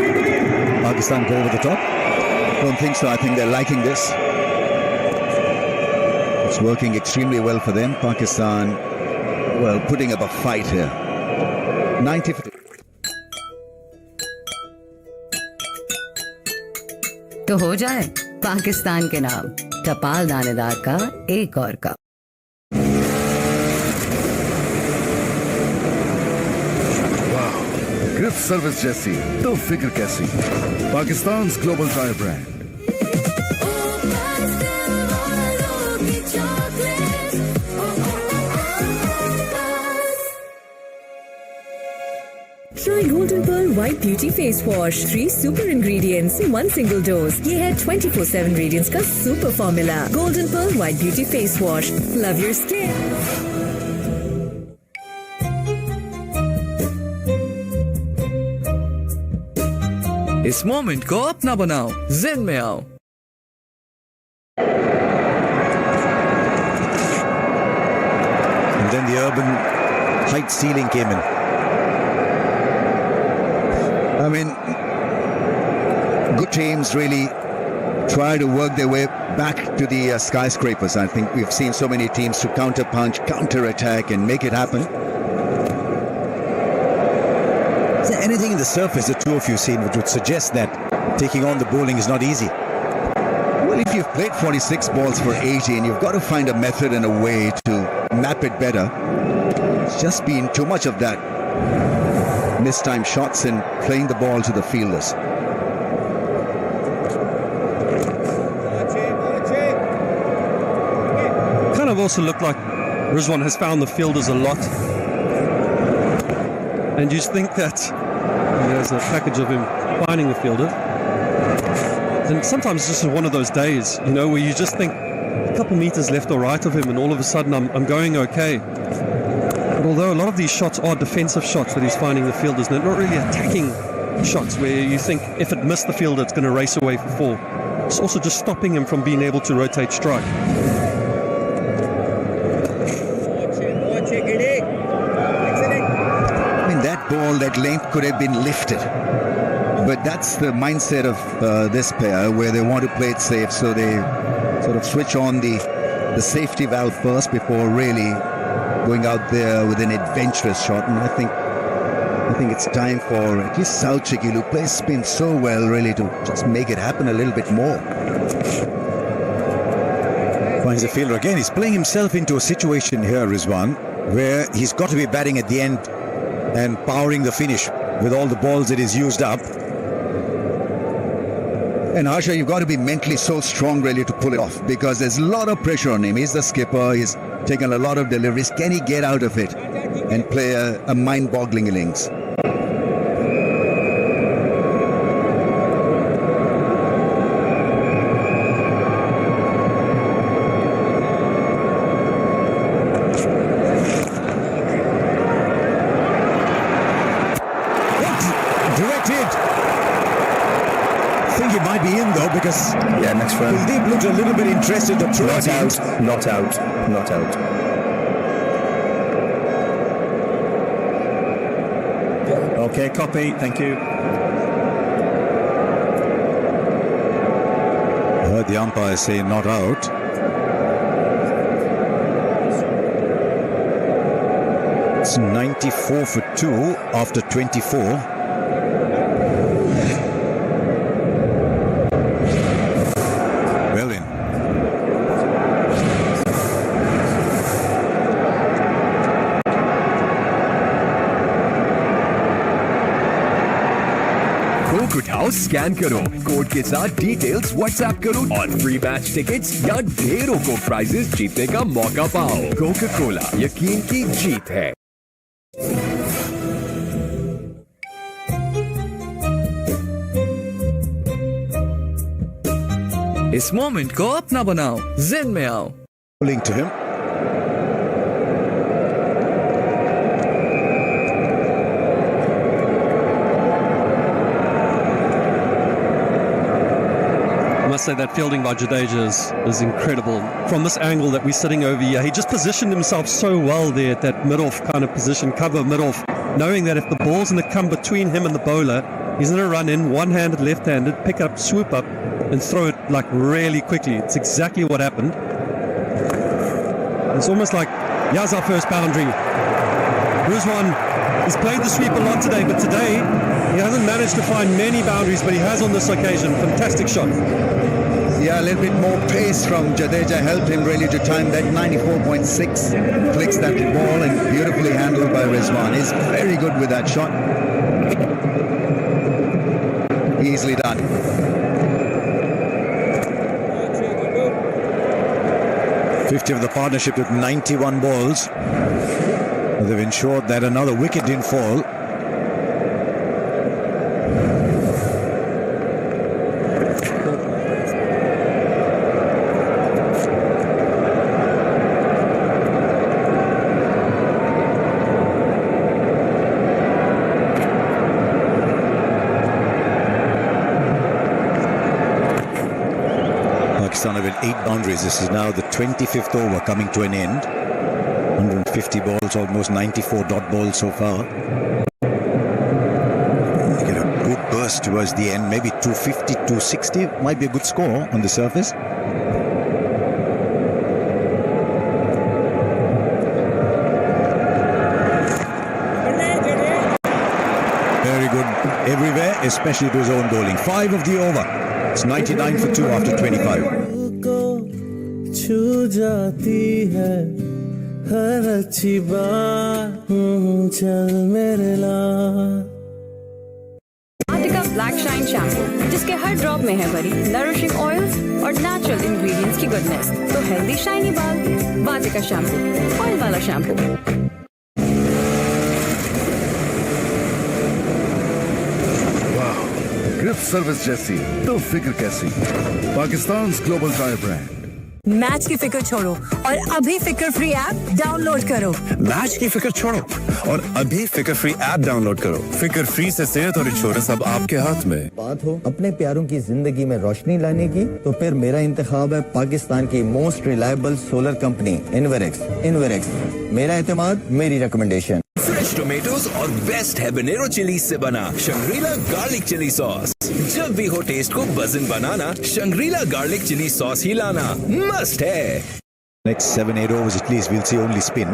Pakistan go over the top? Don't think so. I think they're liking this. It's working extremely well for them. Pakistan, well, putting up a fight here. 90. तो हो जाए पाकिस्तान के नाम टपाल दानेदार का एक और कप। ग्रिप सर्विस जैसी तो फिक्र कैसी। Pakistan global tyre brand. Try Golden Pearl White Beauty Face Wash. 3 super ingredients, 1 single dose. ये है 24/7 radiance का super formula. Golden Pearl White Beauty Face Wash. Love your skin. इस मोमेंट को अपना बनाओ, ज़ेन में आओ। And then the urban height ceiling came in. I mean, good teams really try to work their way back to the skyscrapers. I think we've seen so many teams to counter-punch, counter-attack and make it happen. Is there anything in the surface the two of you seen which would suggest that taking on the bowling is not easy? Well, if you've played 46 balls for 80 and you've got to find a method and a way to map it better, it's just been too much of that. Mistimed shots and playing the ball to the fielders. Kind of also looked like Rizwan has found the fielders a lot. And you think that there's a package of him finding the fielder. And sometimes this is one of those days, you know, where you just think a couple meters left or right of him and all of a sudden I'm going okay. But although a lot of these shots are defensive shots that he's finding the fielders, they're not really attacking shots where you think if it missed the fielder, it's going to race away for 4. It's also just stopping him from being able to rotate strike. I mean, that ball, that length could have been lifted. But that's the mindset of this player, where they want to play it safe, so they sort of switch on the safety valve first before really going out there with an adventurous shot. And I think it's time for at least Southwick, who plays spin so well, really to just make it happen a little bit more. Finds the fielder again. He's playing himself into a situation here, Rizwan, where he's got to be batting at the end and powering the finish with all the balls that he's used up. And Harsha, you've got to be mentally so strong really to pull it off, because there's a lot of pressure on him. He's the skipper, he's taken a lot of deliveries. Can he get out of it and play a mind-boggling innings? Because next round. Kuldeep looked a little bit interested to throw it out. Not out. Okay, copy. Thank you. I heard the umpire say not out. It's 94 for 2 after 24. उठाओ scan करो code के साथ details WhatsApp करो और free match tickets या ढेरों को prices जीतने का मौका पाओ। कोका कोला यकीन की जीत है। इस मोमेंट को अपना बनाओ, ज़ेन में आओ। Link to him. I must say that fielding by Jadeja is incredible. From this angle that we're sitting over here, he just positioned himself so well there at that mid-off kind of position, cover mid-off, knowing that if the ball's going to come between him and the bowler, he's going to run in one-handed, left-handed, pick up, swoop up, and throw it like really quickly. It's exactly what happened. It's almost like, here's our first boundary. Rizwan, he's played the sweep a lot today, but today he hasn't managed to find many boundaries, but he has on this occasion. Fantastic shot. Yeah, a little bit more pace from Jadeja helped him really to time that 94.6. Flicks that ball and beautifully handled by Rizwan. He's very good with that shot. Easily done. Of the partnership with 91 balls. They've ensured that another wicket didn't fall. Pakistan have 8 boundaries. This is now the 25th over coming to an end. 150 balls, almost 94 dot balls so far. They get a good burst towards the end, maybe 250, 260 might be a good score on the surface. Very good everywhere, especially to his own bowling. 5 of the over. It's 99 for 2 after 25. छू जाती है हर अच्छी बात चल मेरे लाल वाटिका black shine shampoo जिसके हर drop में है भरी नरिशिंग ऑयल्स और नेचुरल इंग्रेडिएंट्स की गुडनेस तो हेल्दी शाइनी बाल वाटिका शैम्पू ऑयल वाला शैम्पू ग्रिप सर्विस जैसी तो फिक्र कैसी Pakistan global tyre brand match की फिक्र छोड़ो और अभी फिक्र फ्री ऐप डाउनलोड करो। मैच की फिक्र छोड़ो और अभी फिक्र फ्री ऐप डाउनलोड करो। फिक्र फ्री से सेहत और इंश्योरेंस अब आपके हाथ में। बात हो अपने प्यारों की जिंदगी में रोशनी लाने की तो फिर मेरा इंतखाब है पाकिस्तान की most reliable solar company Inverex. मेरा एतमाद मेरी रिकमेंडेशन। फ्रेश टोमेटोज और बेस्ट हैबनेरो चिली से बना शंग्रीला गार्लिक चिली सॉस। जब भी हो टेस्ट को बज़न बनाना शंग्रीला गार्लिक चिली सॉस ही लाना मस्ट है। Next 7-8 overs at least we'll see only spin.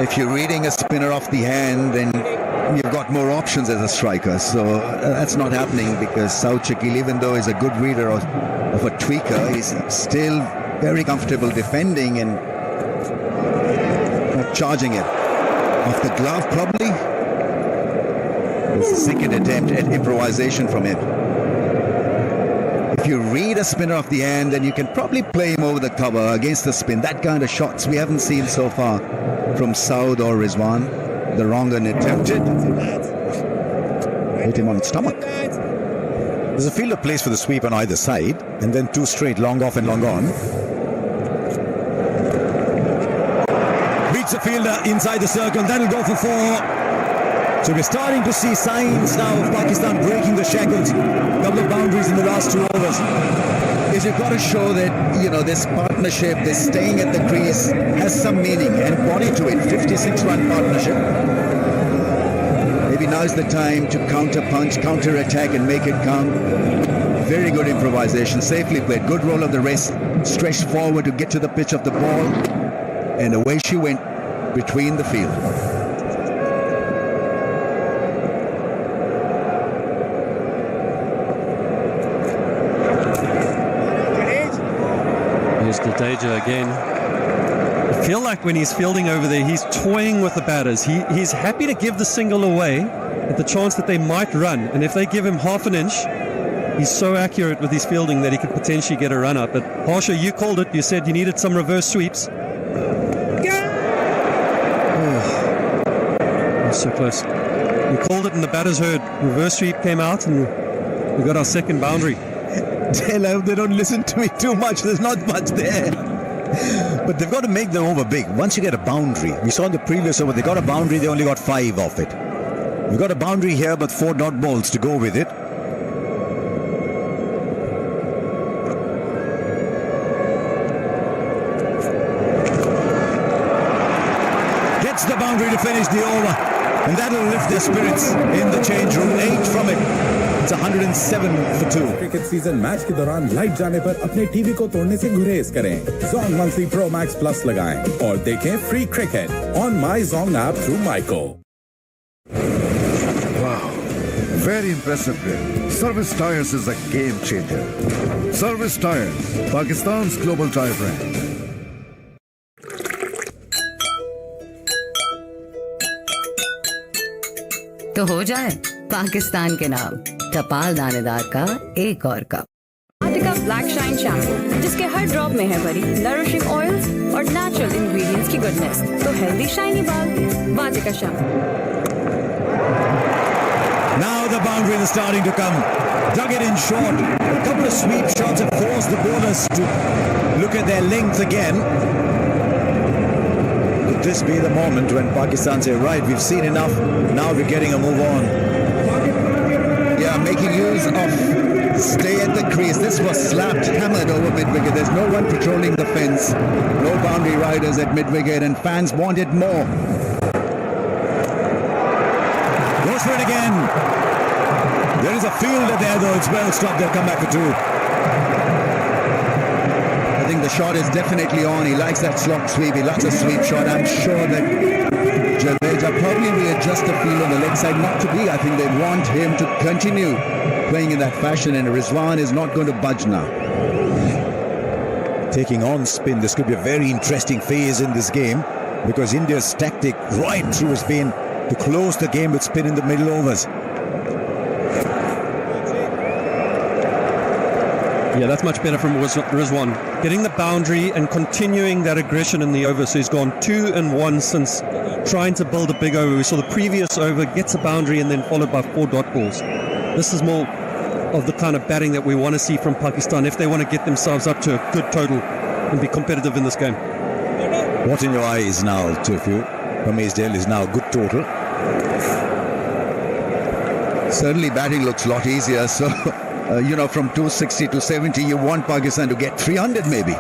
If you're reading a spinner off the hand, then you've got more options as a striker. So that's not happening because Saud Shakil, even though he's a good reader of a tweaker, he's still very comfortable defending and not charging it. Off the glove, probably. It's the second attempt at improvisation from him. If you read a spinner off the hand, then you can probably play him over the cover against the spin. That kind of shots we haven't seen so far from Saud or Rizwan. The wrong one attempted. Hit him on the stomach. There's a fielder place for the sweep on either side, and then 2 straight, long off and long on. Beats the fielder inside the circle, that'll go for 4. So we're starting to see signs now of Pakistan breaking the shackles. Couple of boundaries in the last 2 overs. Is you've got to show that, this partnership, this staying at the crease has some meaning and body to it. 56-run partnership. Maybe now's the time to counter-punch, counter-attack and make it count. Very good improvisation, safely played. Good roll of the wrist, stretched forward to get to the pitch of the ball. And away she went between the field. Here's Jadeja again. I feel like when he's fielding over there, he's toying with the batters. He's happy to give the single away at the chance that they might run. And if they give him half an inch, he's so accurate with his fielding that he could potentially get a run up. But Harsha, you called it. You said you needed some reverse sweeps. Oh, so close. You called it and the batters heard. Reverse sweep came out and we got our second boundary. They don't listen to me too much. There's not much there. But they've got to make the over big. Once you get a boundary, we saw in the previous over, they got a boundary, they only got 5 off it. We've got a boundary here, but 4 dot balls to go with it. Hits the boundary to finish the over. And that'll lift their spirits in the change room. 8 from it. It's 107 for 2. Cricket season match के दौरान light जाने पर अपने TV को तोड़ने से गुरेज करें। Zong monthly pro max plus लगाएं और देखें free cricket on my Zong app through Myco. Wow, very impressive win. Service Tires is a game changer. Service Tires, Pakistan's global tire brand. तो हो जाए पाकिस्तान के नाम टपाल दानेदार का एक और कप। वाटिका ब्लैक शाइन शैम्पू, जिसके हर ड्रॉप में है भरी नरिशिंग ऑयल्स और नेचुरल इंग्रेडिएंट्स की गुडनेस, तो हेल्दी शाइनी बाल वाटिका shampoo. Now the boundary is starting to come. Dug it in short. A couple of sweep shots have forced the bowlers to look at their length again. Could this be the moment when Pakistan say, right, we've seen enough, now we're getting a move on? Yeah, making use of stay at the crease. This was slapped, hammered over mid-wicket. There's no one patrolling the fence. No boundary riders at mid-wicket, and fans wanted more. Goes for it again. There is a fielder there, though. It's well stopped. They'll come back for 2. I think the shot is definitely on. He likes that slot sweep. He likes a sweep shot. I'm sure that Jadeja probably readjust the field on the leg side. Not to be. I think they want him to continue playing in that fashion, and Rizwan is not going to budge now. Taking on spin. This could be a very interesting phase in this game, because India's tactic right through has been to close the game with spin in the middle overs. Yeah, that's much better from Rizwan. Getting the boundary and continuing that aggression in the over. So he's gone 2 and 1 since trying to build a big over. We saw the previous over, gets a boundary and then followed by 4 dot balls. This is more of the kind of batting that we want to see from Pakistan if they want to get themselves up to a good total and be competitive in this game. What in your eyes now, Tufu? Ramesh is now a good total. Certainly batting looks a lot easier. So, from 260 to 70, you want Pakistan to get 300 maybe.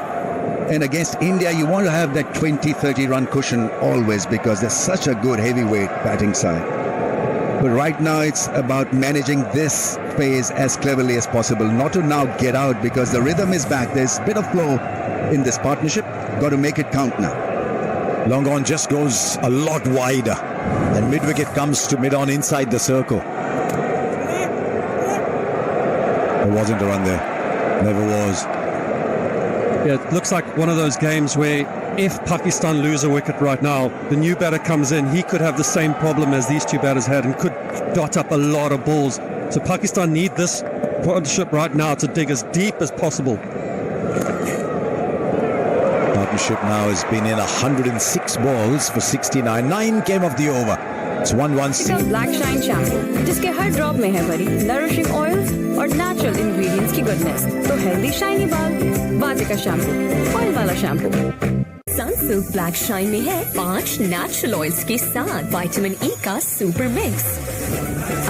And against India, you want to have that 20-30 run cushion always, because they're such a good heavyweight batting side. But right now, it's about managing this phase as cleverly as possible. Not to now get out, because the rhythm is back. There's a bit of flow in this partnership. Got to make it count now. Long on just goes a lot wider. And mid-wicket comes to mid-on inside the circle. There wasn't a run there. Never was. Yeah, it looks like one of those games where if Pakistan lose a wicket right now, the new batter comes in, he could have the same problem as these two batters had and could dot up a lot of balls. So Pakistan need this partnership right now to dig as deep as possible. Partnership now has been in 106 balls for 69. 9 came off the over. It's 1-1. Black shine shampoo, जिसके हर drop में है भरी nourishing oils और natural ingredients की goodness, तो healthy shiny बाल वाटिका shampoo, oil वाला shampoo. Sunsilk black shine में है 5 नेचुरल ऑयल्स के साथ विटामिन ई का सुपर मिक्स।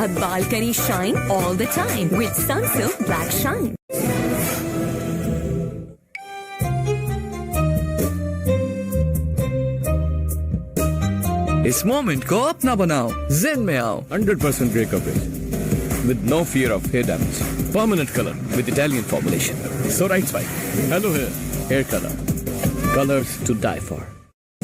अब बाल करी shine all the time with Sunsilk black shine. इस मोमेंट को अपना बनाओ, zen में आओ। 100% grey coverage with no fear of hair damage. Permanent color with Italian formulation. So right side, hello hair, hair color, colors to die for.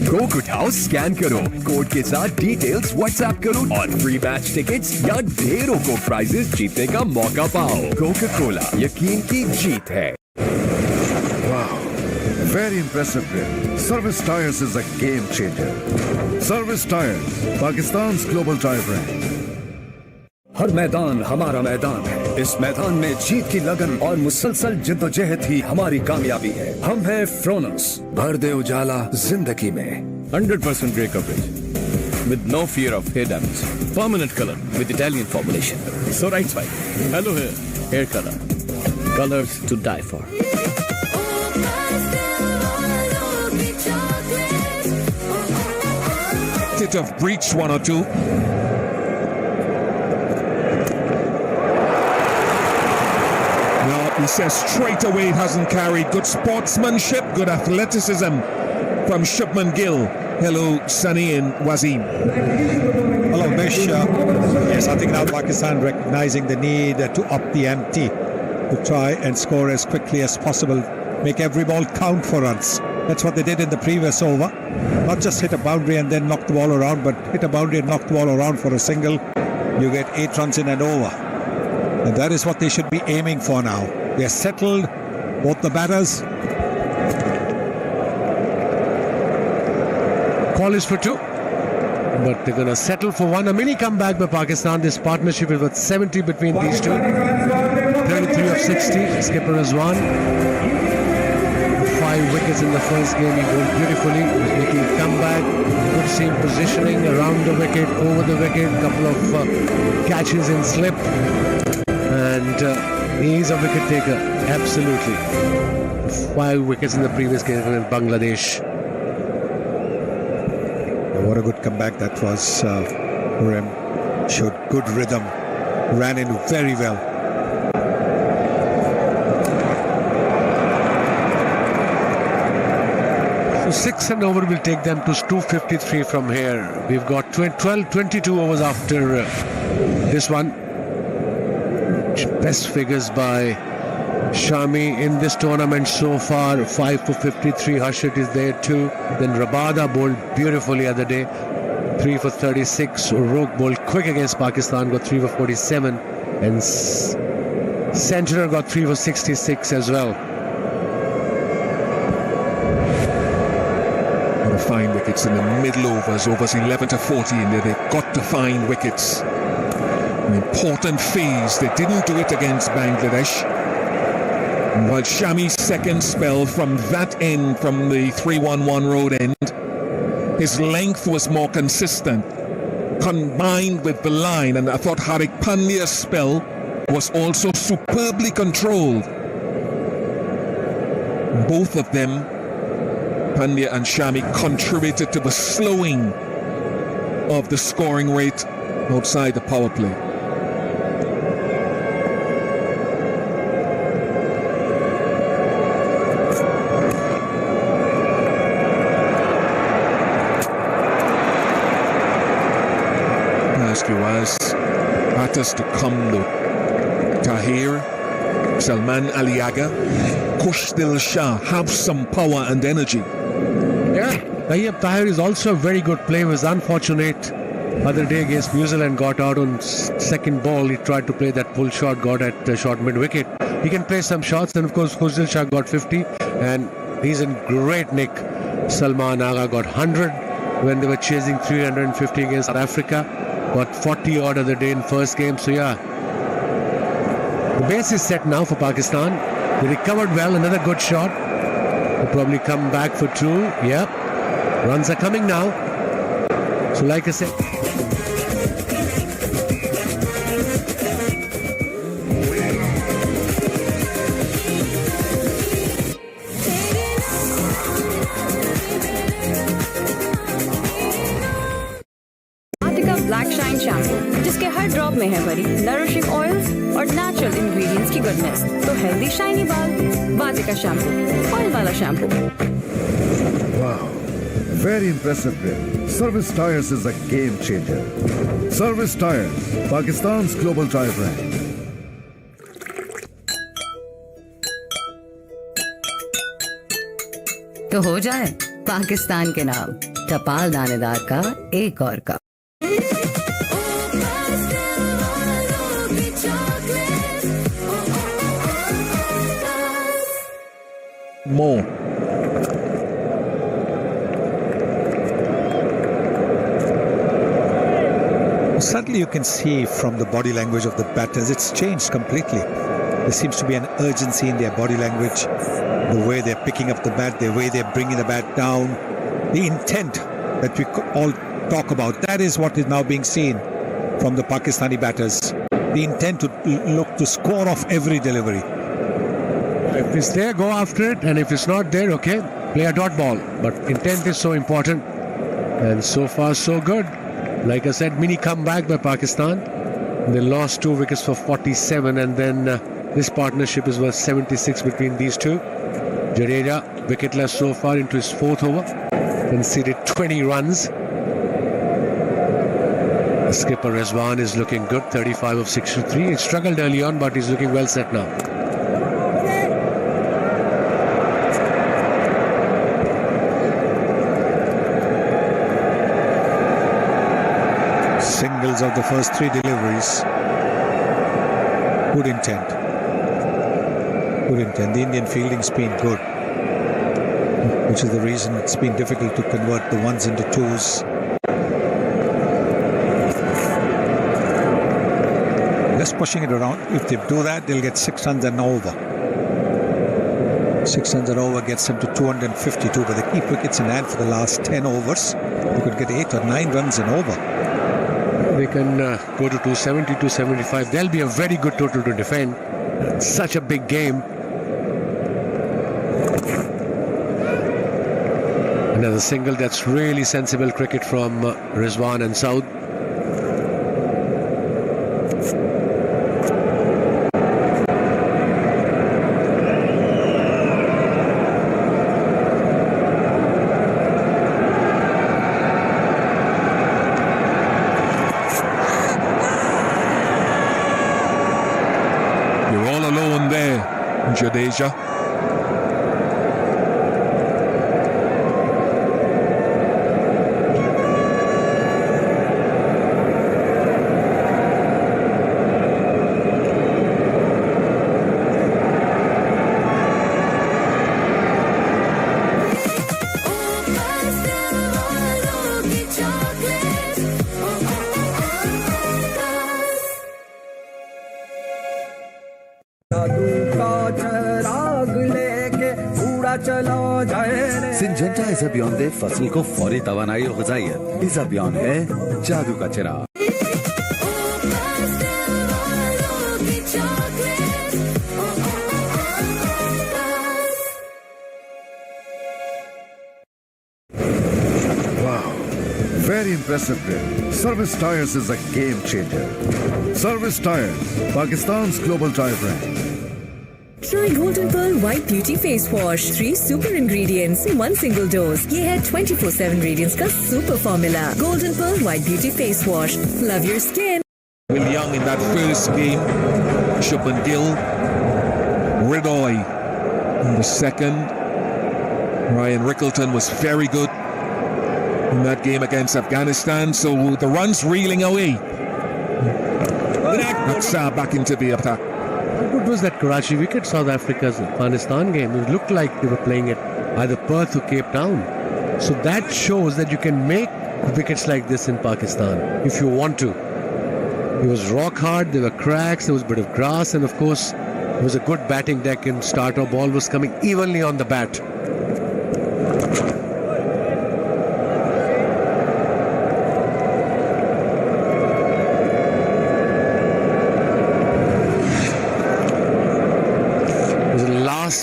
Go Good House scan करो, code के साथ details WhatsApp करो और free match tickets या ढेरों को prices जीतने का मौका पाओ। कोका कोला, यकीन की जीत है। Wow, very impressive win. Service Tires is a game changer. Service Tires, Pakistan's global tire brand. हर मैदान हमारा मैदान है। इस मैदान में जीत की लगन और मुसलसल जिद्दोजहद ही हमारी कामयाबी है। हम हैं फ्रोनस, भर दे उजाला जिंदगी में। 100% grey coverage with no fear of hair damage. Permanent color with Italian formulation. So right side, hello hair, hair color, colors to die for. It have breached 1 or 2. No, he says straight away it hasn't carried. Good sportsmanship, good athleticism. from Shubman Gill. Hello, Sunny and Wazim. Hello, Bish. Yes, I think now Pakistan recognizing the need to up the ante, to try and score as quickly as possible, make every ball count for runs. That's what they did in the previous over. Not just hit a boundary and then knock the ball around, but hit a boundary and knock the ball around for a single. You get 8 runs in an over. And that is what they should be aiming for now. They're settled, both the batters. Call is for 2. But they're going to settle for 1. A mini comeback by Pakistan. This partnership is worth 70 between these two. 33 of 60. Skipper Rizwan. 5 wickets in the first game. He bowled beautifully. He was making a comeback. Good seam positioning around the wicket, over the wicket. Couple of catches in slip. And he's a wicket taker. Absolutely. 5 wickets in the previous game in Bangladesh. What a good comeback that was for him. Showed good rhythm. Ran in very well. So 6 and over will take them to 253 from here. We've got 22 overs after this one. Best figures by Shami in this tournament so far. 5 for 53. Harshit is there too. Then Rabada bowled beautifully other day. 3 for 36. Rook bowled quick against Pakistan, got 3 for 47. And Centurer got 3 for 66 as well. Find wickets in the middle overs 11 to 14. They've got to find wickets. An important phase. They didn't do it against Bangladesh. But Shami's second spell from that end, from the 3-1-1 road end, his length was more consistent, combined with the line. And I thought Hardik Pandya's spell was also superbly controlled. Both of them, Pandya and Shami, contributed to the slowing of the scoring rate outside the power play. Ask you as batters to come though: Tahir, Salman Aliaga, Kushdil Shah have some power and energy. Yeah, Tayyab Tahir is also a very good player. He was unfortunate other day against New Zealand, got out on second ball. He tried to play that pull shot, got at short mid wicket. He can play some shots, and of course Kushdil Shah got 50 and he's in great nick. Salman Agha got 100 when they were chasing 350 against South Africa. Got 40 odd other day in first game. So yeah, the base is set now for Pakistan. They recovered well, another good shot. They'll probably come back for 2. Yep. Runs are coming now. So like I said, black shine shampoo, जिसके हर drop में है भरी nourishing oils और natural ingredients की goodness, तो healthy shiny बाल, वाटिका shampoo, oil वाला shampoo. Wow, very impressive play. Service Tires is a game changer. Service Tires, Pakistan's global tire brand. तो हो जाए पाकिस्तान के नाम टपाल दानेदार का एक और cup. More. Certainly you can see from the body language of the batters, it's changed completely. There seems to be an urgency in their body language, the way they're picking up the bat, the way they're bringing the bat down, the intent that we all talk about. That is what is now being seen from the Pakistani batters. The intent to look to score off every delivery. if it's there, go after it, and if it's not there, okay, play a dot ball. But intent is so important, and so far so good. Like I said, mini comeback by Pakistan. They lost 2 wickets for 47, and then this partnership is worth 76 between these two. Jadeja, wicketless so far into his fourth over. Conceded 20 runs. The skipper Rizwan is looking good, 35 of 63. He struggled early on, but he's looking well set now. Singles of the first 3 deliveries. Good intent. Good intent. The Indian fielding's been good, which is the reason it's been difficult to convert the ones into twos. Just pushing it around. If they do that, they'll get 6 runs and over. 6 runs and over gets them to 252, but they keep wickets in hand for the last 10 overs. They could get 8 or 9 runs and over. They can go to 270, 275. There'll be a very good total to defend. Such a big game. Another single. That's really sensible cricket from Rizwan and Saud. Jadeja. Syngenta इस अभियान दे फसल को फौरी तवानाई और ग़िज़ाइयत। इस अभियान है जादू का चिराग। Very impressive grip. Service Tires is a game changer. Service Tires, Pakistan's global tire brand. Try Golden Pearl White Beauty Face Wash. 3 super ingredients in 1 single dose. ये है 24/7 radiance का super formula. Golden Pearl White Beauty Face Wash. Love your skin. Will Young in that first game. Shubman Gill. Ridoy in the second. Ryan Rickleton was very good in that game against Afghanistan. So the runs reeling away. That's back into the attack. How good was that Karachi wicket, South Africa's Afghanistan game? It looked like they were playing at either Perth or Cape Town. So that shows that you can make wickets like this in Pakistan if you want to. It was rock hard, there were cracks, there was a bit of grass, and of course it was a good batting deck, and starter ball was coming evenly on the bat.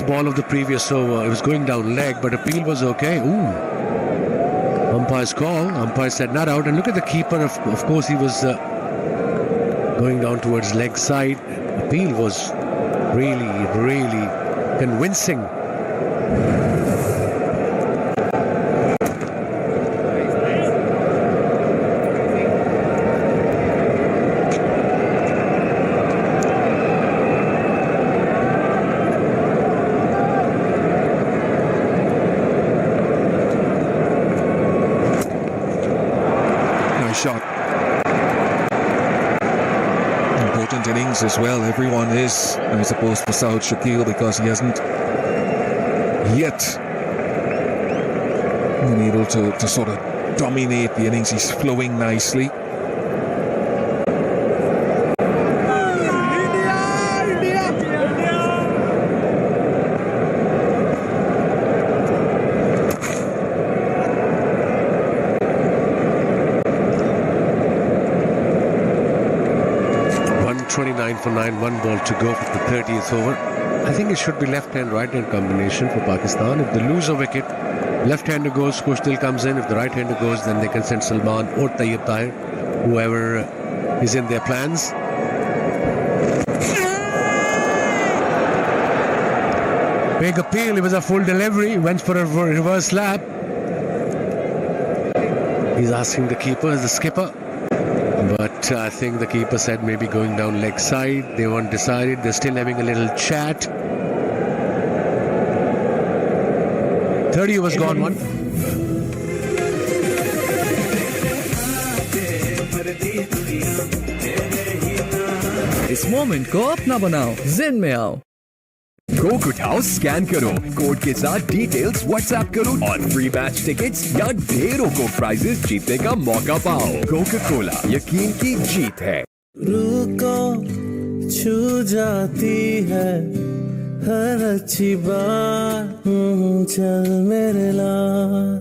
Ball of the previous over. It was going down leg, but appeal was okay. Ooh. Umpire's call. Umpire said not out. And look at the keeper. Of course, he was going down towards leg side. Appeal was really, really convincing. Shot. Important innings as well. Everyone is, I suppose, for Saud Shakil, because he hasn't yet been able to sort of dominate the innings. He's flowing nicely. For 9, 1 ball to go for the 30th over. I think it should be left-hand, right-hand combination for Pakistan. If they lose a wicket, left-hander goes, Khushtil comes in. If the right-hander goes, then they can send Salman or Tayyib Tahir, whoever is in their plans. Big appeal. It was a full delivery. Went for a reverse lap. He's asking the keeper, the skipper. But I think the keeper said maybe going down leg side. They weren't decided. They're still having a little chat. 30 overs gone one. इस moment को अपना बनाओ, जिन में आओ। Coke उठाओ, scan करो, code के साथ डिटेल्स व्हाट्सएप करो और फ्री मैच टिकट्स या ढेरों को प्राइजेस जीतने का मौका पाओ। कोका कोला, यकीन की जीत है। रुको, छू जाती है हर अच्छी बात, चल मेरे लाल।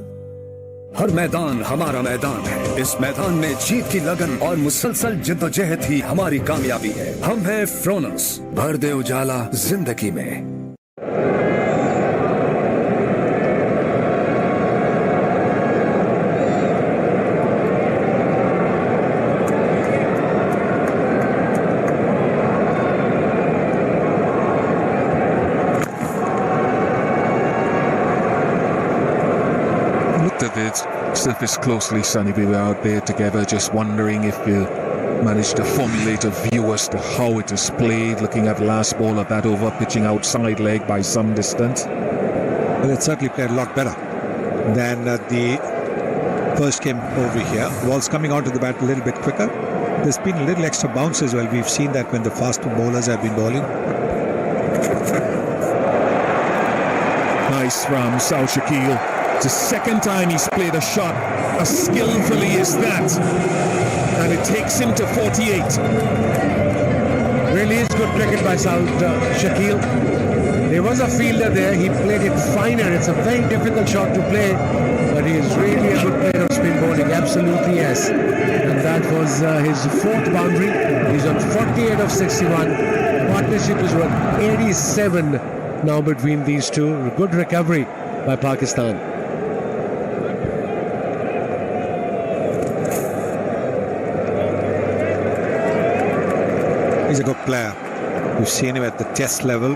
हर मैदान हमारा मैदान है। इस मैदान में जीत की लगन और मुसलसल जिद्दोजहद ही हमारी कामयाबी है। हम हैं फ्रोनस, भर दे उजाला जिंदगी में। Surface closely, Sonny. We were out there together, just wondering if you managed to formulate a view as to how it is played, looking at the last ball of that over, pitching outside leg by some distance. Well, it certainly played a lot better than the first game over here. Ball's coming onto the bat a little bit quicker. There's been a little extra bounce as well. We've seen that when the faster bowlers have been bowling. Nice from South Shakil. It's the second time he's played a shot as skillfully as that, and it takes him to 48. Really is good cricket by South Shakil. There was a fielder there. He played it finer. It's a very difficult shot to play, but he is really a good player of spin bowling. Absolutely yes. And that was his fourth boundary. He's on 48 of 61. Partnership is worth 87 now between these two. Good recovery by Pakistan. He's a good player. We've seen him at the test level.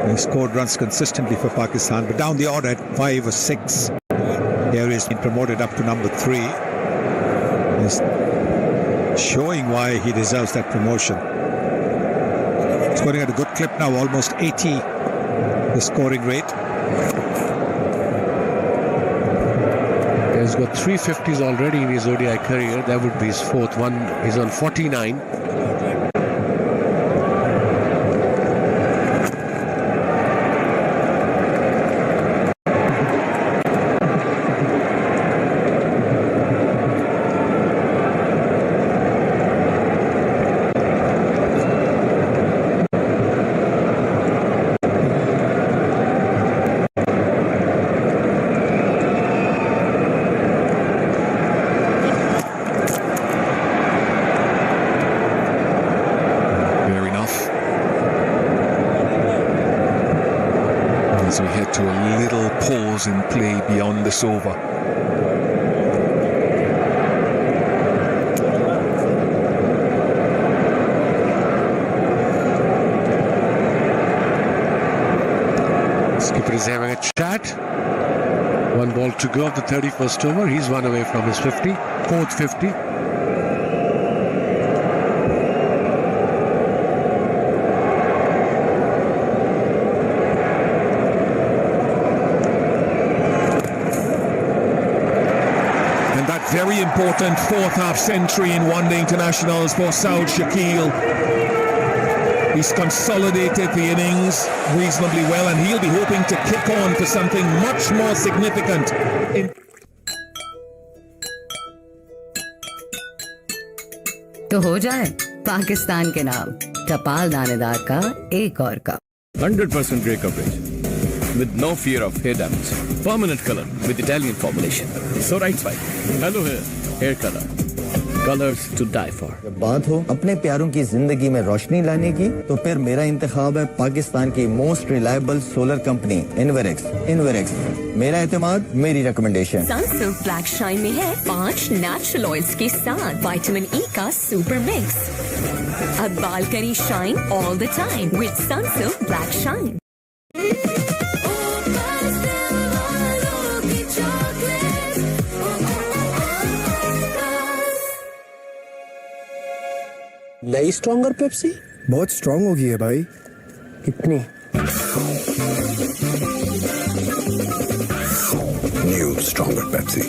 He scored runs consistently for Pakistan, but down the order at 5 or 6. Here he's been promoted up to number 3. He's showing why he deserves that promotion. Scoring at a good clip now, almost 80, the scoring rate. He's got 350s already in his ODI career. That would be his fourth one. He's on 49. As we head to a little pause in play beyond this over. Skipper is having a chat. One ball to go of the 31st over. He's one away from his 50, fourth 50. Very important fourth half century in one-day internationals for Saud Shakil. He's consolidated the innings reasonably well, and he'll be hoping to kick on for something much more significant. तो हो जाए पाकिस्तान के नाम टपाल दानेदार का एक और cup. 100% grey coverage with no fear of hair damage. Permanent color with Italian formulation. So right side. Hello hair. Hair color. Colors to die for. जब बात हो अपने प्यारों की जिंदगी में रोशनी लाने की, तो फिर मेरा इंतखाब है पाकिस्तान की most reliable solar company Inverex. Inverex, मेरा एतमाद, मेरी रिकमेंडेशन। सनसिल्क ब्लैक शाइन में है 5 नेचुरल ऑयल्स के साथ विटामिन ई का सुपर मिक्स। अब बाल करी shine all the time with Sunsilk black shine. नई स्ट्रॉन्गर पेप्सी? बहुत स्ट्रांग हो गई है भाई। कितनी? New stronger Pepsi.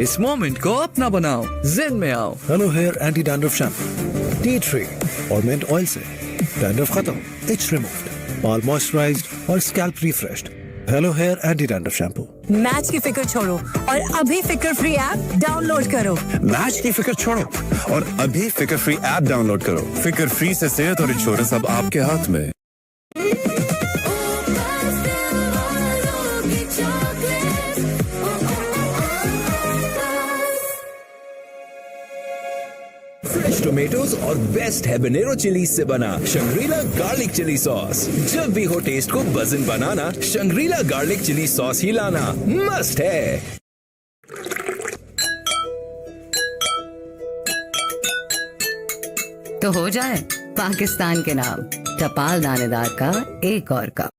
इस मोमेंट को अपना बनाओ, जिन में आओ। Hello hair anti dandruff shampoo, tea tree और मिंट ऑयल से डैंड्रफ खत्म, इच रिमूव्ड, बाल मॉइस्चराइज्ड और scalp refreshed. Hello hair anti dandruff shampoo. Match की फिक्र छोड़ो और अभी फिक्र फ्री ऐप डाउनलोड करो। मैच की फिक्र छोड़ो और अभी फिक्र फ्री ऐप डाउनलोड करो। फिक्र फ्री से सेहत और इंश्योरेंस अब आपके हाथ में। फ्रेश टोमेटोज और बेस्ट हैबनेरो चिली से बना शंग्रीला गार्लिक चिली सॉस। जब भी हो टेस्ट को बज़न बनाना, शंग्रीला गार्लिक चिली सॉस ही लाना मस्ट है। तो हो जाए पाकिस्तान के नाम टपाल दानेदार का एक और कप।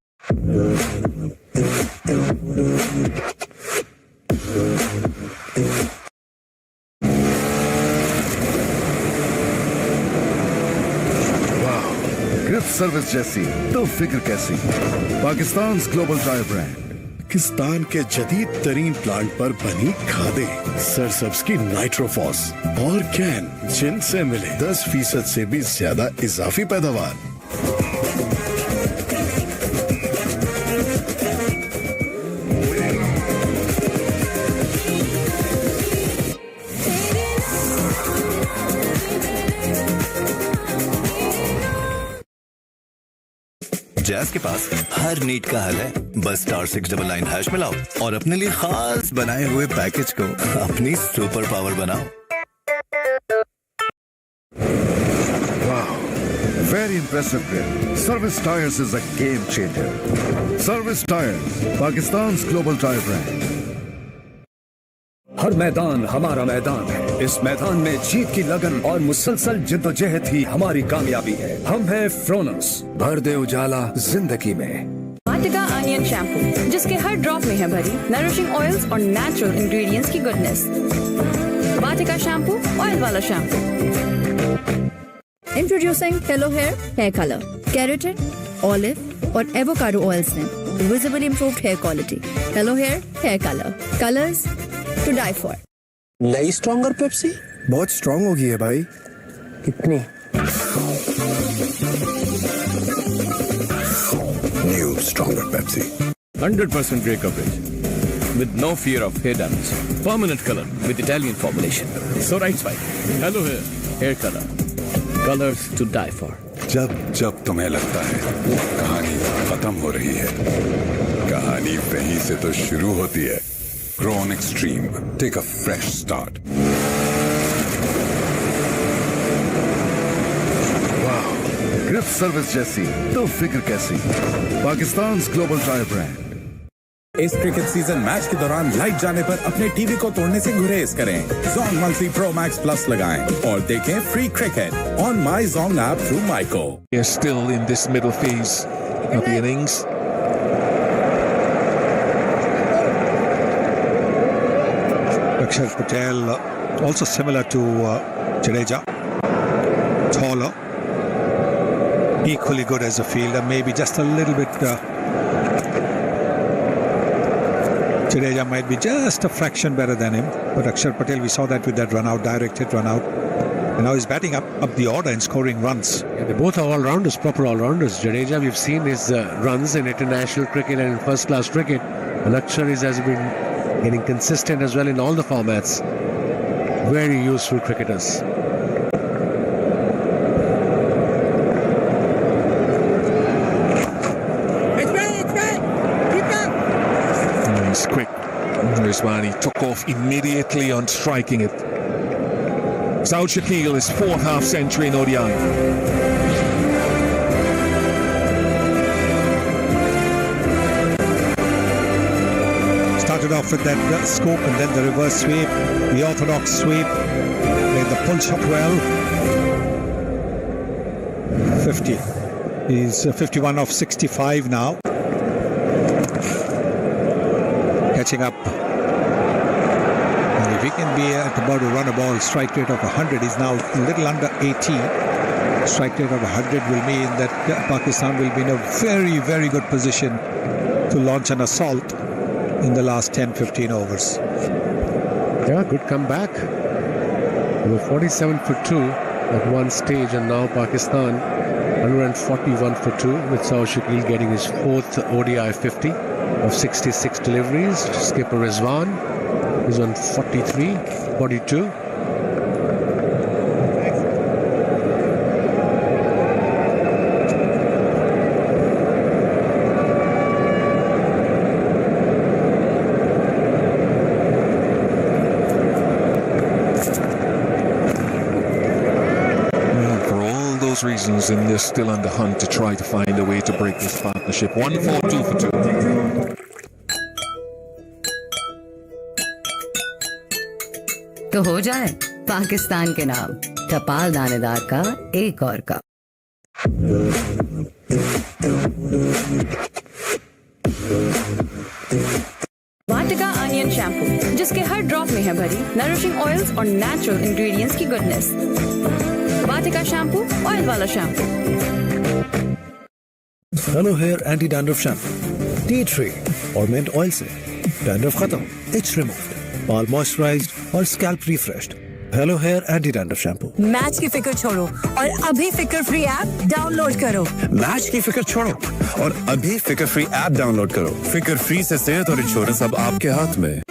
ग्रिप सर्विस जैसी तो फिक्र कैसी। Pakistan global tyre brand. Pakistan के जदीद तरीन प्लांट पर बनी खादें, सरसब्ज की नाइट्रोफॉस और कैन, जिनसे मिले 10% से भी ज्यादा इजाफी पैदावार। जैज़ के पास हर नीड का हल है। बस *699# मिलाओ और अपने लिए खास बनाए हुए पैकेज को अपनी सुपर पावर बनाओ। Wow, very impressive grip. Service Tires is a game changer. Service Tires, Pakistan's global tire brand. हर मैदान हमारा मैदान है। इस मैदान में जीत की लगन और मुसलसल जिद्दोजहद ही हमारी कामयाबी है। हम हैं फ्रोनस, भर दे उजाला जिंदगी में। वाटिका अनियन शैम्पू, जिसके हर ड्रॉप में है भरी नरिशिंग ऑयल्स और नेचुरल इंग्रेडिएंट्स की गुडनेस। वाटिका शैम्पू, ऑयल वाला shampoo. Introducing hello hair colour, keratin, olive और एवोकाडो ऑयल्स ने visibly improved hair quality. Hello hair colour, colours to die for. नई स्ट्रॉन्गर पेप्सी? बहुत स्ट्रांग हो गई है भाई। कितनी? New stronger Pepsi. 100% grey coverage with no fear of hair damage. Permanent color with Italian formulation. So right spike. Hello hair color. Colors to die for. जब जब तुम्हें लगता है कहानी खत्म हो रही है, कहानी वहीं से तो शुरू होती है। Grown Extreme. Take a fresh start. Wow, grip service जैसी तो फिक्र कैसी। Pakistan global tyre brand. इस क्रिकेट सीजन मैच के दौरान लाइट जाने पर अपने टीवी को तोड़ने से गुरेज करें। Zong monthly pro max plus लगाएं और देखें free cricket on my Zong app through Myco. You're still in this middle phase of the innings. Fakhar Patel, also similar to Jadeja, taller, equally good as a fielder, maybe just a little bit. Jadeja might be just a fraction better than him, but Fakhar Patel, we saw that with that run out, direct hit run out, and now he's batting up the order and scoring runs. Yeah, they both are all-rounders, proper all-rounders. Jadeja, we've seen his runs in international cricket and in first-class cricket, and Fakhar has been getting consistent as well in all the formats. Very useful cricketers. He's quick. Rizwan, he took off immediately on striking it. Saud Shakil, his fourth half-century in ODI. Started off with that scoop and then the reverse sweep, the orthodox sweep, then the pull shot well. 50. He's 51 off 65 now. catching up. And if he can be at about a run a ball strike rate of 100, he's now a little under 80. Strike rate of 100 will mean that Pakistan will be in a very, very good position to launch an assault in the last 10-15 overs. Yeah, good comeback. They were 47 for 2 at one stage, and now Pakistan 141 for 2, with Saud Shakil getting his 4th ODI 50 of 66 deliveries. Skipper Rizwan is on 42. Reasons, and they're still on the hunt to try to find a way to break this partnership. 1-4-2 for 2. तो हो जाए पाकिस्तान के नाम टपाल दानेदार का एक और कप। वाटिका अनियन शैम्पू, जिसके हर ड्रॉप में है भरी नरिशिंग ऑयल्स और नेचुरल इंग्रेडिएंट्स की गुडनेस। वाटिका शैम्पू, ऑयल वाला shampoo. Hello hair anti dandruff shampoo, tea tree और मिंट ऑयल से डैंड्रफ खत्म, इट्स रिमूव्ड, बाल मॉइस्चराइज्ड और scalp refreshed. Hello hair anti dandruff shampoo. Match की फिक्र छोड़ो और अभी फिक्र फ्री ऐप डाउनलोड करो। मैच की फिक्र छोड़ो और अभी फिक्र फ्री ऐप डाउनलोड करो। फिक्र फ्री से सेहत और इंश्योरेंस अब आपके हाथ में।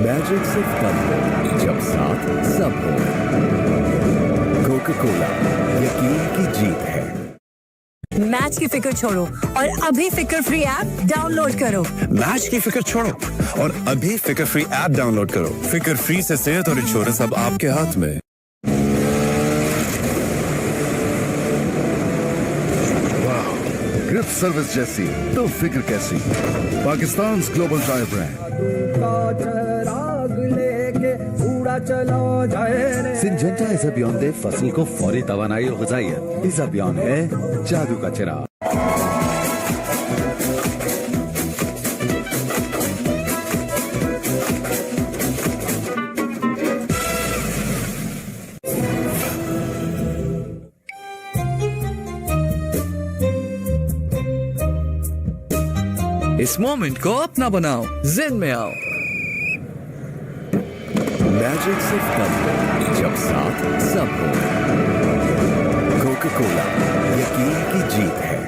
मैजिक सिर्फ तब हो जब साथ सब हो। कोका कोला यकीन की जीत है। मैच की फिक्र छोड़ो और अभी फिक्र फ्री ऐप डाउनलोड करो। मैच की फिक्र छोड़ो और अभी फिक्र फ्री ऐप डाउनलोड करो। फिक्र फ्री से सेहत और इंश्योरेंस अब आपके हाथ में। वाह, ग्रिप सर्विस जैसी तो फिक्र कैसी। Pakistan global tyre brand. Syngenta इस अभियान दे फसल को फौरी तवानाई और ग़िज़ाइयत। इस अभियान है जादू का चिराग। इस मोमेंट को अपना बनाओ, जिन में आओ। मैजिक सिर्फ तब हो जब साथ सब हो। कोका कोला यकीन की जीत है।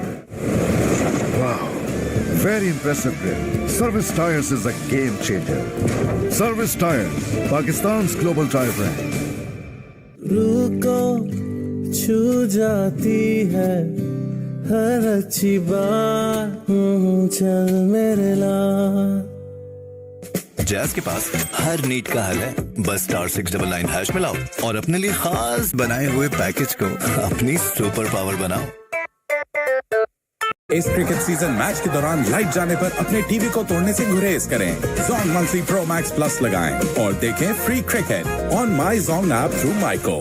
Wow, very impressive grip. Service Tires is a game changer. Service Tires, Pakistan's global tire brand. रुको, छू जाती है हर अच्छी बात, चल मेरे लाल। जैज के पास हर नीड का हल है, बस *699# मिलाओ और अपने लिए खास बनाए हुए पैकेज को अपनी सुपर पावर बनाओ। इस क्रिकेट सीजन मैच के दौरान लाइट जाने पर अपने टीवी को तोड़ने से गुरेज करें। Zong monthly pro max plus लगाएं और देखें free cricket on my Zong app through Myco.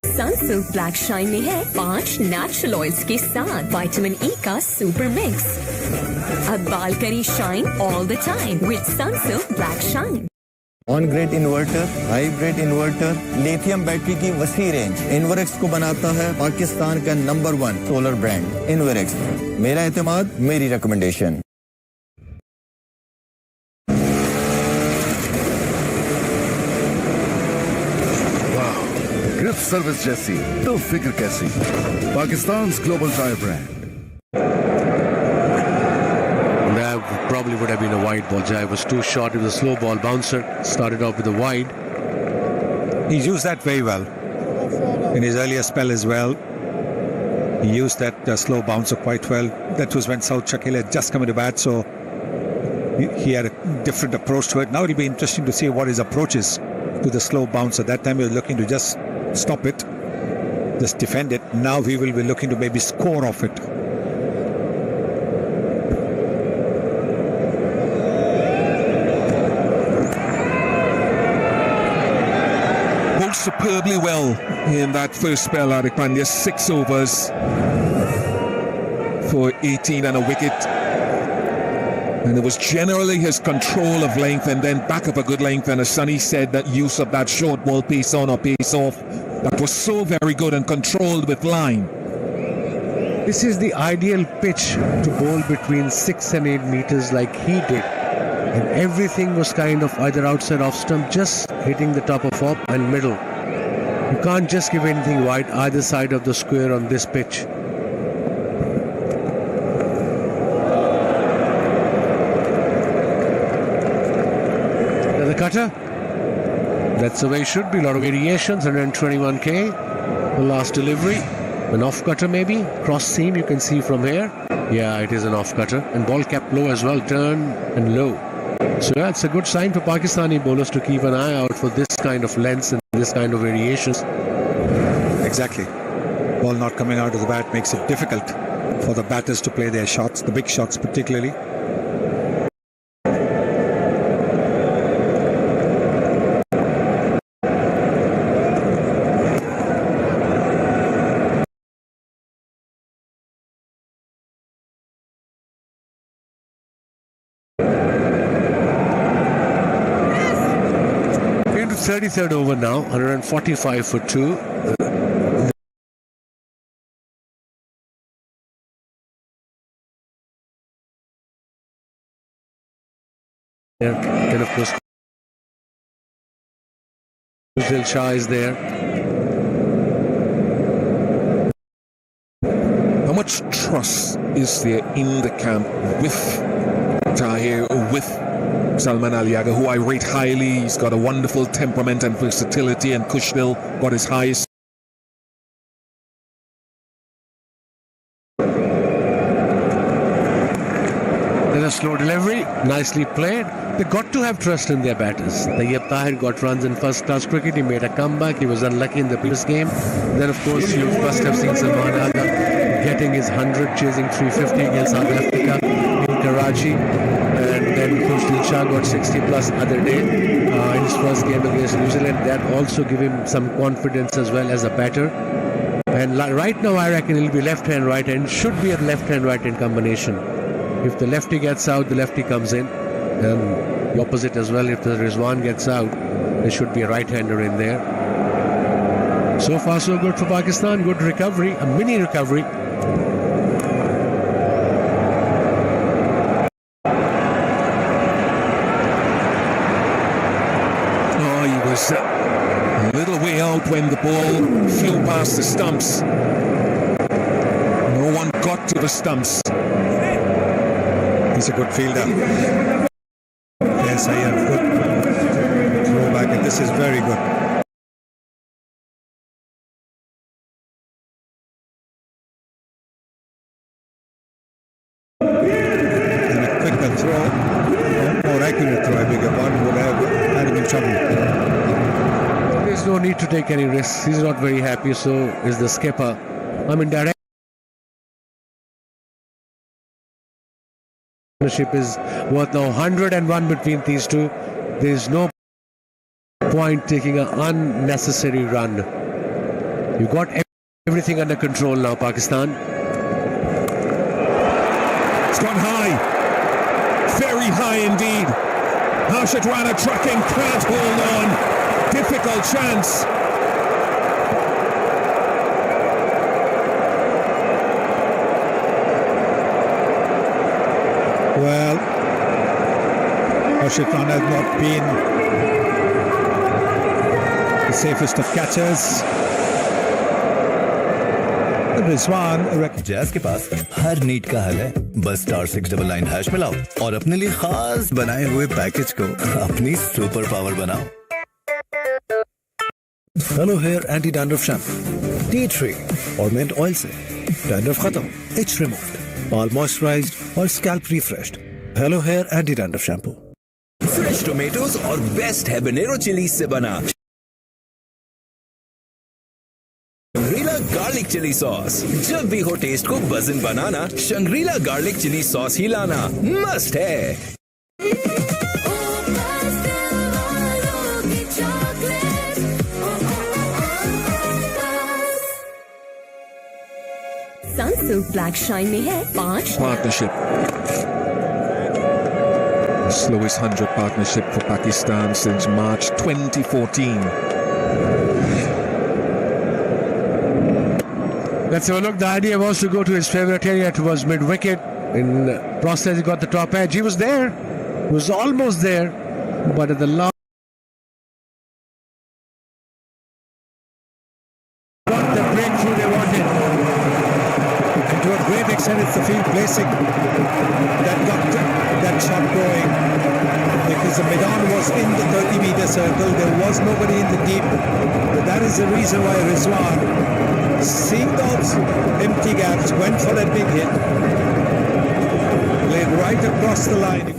Sunsilk black shine में है 5 नेचुरल ऑयल्स के साथ विटामिन ई का सुपर मिक्स। अब बाल करी shine all the time with Sunsilk black shine. On grid inverter, hybrid inverter, lithium battery की वसी रेंज इन्वरेक्स को बनाता है पाकिस्तान का नंबर 1 सोलर ब्रांड इन्वरेक्स। मेरा एतमाद, मेरी रिकमेंडेशन। ग्रिप सर्विस जैसी तो फिक्र कैसी। Pakistan global tyre brand. That probably would have been a wide ball. Jai was too short. It was a slow ball bouncer. Started off with a wide. He's used that very well in his earlier spell as well. He used that slow bouncer quite well. That was when Saud Shakil had just come into bat, so he had a different approach to it. Now it'll be interesting to see what his approach is to the slow bouncer. That time we were looking to just stop it, just defend it. Now we will be looking to maybe score off it. Bowled superbly well in that first spell, Hardik Pandya. 6 overs for 18 and a wicket. And it was generally his control of length and then back of a good length, and as Sunny said, that use of that short ball pace on or pace off, that was so very good and controlled with line. This is the ideal pitch to bowl between 6 and 8 meters like he did. And everything was kind of either outside off stump, just hitting the top of up and middle. You can't just give anything wide either side of the square on this pitch. Another cutter. That's the way it should be. A lot of variations. 121k. The last delivery. An off cutter maybe. Cross seam you can see from here. Yeah, it is an off cutter. And ball kept low as well. Turn and low. So yeah, it's a good sign for Pakistani bowlers to keep an eye out for this kind of lengths and this kind of variations. Exactly. Ball not coming out of the bat makes it difficult for the batters to play their shots, the big shots particularly. Into 33rd over now, 145 for 2. Then of course Dil Shah is there. How much trust is there in the camp with Tahir, with Salman Ali Agha, who I rate highly? He's got a wonderful temperament and versatility, and Kushnil got his highest. There's a slow delivery, nicely played. They got to have trust in their batters. Tayyab Tahir got runs in first class cricket. He made a comeback. He was unlucky in the previous game. Then of course you must have seen Salman Agha getting his 100, chasing 350 against South Africa in Karachi. And then Dil Shah got 60 plus other day in his first game against New Zealand. That also gave him some confidence as well as a batter. And right now I reckon it'll be left hand, right hand. Should be a left hand, right hand combination. If the lefty gets out, the lefty comes in. And the opposite as well. If the Rizwan gets out, there should be a right-hander in there. So far so good for Pakistan. Good recovery, a mini recovery. Oh, he was a little way out when the ball flew past the stumps. No one got to the stumps. He's a good fielder. Yes, I am. Good throwback, and this is very good. And a quicker throw, more accurate throw, I beg your pardon, would have had him in trouble. There's no need to take any risks. He's not very happy, so is the skipper. I mean, direct partnership is worth now 101 between these two. There is no point taking an unnecessary run. You got everything under control now, Pakistan. It's gone high, very high indeed. Harshad Rana tracking, can't hold on. Difficult chance. Well, Harshad Rana has not been the safest of catchers. Rizwan, jazz के पास हर need का हल है. बस *699# मिलाओ और अपने लिए खास बनाए हुए पैकेज को अपनी सुपर पावर बनाओ. Hello Hair Anti-Dandruff Shampoo. Tea tree और mint oil से dandruff खत्म, itch removed, बाल moisturized और scalp refreshed. Hello Hair Anti-Dandruff Shampoo. Fresh tomatoes और बेस्ट हैबनेरो चिली से बना शंग्रीला गार्लिक चिली सॉस। जब भी हो टेस्ट को बज़न बनाना, शंग्रीला गार्लिक चिली सॉस ही लाना मस्ट है। सनसिल्क ब्लैक शाइन में है 5 Partnership. The slowest 100 partnership for Pakistan since March 2014. Let's have a look. The idea was to go to his favorite area towards mid-wicket. In process, he got the top edge. He was there. He was almost there. But at the last... got the breakthrough they wanted. And to a great extent, it's the field placing that got that shot going. Because the Medan was in the 30-meter circle. There was nobody in the deep. But that is the reason why Rizwan, seeing those empty gaps, went for that big hit, played right across the line.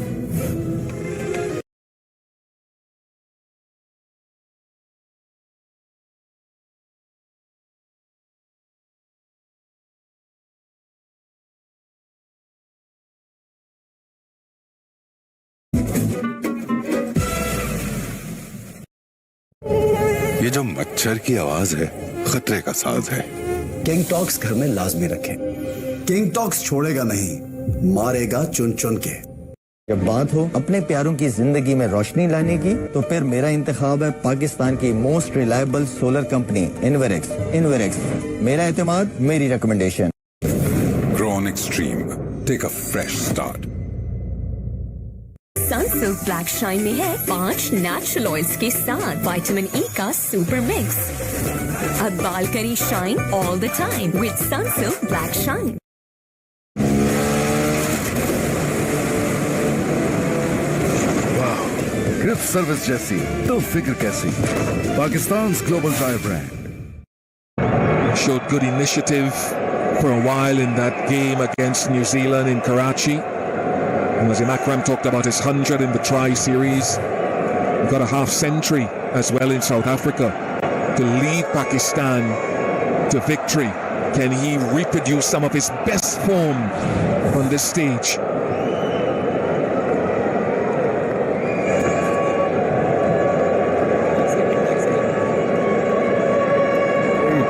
ये जो मच्छर की आवाज है खतरे का साज है। किंग टॉक्स घर में लाजमी रखें। किंग टॉक्स छोड़ेगा नहीं, मारेगा चुन चुन के। जब बात हो अपने प्यारों की जिंदगी में रोशनी लाने की, तो फिर मेरा इंतखाब है पाकिस्तान की most reliable solar company Inverex. Inverex, मेरा एतमाद, मेरी recommendation. Grown Extreme. Take a fresh start. Sunsilk black shine में है 5 नेचुरल ऑयल्स के साथ विटामिन ई का सुपर मिक्स। अब बाल करी shine all the time with Sunsilk black shine. Grip service जैसी तो फिक्र कैसी। Pakistan global tyre brand. Showed good initiative for a while in that game against New Zealand in Karachi. And Nazim Akram talked about his 100 in the Tri-Series. He got a half century as well in South Africa to lead Pakistan to victory. Can he reproduce some of his best form on this stage?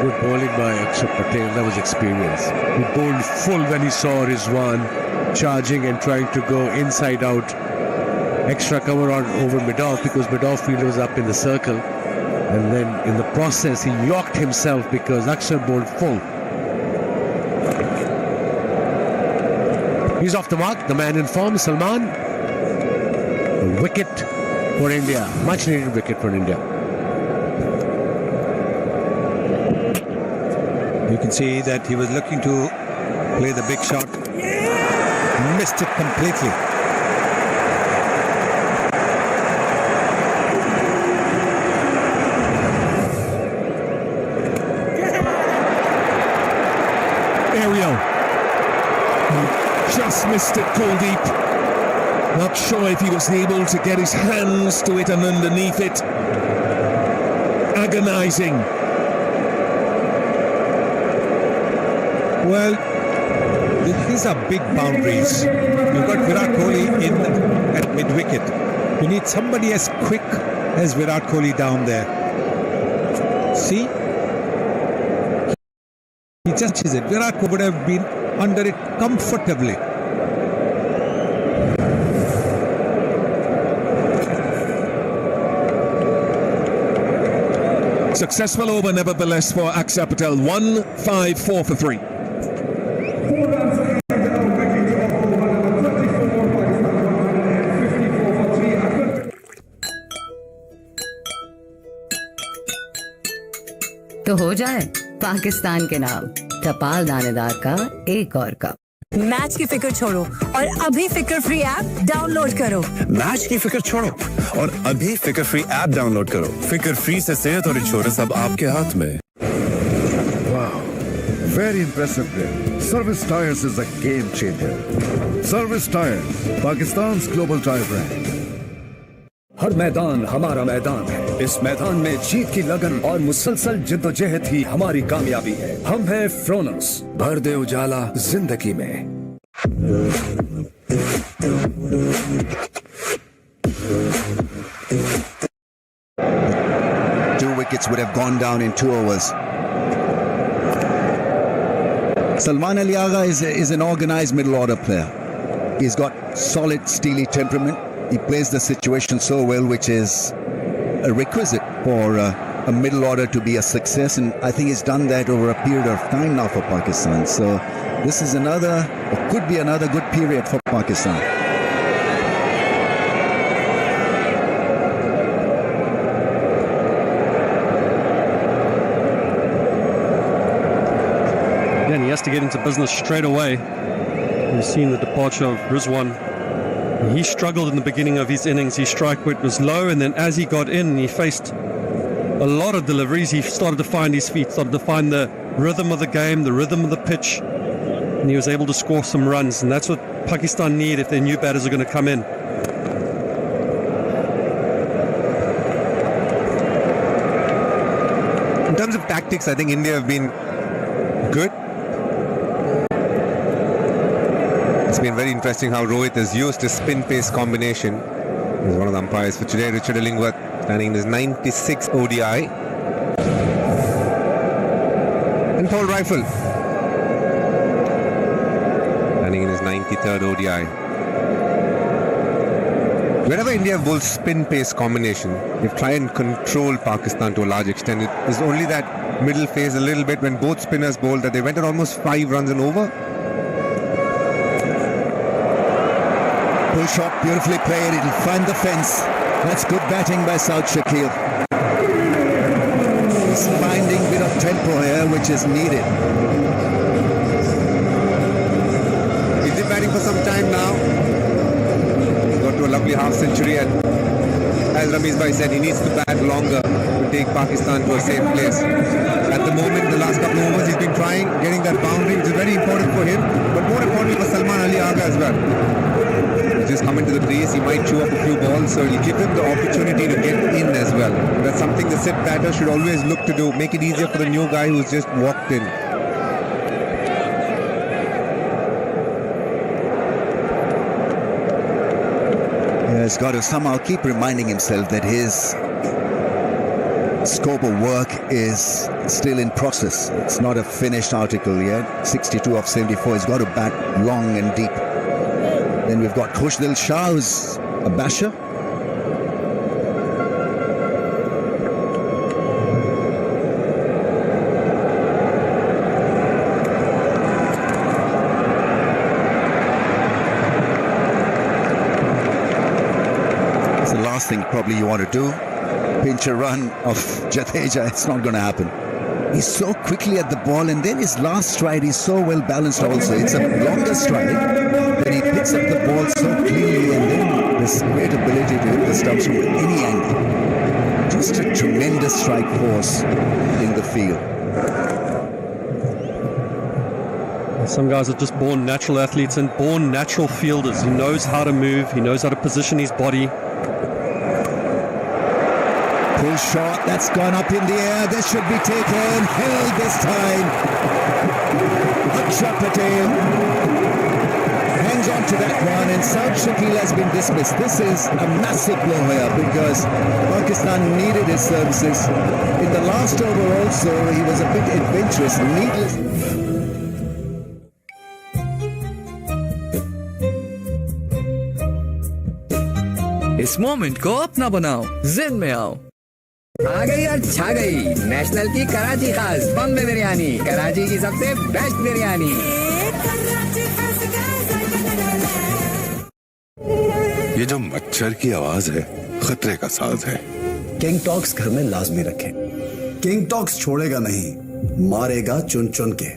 Good bowling by Akshar Patel. That was experience. He bowled full when he saw Rizwan charging and trying to go inside out. Extra cover on over mid-off because mid-off fielder was up in the circle. And then in the process, he yorked himself because Akshar bowled full. He's off the mark. The man in form, Salman. A wicket for India. Much needed wicket for India. You can see that he was looking to play the big shot. Missed it completely. Ariel just missed it, Kuldeep. Not sure if he was able to get his hands to it and underneath it. Agonizing. Well, these are big boundaries. You've got Virat Kohli in at mid-wicket. You need somebody as quick as Virat Kohli down there. See? He just touches it. Virat Kohli would have been under it comfortably. Successful over nevertheless for Akshar Patel. 1-5-4 for 3. तो हो जाए पाकिस्तान के नाम टपाल दानेदार का एक और कप। मैच की फिक्र छोड़ो और अभी फिक्र फ्री ऐप डाउनलोड करो। मैच की फिक्र छोड़ो और अभी फिक्र फ्री ऐप डाउनलोड करो। फिक्र फ्री से सेहत और इंश्योरेंस अब आपके हाथ में। Wow, very impressive grip. Service Tires is a game changer. Service Tires, Pakistan's global tire brand. हर मैदान हमारा मैदान है। इस मैदान में जीत की लगन और मुसलसल जिद्दोजहद ही हमारी कामयाबी है। हम हैं फ्रोनस, भर दे उजाला जिंदगी में। Two wickets would have gone down in 2 overs. Salman Ali Agha is an organized middle order player. He's got solid steely temperament. He plays the situation so well, which is a requisite for a middle order to be a success, and I think he's done that over a period of time now for Pakistan. So this is another, or could be another good period for Pakistan. Again, he has to get into business straight away. We've seen the departure of Rizwan. He struggled in the beginning of his innings. His strike rate was low, and then as he got in, he faced a lot of deliveries. He started to find his feet, started to find the rhythm of the game, the rhythm of the pitch, and he was able to score some runs. And that's what Pakistan need if their new batters are going to come in. In terms of tactics, I think India have been good. It's been very interesting how Rohit has used his spin-pace combination. He's one of the umpires for today. Richard Illingworth standing in his 96th ODI. And Paul Rifle standing in his 93rd ODI. Whenever India bowls spin-pace combination, they try and control Pakistan to a large extent. It is only that middle phase a little bit when both spinners bowled that they went at almost 5 runs and over. Pull shot, beautifully played. It'll find the fence. That's good batting by South Shakil. He's finding a bit of tempo here, which is needed. He's been batting for some time now. He's got to a lovely half century, and as Ramesh Bhai said, he needs to bat longer to take Pakistan to a safe place. At the moment, the last couple of overs, he's been trying, getting that boundary, which is very important for him, but more importantly for Salman Ali Agha as well. Just come into the crease, he might chew up a few balls, so it'll give him the opportunity to get in as well. That's something the sit batter should always look to do, make it easier for the new guy who's just walked in. He's got to somehow keep reminding himself that his scope of work is still in process. It's not a finished article yet. 62 of 74, he's got to bat long and deep. Then we've got Khushdil Shah, who's a basher. It's the last thing probably you want to do. Pinch a run of Jadeja, it's not going to happen. He's so quickly at the ball, and then his last stride is so well balanced also. It's a longer stride, but he picks up the ball so cleanly, and then this great ability to hit the stumps from any angle. Just a tremendous strike force in the field. Some guys are just born natural athletes and born natural fielders. He knows how to move, he knows how to position his body. Pull shot, that's gone up in the air. This should be taken. Held this time. Akshay Patel hangs on to that one, and South Shakil has been dismissed. This is a massive blow here because Pakistan needed his services. In the last over also, he was a bit adventurous, needless. इस moment को अपना बनाओ, Zen में आओ। आ गई और छा गई नेशनल की कराची खास बॉम्बे बिरयानी, कराची की सबसे बेस्ट बिरयानी। ये जो मच्छर की आवाज है खतरे का साज है। किंग टॉक्स घर में लाजमी रखें। किंग टॉक्स छोड़ेगा नहीं, मारेगा चुन चुन के।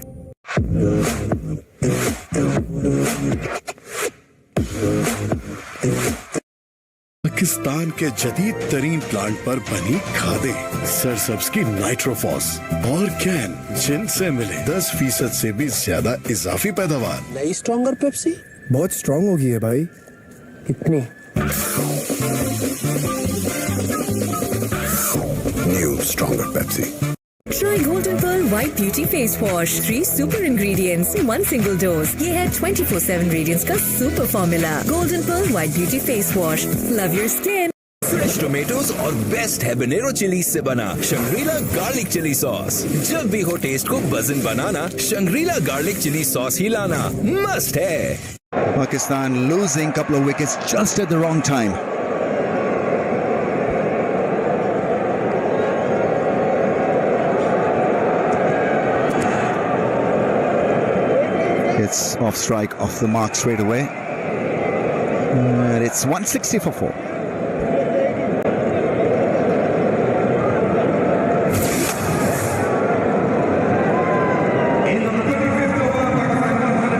पाकिस्तान के जदीद तरीन प्लांट पर बनी खादें, सरसब्ज की नाइट्रोफॉस और कैन, जिनसे मिले 10% से भी ज्यादा इजाफी पैदावार। नई स्ट्रॉन्गर पेप्सी बहुत स्ट्रॉन्ग होगी है भाई। कितनी? stronger Pepsi. Try Golden Pearl White Beauty Face Wash. 3 super ingredients in 1 single dose. ये है 24/7 radiance का super formula. Golden Pearl White Beauty Face Wash. Love your skin. Fresh tomatoes और best habanero chillies से बना Shangrila garlic chilli sauce. जब भी हो test को बज़न बनाना, शंग्रीला गार्लिक चिली सॉस ही लाना मस्ट है। Pakistan losing couple of wickets just at the wrong time. It's off strike, off the mark straight away. And it's 160 for 4.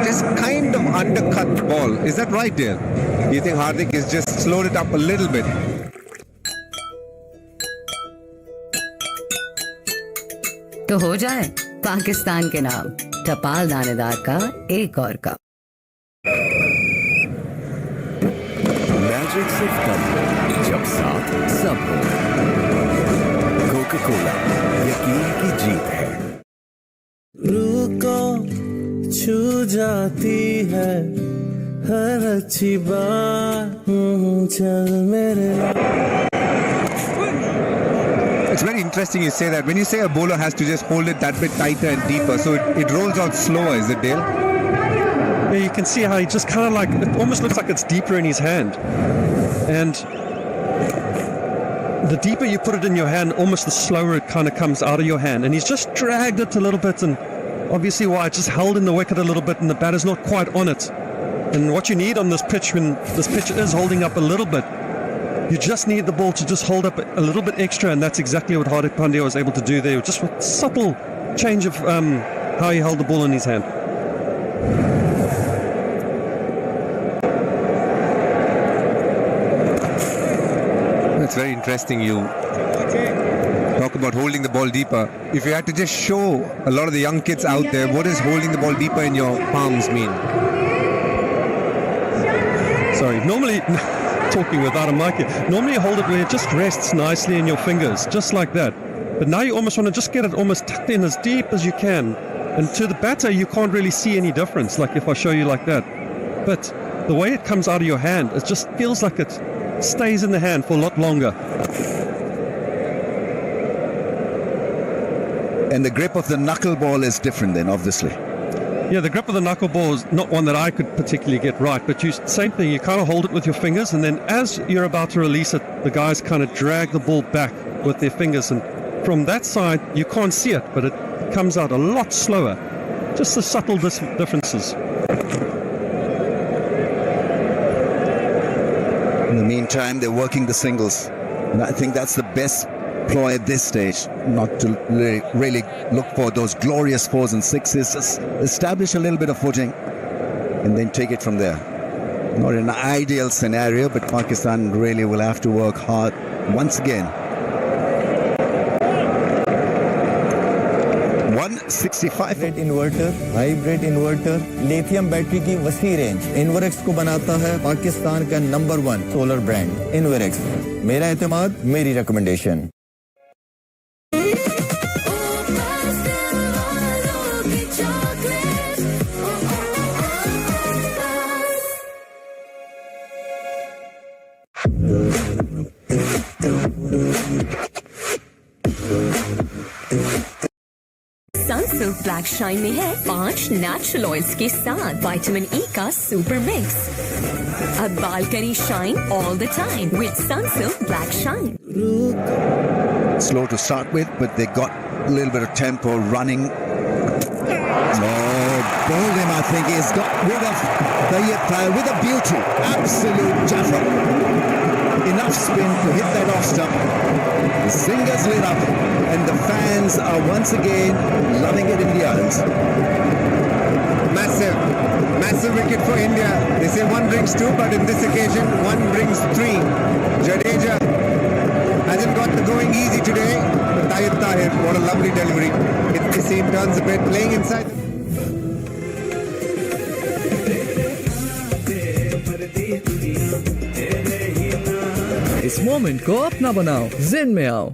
Just kind of undercut the ball. Is that right, Dale? Do you think Hardik has just slowed it up a little bit? तो हो जाए पाकिस्तान के नाम टपाल दानेदार का एक और कप। मैजिक सिर्फ तब हो जब साथ सब हो। कोका कोला यकीन की जीत है। रुको छू जाती है हर अच्छी बात चल मेरे। It's very interesting you say that. When you say a bowler has to just hold it that bit tighter and deeper, so it rolls out slower, is it, Dale? Yeah, you can see how he just kind of like, it almost looks like it's deeper in his hand. And the deeper you put it in your hand, almost the slower it kind of comes out of your hand. And he's just dragged it a little bit, and obviously why it's just held in the wicket a little bit and the batter's not quite on it. And what you need on this pitch, when this pitch is holding up a little bit, you just need the ball to just hold up a little bit extra, and that's exactly what Hardik Pandya was able to do there, just with subtle change of how he held the ball in his hand. That's very interesting. You talk about holding the ball deeper. If you had to just show a lot of the young kids out there, what does holding the ball deeper in your palms mean? Sorry, normally... talking without a mic here. Normally you hold it where it just rests nicely in your fingers, just like that. But now you almost want to just get it almost tucked in as deep as you can. And to the batter, you can't really see any difference, like if I show you like that. But the way it comes out of your hand, it just feels like it stays in the hand for a lot longer. And the grip of the knuckleball is different then, obviously. Yeah, the grip of the knuckleball is not one that I could particularly get right, but same thing, you kind of hold it with your fingers, and then as you're about to release it, the guys kind of drag the ball back with their fingers, and from that side, you can't see it, but it comes out a lot slower. Just the subtle differences. In the meantime, they're working the singles, and I think that's the best ploy at this stage, not to really look for those glorious 4s and 6s, just establish a little bit of footing and then take it from there. Not an ideal scenario, but Pakistan really will have to work hard once again. 165 inverter, hybrid inverter, lithium battery की वसी range Inverex को बनाता है पाकिस्तान का number 1 solar brand Inverex. मेरा एतमाद, मेरी recommendation. Sunsilk black shine में है 5 नेचुरल ऑयल्स के साथ विटामिन ई का सुपर मिक्स। अब बाल करी shine all the time with Sunsilk Black Shine. Slow to start with, but they got a little bit of tempo running. Oh, bowled him, I think. He's got rid of Tayyip Tayyar with a beauty. Absolute jaffa. Enough spin to hit that off stump. The singers lit up, and the fans are once again loving it in the islands. Massive wicket for India. They say one brings 2, but in this occasion, one brings 3. Jadeja hasn't got the going easy today. But Tayyip Tayyar, what a lovely delivery. It's the same turns a bit, playing inside. इस moment को अपना बनाओ, Zen में आओ।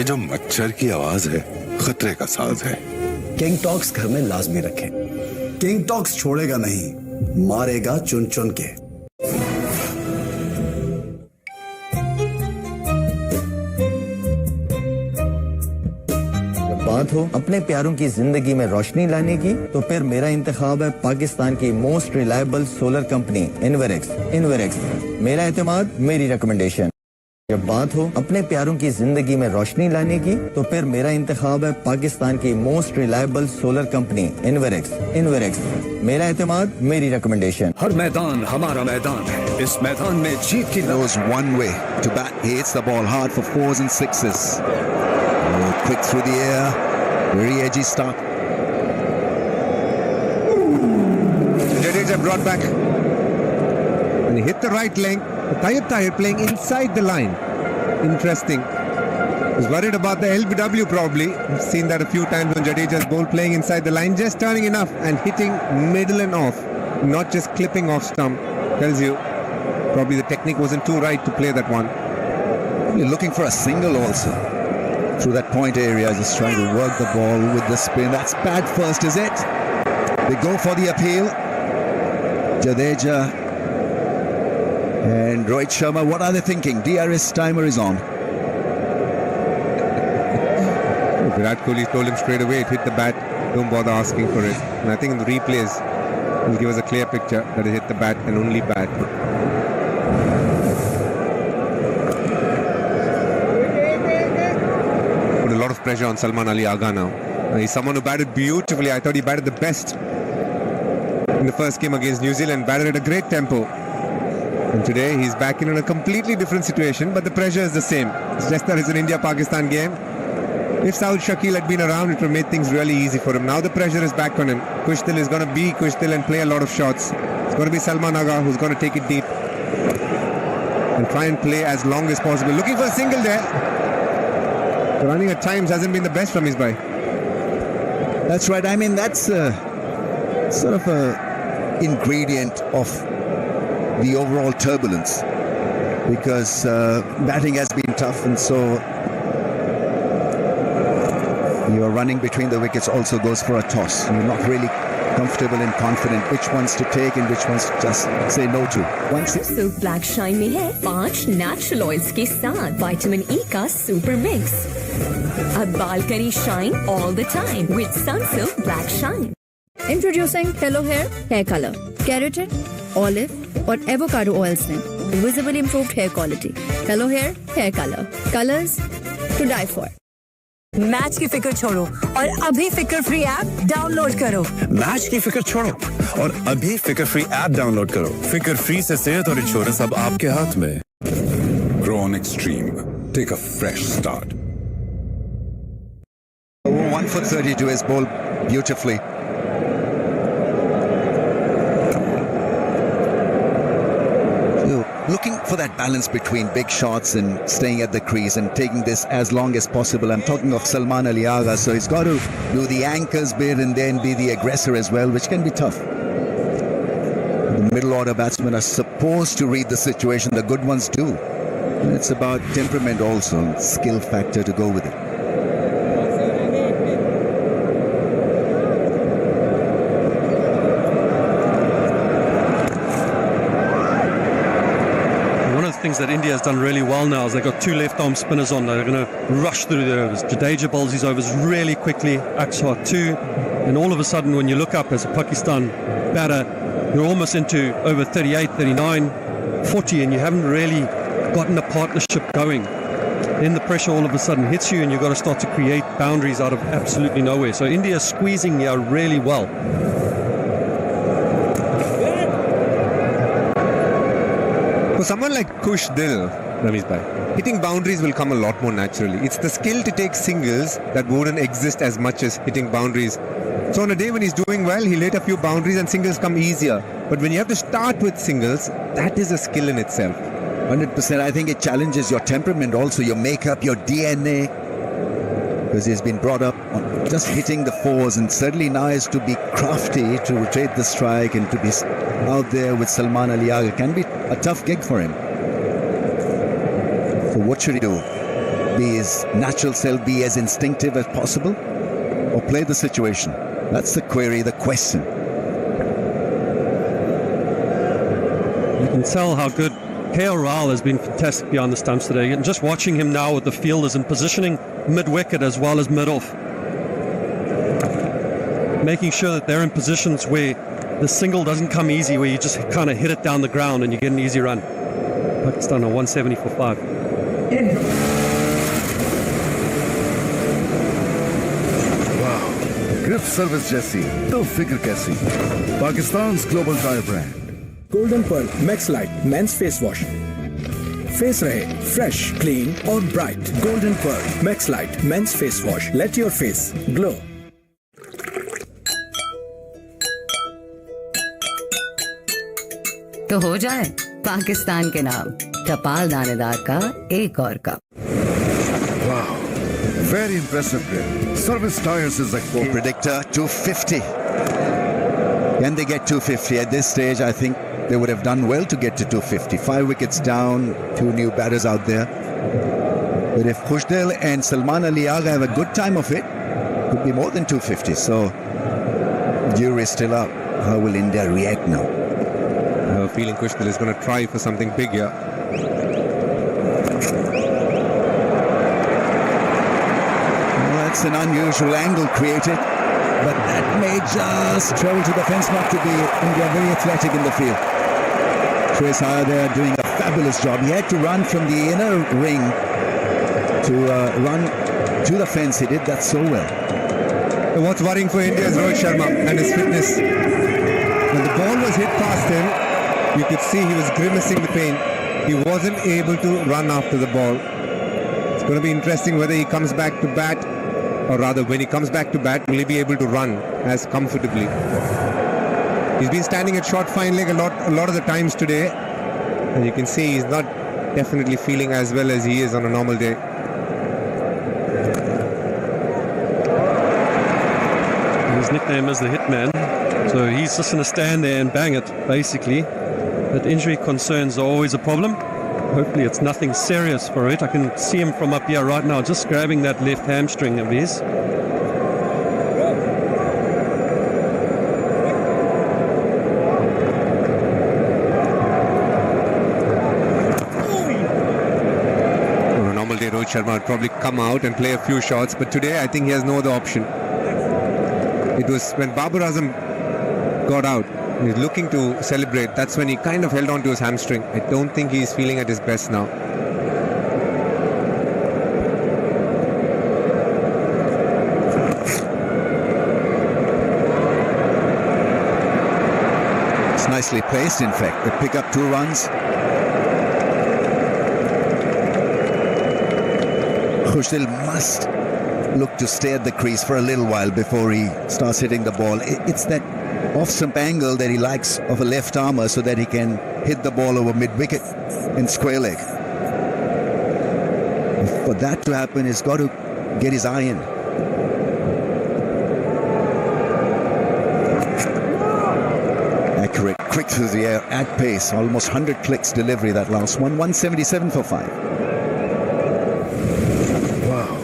जो मच्छर की आवाज है खतरे का साज है। किंग टॉक्स घर में लाजमी रखें। किंग टॉक्स छोड़ेगा नहीं, मारेगा चुन चुन के। बात हो अपने प्यारों की जिंदगी में रोशनी लाने की, तो फिर मेरा इंतखाब है पाकिस्तान की most reliable solar company Inverex. मेरा एतमाद, मेरी रिकमेंडेशन। जब बात हो अपने प्यारों की जिंदगी में रोशनी लाने की, तो फिर मेरा इंतखाब है पाकिस्तान की most reliable solar company Inverex. मेरा एतमाद, मेरी रिकमेंडेशन। हर मैदान हमारा मैदान है, इस मैदान में जीत की knows one way to bat. He hits the ball hard for 4s and 6s. Quick through the air, very edgy start. Jadeja brought back, and he hit the right leg. Tahir playing inside the line. Interesting. He's worried about the LBW probably. I've seen that a few times on Jadeja's ball, playing inside the line, just turning enough and hitting middle and off, not just clipping off stump. Tells you probably the technique wasn't too right to play that one. You're looking for a single also. Through that point area, just trying to work the ball with the spin. That's bad first, is it? They go for the appeal. Jadeja and Rohit Sharma, what are they thinking? DRS timer is on. Virat Kohli told him straight away, it hit the bat, don't bother asking for it. And I think in the replays, he'll give us a clear picture that it hit the bat and only bat. Put a lot of pressure on Salman Ali Agha now. He's someone who batted beautifully. I thought he batted the best in the first game against New Zealand, batted at a great tempo. And today he's back in a completely different situation, but the pressure is the same. It's just that it's an India-Pakistan game. If Saud Shakil had been around, it would have made things really easy for him. Now the pressure is back on him. Kushtil is going to be Kushtil and play a lot of shots. It's going to be Salman Agha who's going to take it deep and try and play as long as possible. Looking for a single there. The running at times hasn't been the best from his bhai. That's right. I mean, that's sort of a ingredient of the overall turbulence, because batting has been tough, and so your running between the wickets also goes for a toss. You're not really comfortable and confident which ones to take and which ones to just say no to. Sunsilk Black Shine में है 5 natural oils के साथ vitamin E का super mix. अब बाल करें shine all the time with Sunsilk Black Shine. Introducing Hello Hair Color, Keratin, Olive और Avocado oils ने visibly improved hair quality. Hello Hair Color, colors to die for. Match की फिक्र छोड़ो और अभी फिक्र फ्री ऐप डाउनलोड करो। Match की फिक्र छोड़ो और अभी फिक्र फ्री ऐप डाउनलोड करो। फिक्र फ्री से सेहत और इंश्योरेंस अब आपके हाथ में। Grown Extreme. Take a fresh start. 1 for 30 to his ball beautifully. Looking for that balance between big shots and staying at the crease and taking this as long as possible. I'm talking of Salman Ali Agha, so he's got to do the anchors bit and then be the aggressor as well, which can be tough. The middle order batsmen are supposed to read the situation, the good ones do. And it's about temperament also, and skill factor to go with it. Things that India has done really well now is they've got 2 left-arm spinners on. They're going to rush through their overs. Jadeja bowls his overs really quickly, Akshar too, and all of a sudden when you look up as a Pakistan batter, you're almost into over 38, 39, 40, and you haven't really gotten a partnership going. Then the pressure all of a sudden hits you and you've got to start to create boundaries out of absolutely nowhere. So India is squeezing here really well. For someone like Kush Dil, Ramesh bhai, hitting boundaries will come a lot more naturally. It's the skill to take singles that wouldn't exist as much as hitting boundaries. So on a day when he's doing well, he'll hit a few boundaries and singles come easier. But when you have to start with singles, that is a skill in itself. 100%. I think it challenges your temperament also, your makeup, your DNA. Because he's been brought up on just hitting the 4s, and certainly now is to be crafty, to rotate the strike and to be out there with Salman Ali Agha can be a tough gig for him. So what should he do? Be his natural self, be as instinctive as possible? Or play the situation? That's the query, the question. You can tell how good K.O. has been fantastic beyond the stumps today. And just watching him now with the fielders and positioning mid-wicket as well as mid-off. Making sure that they're in positions where the single doesn't come easy, where you just kind of hit it down the ground and you get an easy run. Pakistan on 170 for 5. Grip service जैसी तो फिक्र कैसी Pakistan global tyre brand golden pearl max light men's face wash face रहे fresh clean और bright golden pearl max light men's face wash let your face glow तो हो जाए पाकिस्तान के नाम टपाल दानेदार का एक और cup Very impressive grip. Service tires is a Score predictor 250. Can they get 250 at this stage? I think they would have done well to get to 250. 5 wickets down, 2 new batters out there. But if Khushdil and Salman Ali Agha have a good time of it, could be more than 250. So jury is still up. How will India react now? I have a feeling Khushdil is going to try for something big here. It's an unusual angle created, but that may just travel to the fence, not to be India very athletic in the field. Trace Iyer there doing a fabulous job. He had to run from the inner ring to run to the fence. He did that so well. What's worrying for India is Rohit Sharma and his fitness. When the ball was hit past him, you could see he was grimacing with pain. He wasn't able to run after the ball. It's going to be interesting whether he comes back to bat. Or rather, when he comes back to bat, will he be able to run as comfortably? He's been standing at short fine leg a lot of the times today, and you can see he's not definitely feeling as well as he is on a normal day. His nickname is the Hitman, so he's just going to stand there and bang it, basically. But injury concerns are always a problem. Hopefully it's nothing serious for it. I can see him from up here right now, just grabbing that left hamstring of his. On a normal day, Rohit Sharma would probably come out and play a few shots, but today I think he has no other option. It was when Babar Azam got out, he's looking to celebrate. That's when he kind of held on to his hamstring. I don't think he's feeling at his best now. It's nicely placed, in fact. They pick up 2 runs. Khushdil must look to stay at the crease for a little while before he starts hitting the ball. It's that off-stump angle that he likes of a left armour so that he can hit the ball over mid-wicket in square leg. For that to happen, he's got to get his eye in. Accurate, quick through the air, at pace, almost 100 clicks delivery that last one, 177 for 5. Wow,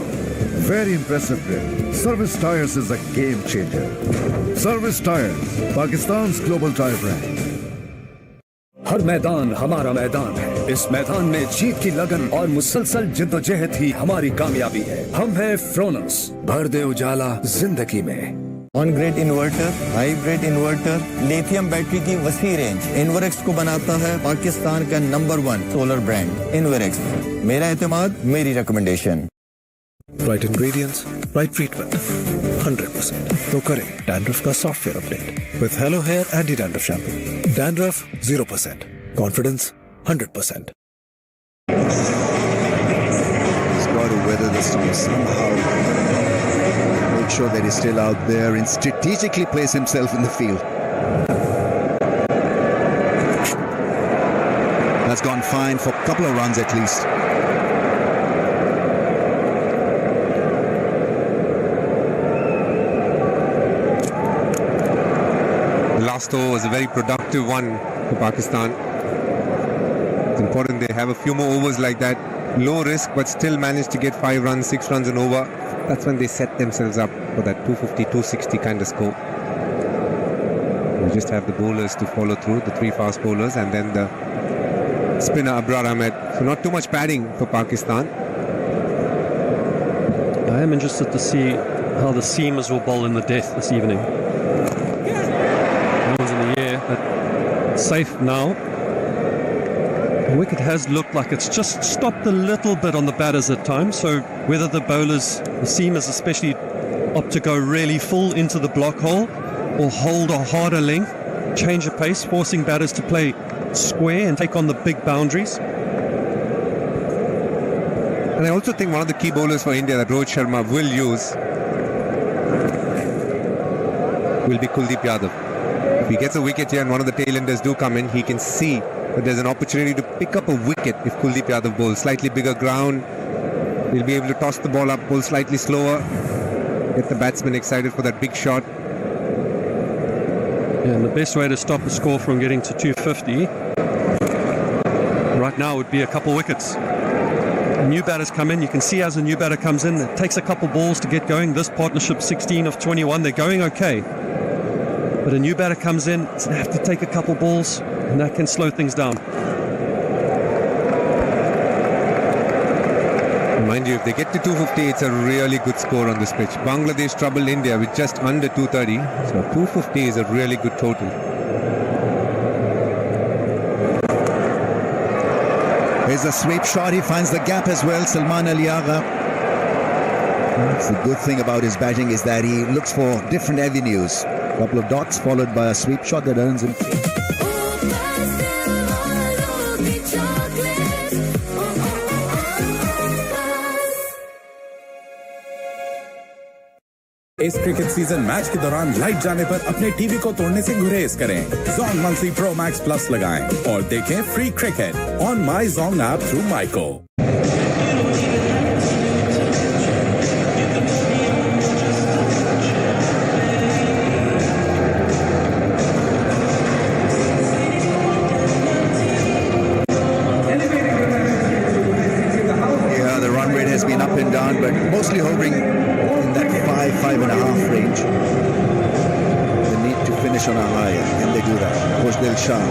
very impressive grip. Service tires is a game changer. Service tires, Pakistan's global tire brand. हर मैदान हमारा मैदान है। इस मैदान में जीत की लगन और मुसलसल जिद्दोजहद ही हमारी कामयाबी है। हम हैं फ्रोनस, भर दे उजाला जिंदगी में। On grid inverter, hybrid inverter, lithium battery की वसी रेंज इन्वरेक्स को बनाता है पाकिस्तान का नंबर 1 सोलर ब्रांड इन्वरेक्स। मेरा एतमाद, मेरी recommendation. Right ingredients, right treatment, 100%. तो करें डैंड्रफ का software update with Hello Hair Anti Dandruff Shampoo. Dandruff 0%, confidence 100%. He's got to weather the storm somehow. Make sure that he's still out there and strategically place himself in the field. That's gone fine for a couple of runs at least. Last over was a very productive one for Pakistan. It's important they have a few more overs like that low risk but still manage to get 5 runs, 6 runs and over, that's when they set themselves up for that 250, 260 kind of score. You just have the bowlers to follow through, the 3 fast bowlers, and then the spinner Abrar Ahmed. So not too much padding for Pakistan. I am interested to see how the seamers will bowl in the death this evening. Balls in the air, but safe now. The wicket has looked like it's just stopped a little bit on the batters at times, so whether the bowlers, the seamers especially, opt to go really full into the block hole or hold a harder length, change the pace, forcing batters to play square and take on the big boundaries. And I also think one of the key bowlers for India that Rohit Sharma will use will be Kuldeep Yadav. If he gets a wicket here and one of the tailenders do come in, he can see that there's an opportunity to pick up a wicket if Kuldeep Yadav bowls. Slightly bigger ground, he'll be able to toss the ball up, bowl slightly slower, get the batsman excited for that big shot. Yeah, and the best way to stop a score from getting to 250 right now would be a couple wickets. New batters come in, you can see as a new batter comes in, it takes a couple balls to get going. This partnership 16 of 21, they're going okay. But a new batter comes in, it's going to have to take a couple balls, and that can slow things down. Mind you, if they get to 250, it's a really good score on this pitch. Bangladesh troubled India with just under 230, so 250 is a really good total. Here's a sweep shot, he finds the gap as well, Salman Ali Agha. The good thing about his batting is that he looks for different avenues. A couple of dots followed by a sweep shot that earns him. इस cricket season match के दौरान light जाने पर अपने TV को तोड़ने से गुरेज करें। Zong monthly pro max plus लगाएं और देखें free cricket on my Zong app through Myco. Yeah, the run rate has been up and down, but mostly hovering in that 5.5 range. They need to finish on a high. Can they do that? Khoshdil Shah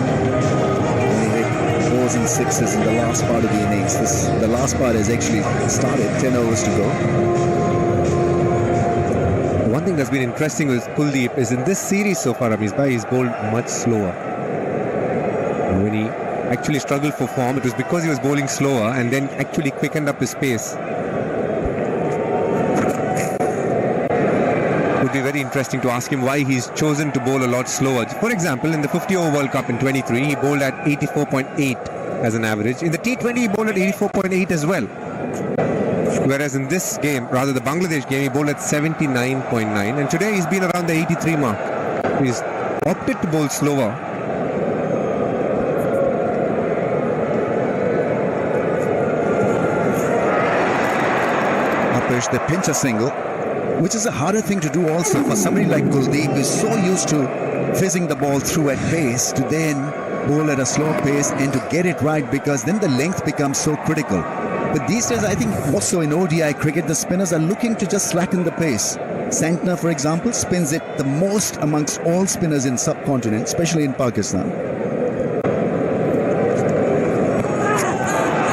only hit 4s and 6s in the last part of the innings. The last part has actually started, 10 overs to go. One thing that's been interesting with Kuldeep is in this series so far, he's bowled much slower. And when he actually struggled for form, it was because he was bowling slower and then actually quickened up his pace. Would be very interesting to ask him why he's chosen to bowl a lot slower. For example, in the 50-over World Cup in 23, he bowled at 84.8 as an average. In the T20, he bowled at 84.8 as well. Whereas in this game, rather the Bangladesh game, he bowled at 79.9. And today he's been around the 83 mark. He's opted to bowl slower. Upish, they pinch a single, which is a harder thing to do also for somebody like Kuldeep, who's so used to fizzing the ball through at pace, to then bowl at a slow pace and to get it right, because then the length becomes so critical. But these days, I think also in ODI cricket, the spinners are looking to just slacken the pace. Santner, for example, spins it the most amongst all spinners in subcontinent, especially in Pakistan.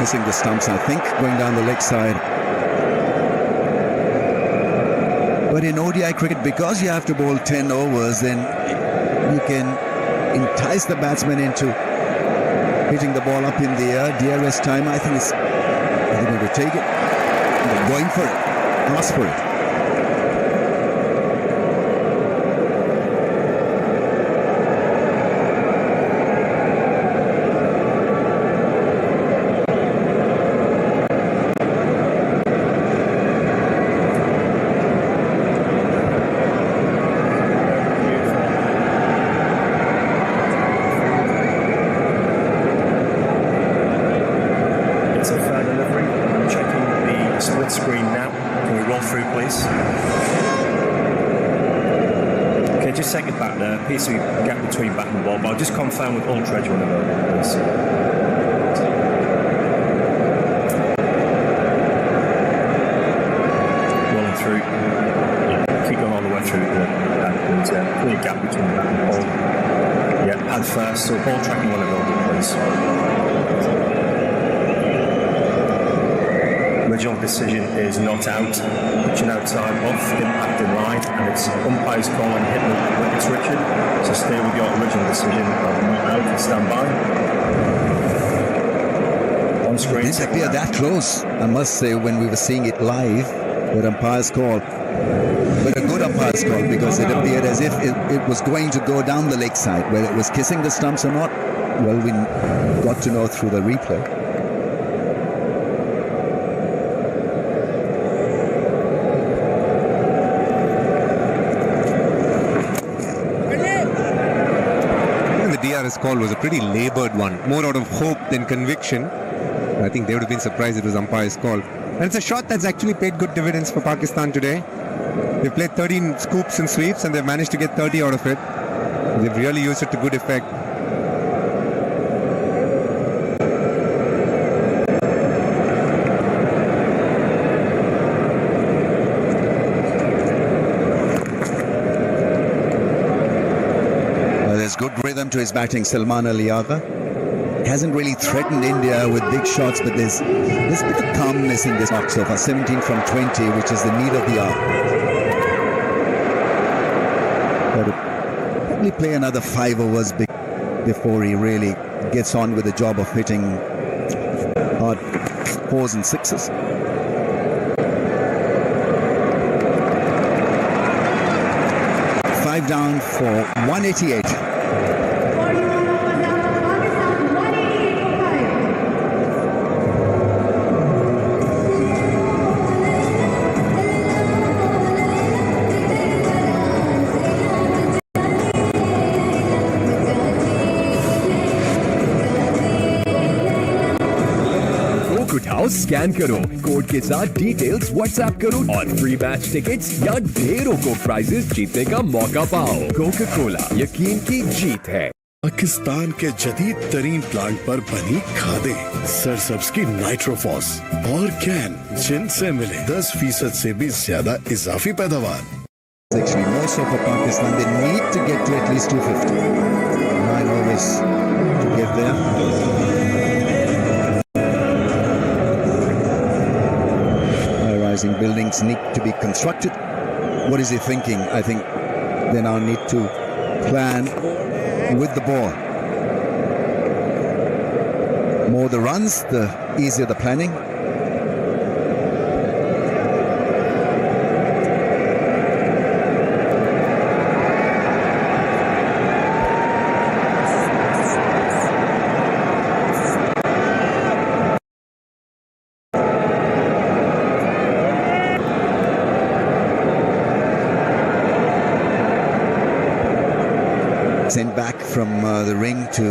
Missing the stumps, I think, going down the leg side. But in ODI cricket, because you have to bowl 10 overs, then you can entice the batsman into hitting the ball up in the air. DRS time, I think, is going to take it. They're going for it. Ask for it. Piece of gap between bat and ball, but I'll just confirm with unchanged on the moment, please. first, so ball tracking vulnerability, please. Original decision is not out, pitching outside, off, impact in line, and it's umpire's call and hit wickets, Richard. So stay with your original decision of not out and stand by. On screen. It didn't appear that close, I must say, when we were seeing it live, that umpire's call. But a good umpire's call, because it appeared as if it was going to go down the leg side. Whether it was kissing the stumps or not, well, we got to know through the replay. DRS call was a pretty laboured one, more out of hope than conviction. I think they would have been surprised it was umpire's call. And it's a shot that's actually paid good dividends for Pakistan today. They've played 13 scoops and sweeps and they've managed to get 30 out of it. They've really used it to good effect. Good rhythm to his batting, Salman Aliaga. Hasn't really threatened India with big shots, but there's a bit of calmness in this knock so far. 17 from 20, which is the need of the hour. But probably play another 5 overs before he really gets on with the job of hitting hard 4s and 6s. Down for 188. उठाओ scan करो code के साथ details WhatsApp करो और free match tickets या ढेरों को prices जीतने का मौका पाओ कोका कोला यकीन की जीत है पाकिस्तान के जदीद तरीन प्लांट पर बनी खादें सरसब्ज की नाइट्रोफॉस और कैन जिनसे मिले 10% से भी ज्यादा इजाफी पैदावार Actually, more so for Pakistan, they need to get to at least 250. 9 overs to get there. High-rising buildings need to be constructed. What is he thinking? I think they now need to plan with the ball. More the runs, the easier the planning. Sent back from the ring to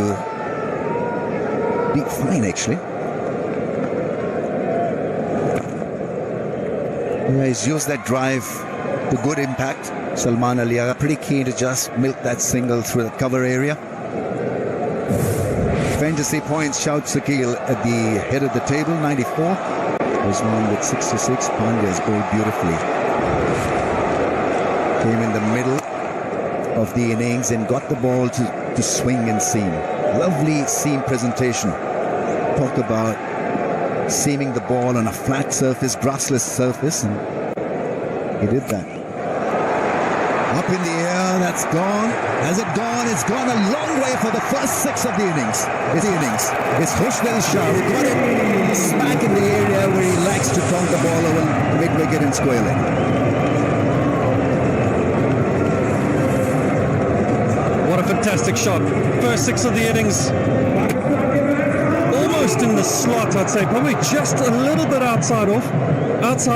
be fine, actually. Yeah, he's used that drive to good impact. Salman Aliaga pretty keen to just milk that single through the cover area. Fantasy points, shouts Sakil at the head of the table, 94. Rizwan with 66. Pandya's bowled beautifully. Came in the middle of the innings and got the ball to swing and seam. Lovely seam presentation. Talk about seaming the ball on a flat surface, grassless surface, and he did that. Up in the air, that's gone. Has it gone? It's gone a long way for the first 6 of the innings. It's Husnul Shah who got it smack in the area where he likes to taunt the ball over mid-wicket and square leg. What a fantastic shot. First 6 of the innings. Almost in the slot, I'd say. Probably just a little bit outside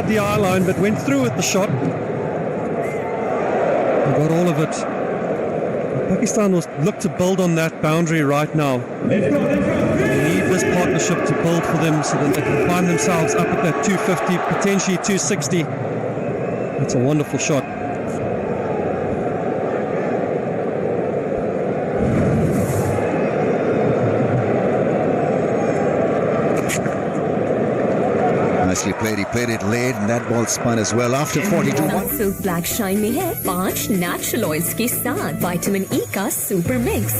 the eye line, but went through with the shot. Got all of it. Pakistan will look to build on that boundary right now. They need this partnership to build for them so that they can find themselves up at that 250, potentially 260. That's a wonderful shot. Nicely played. He played it late, and that ball spun as well. After 42. Sunsilk Black Shine में है 5 natural oils के साथ vitamin E का super mix.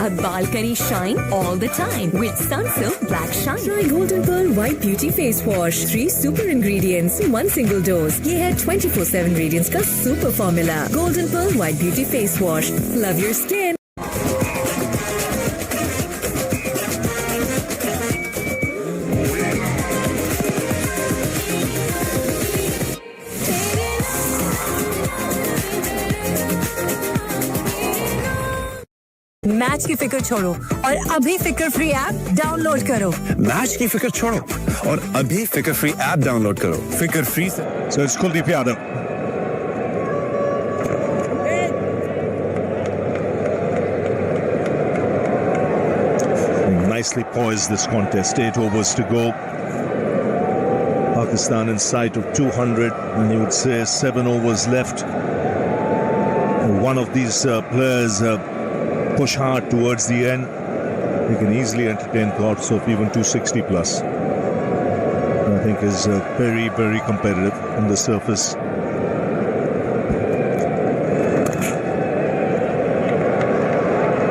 अब बाल करें shine all the time with Sunsilk Black Shine। Try Golden Pearl White Beauty Face Wash, 3 super ingredients, 1 single dose। ये है 24/7 radiance का super formula। Golden Pearl White Beauty Face Wash, love your skin। Match की फिक्र छोड़ो और अभी Fikr free app download करो। Match की फिक्र छोड़ो और अभी फिक्र फ्री ऐप डाउनलोड करो। फिक्र फ्री से So it's Kuldeep Yadav. Nicely poised this contest. 8 overs to go. Pakistan in sight of 200, and you would say 7 overs left. One of these players push hard towards the end. They can easily entertain thoughts of even 260 plus. I think is very, very competitive on the surface.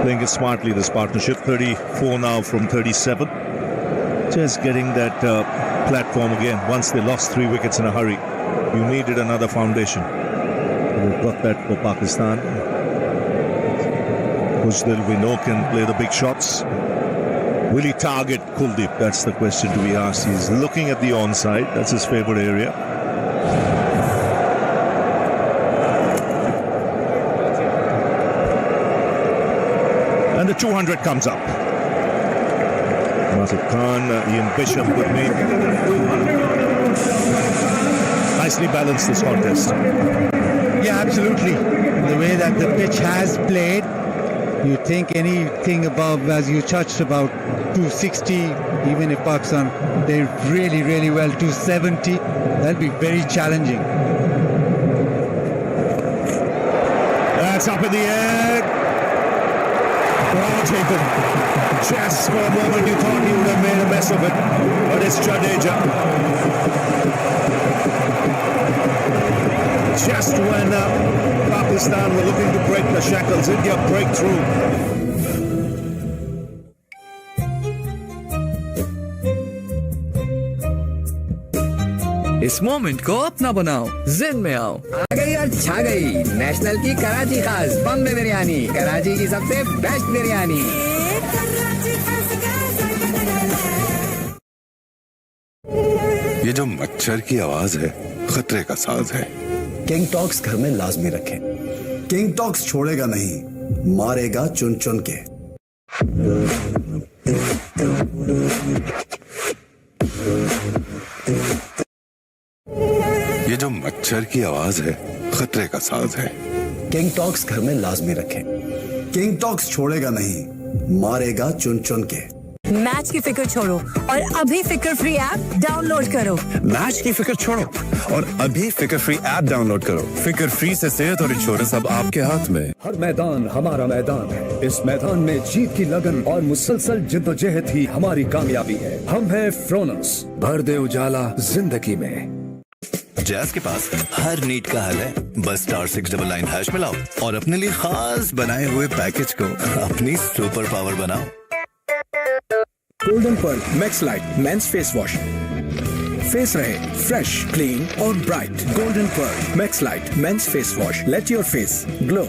Playing it smartly, this partnership. 34 now from 37. Just getting that platform again. Once they lost 3 wickets in a hurry, you needed another foundation. They've got that for Pakistan. We know can play the big shots. Will he target Kuldeep? That's the question to be asked. He's looking at the onside. That's his favorite area. And the 200 comes up. Nasir Khan, Ian Bishop with me. Nicely balanced this contest. Yeah, absolutely. The way that the pitch has played, you think anything above, as you touched about 260, even if Pakistan did really, really well, 270, that'll be very challenging. That's up in the air. Well taken. Just for a moment you thought he would have made a mess of it, but it's Jadeja. Just when Pakistan were looking to break the shackles, India break through. इस moment को अपना बनाओ, Zen में आओ। आ गई और छा गई नेशनल की कराची खास बम्बे बिरयानी, कराची की सबसे बेस्ट बिरयानी। ये जो मच्छर की आवाज है खतरे का साज है। किंग टॉक्स घर में लाजमी रखें। किंग टॉक्स छोड़ेगा नहीं, मारेगा चुन चुन के। ये जो मच्छर की आवाज है खतरे का साज है। किंग टॉक्स घर में लाजमी रखें। किंग टॉक्स छोड़ेगा नहीं, मारेगा चुन चुन के। मैच की फिक्र छोड़ो और अभी फिक्र फ्री ऐप डाउनलोड करो। मैच की फिक्र छोड़ो और अभी फिक्र फ्री ऐप डाउनलोड करो। फिक्र फ्री से सेहत और इंश्योरेंस अब आपके हाथ में। हर मैदान हमारा मैदान है। इस मैदान में जीत की लगन और मुसलसल जिद्दोजहद ही हमारी कामयाबी है। हम हैं फ्रोनस, भर दे उजाला जिंदगी में। जैज़ के पास हर नीड का हल है। बस *699# मिलाओ और अपने लिए खास बनाए हुए पैकेज को अपनी सुपर पावर बनाओ। Golden pearl max light men's face wash, face रहे फ्रेश, क्लीन और bright. Golden pearl max light men's face wash, let your face glow.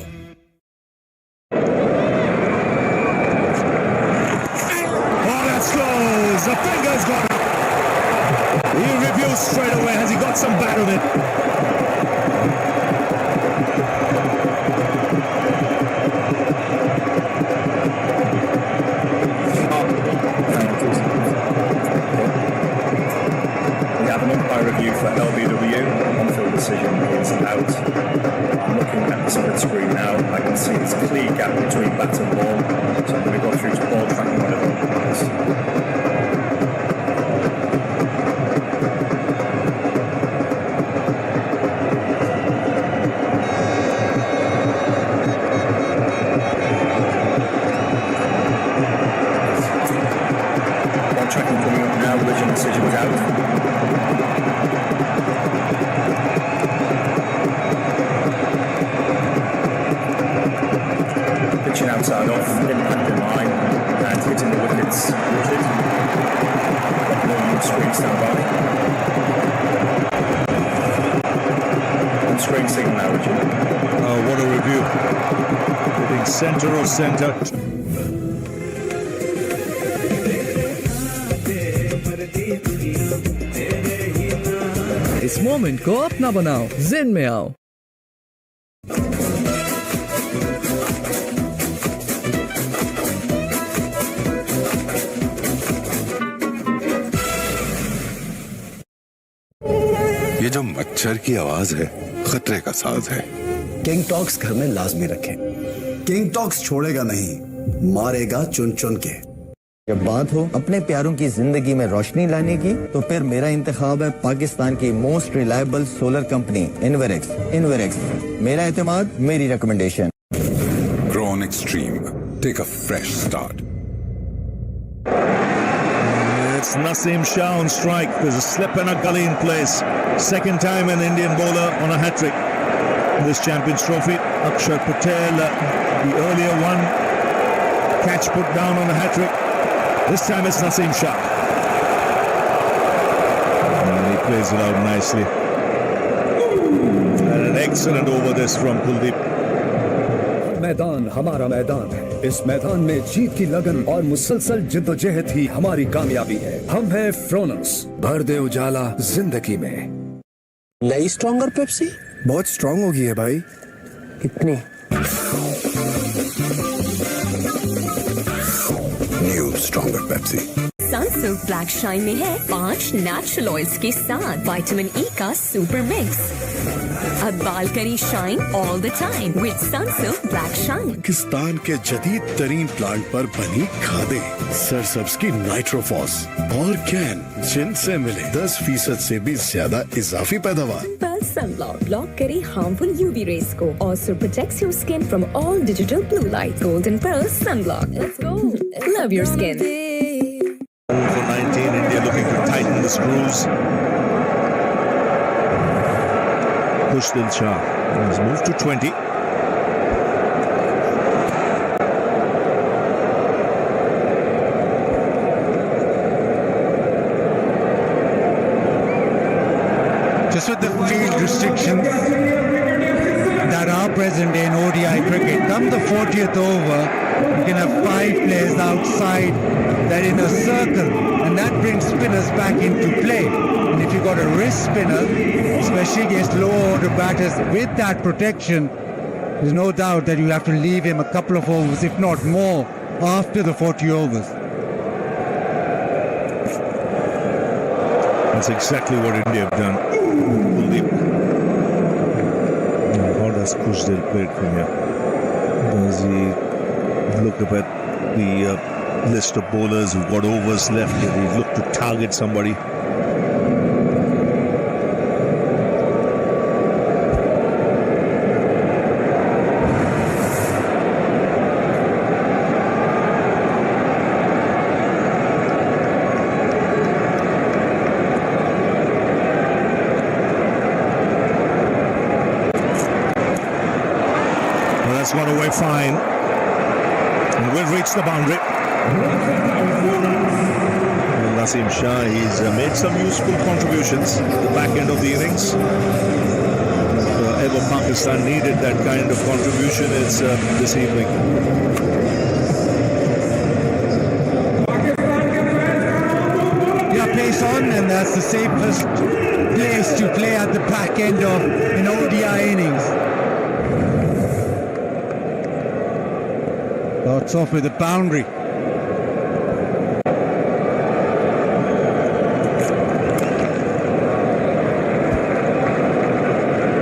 The finger's gone up. He reviews straight away. Has he got some bat on it? We have an umpire review for LBW. On-field decision is out. I'm looking at the split screen now. I can see it's a clear gap between bat and ball. So I'm going to go through to ball tracking whatever it is. Ball tracking coming up now. Decision's out. screen standby. On screen signal now, Richard. What a review. Hitting center or center. इस moment को अपना बनाओ, जिन में आओ। ये जो मच्छर की आवाज है खतरे का साज है। किंग टॉक्स घर में लाजमी रखें। किंग टॉक्स छोड़ेगा नहीं, मारेगा चुन चुन के। जब बात हो अपने प्यारों की जिंदगी में रोशनी लाने की, तो फिर मेरा इंतखाब है पाकिस्तान की most reliable solar company Inverex. Inverex, मेरा एतमाद, मेरी recommendation. Grown extreme. Take a fresh start. It's Naseem Shah on strike. There's a slip and a gully in place. Second time an Indian bowler on a hat-trick in this Champions Trophy. Akshar Patel, the earlier one, catch put down on the hat-trick. This time it's Naseem Shah. And he plays it out nicely. And an excellent over this from Kuldeep. मैदान हमारा मैदान है। इस मैदान में जीत की लगन और मुसलसल जिद्दोजहद ही हमारी कामयाबी है। हम हैं फ्रोनस, भर दे उजाला जिंदगी में। नई स्ट्रॉन्गर पेप्सी बहुत स्ट्रांग हो गई है भाई। कितनी? New stronger Pepsi. Sunsilk black shine में है 5 नेचुरल ऑयल्स के साथ विटामिन ई का सुपर मिक्स। अब बाल करी shine all the time with Sunsilk black shine. Pakistan के जदीद तरीन प्लांट पर बनी खादें, सरसब्ज की नाइट्रोफॉस और कैन, जिनसे मिले 10% से भी ज्यादा इजाफी पैदावार। Pearl Sunblock block करे harmful UV rays को, also protects your skin from all digital blue light. Golden Pearl Sunblock. Let's go. Love your skin. For 19, India looking to tighten the screws. Khushil Shah has moved to 20. Just with the field restrictions that are present in ODI cricket, come the 40th over, you can have 5 players outside that in a circle, and that brings spinners back into play. And if you've got a wrist spinner, especially against lower order batters with that protection, there's no doubt that you have to leave him a couple of overs, if not more, after the 40 overs. That's exactly what India have done. How does Khushil play it from here? Does he look up at the list of bowlers who've got overs left? Did he look to target somebody? Gone away fine, and we've reached the boundary. And Naseem Shah, he's made some useful contributions at the back end of the innings. If ever Pakistan needed that kind of contribution, it's this evening. Yeah, pace on, and that's the safest place to play at the back end of an ODI innings. Starts off with a boundary.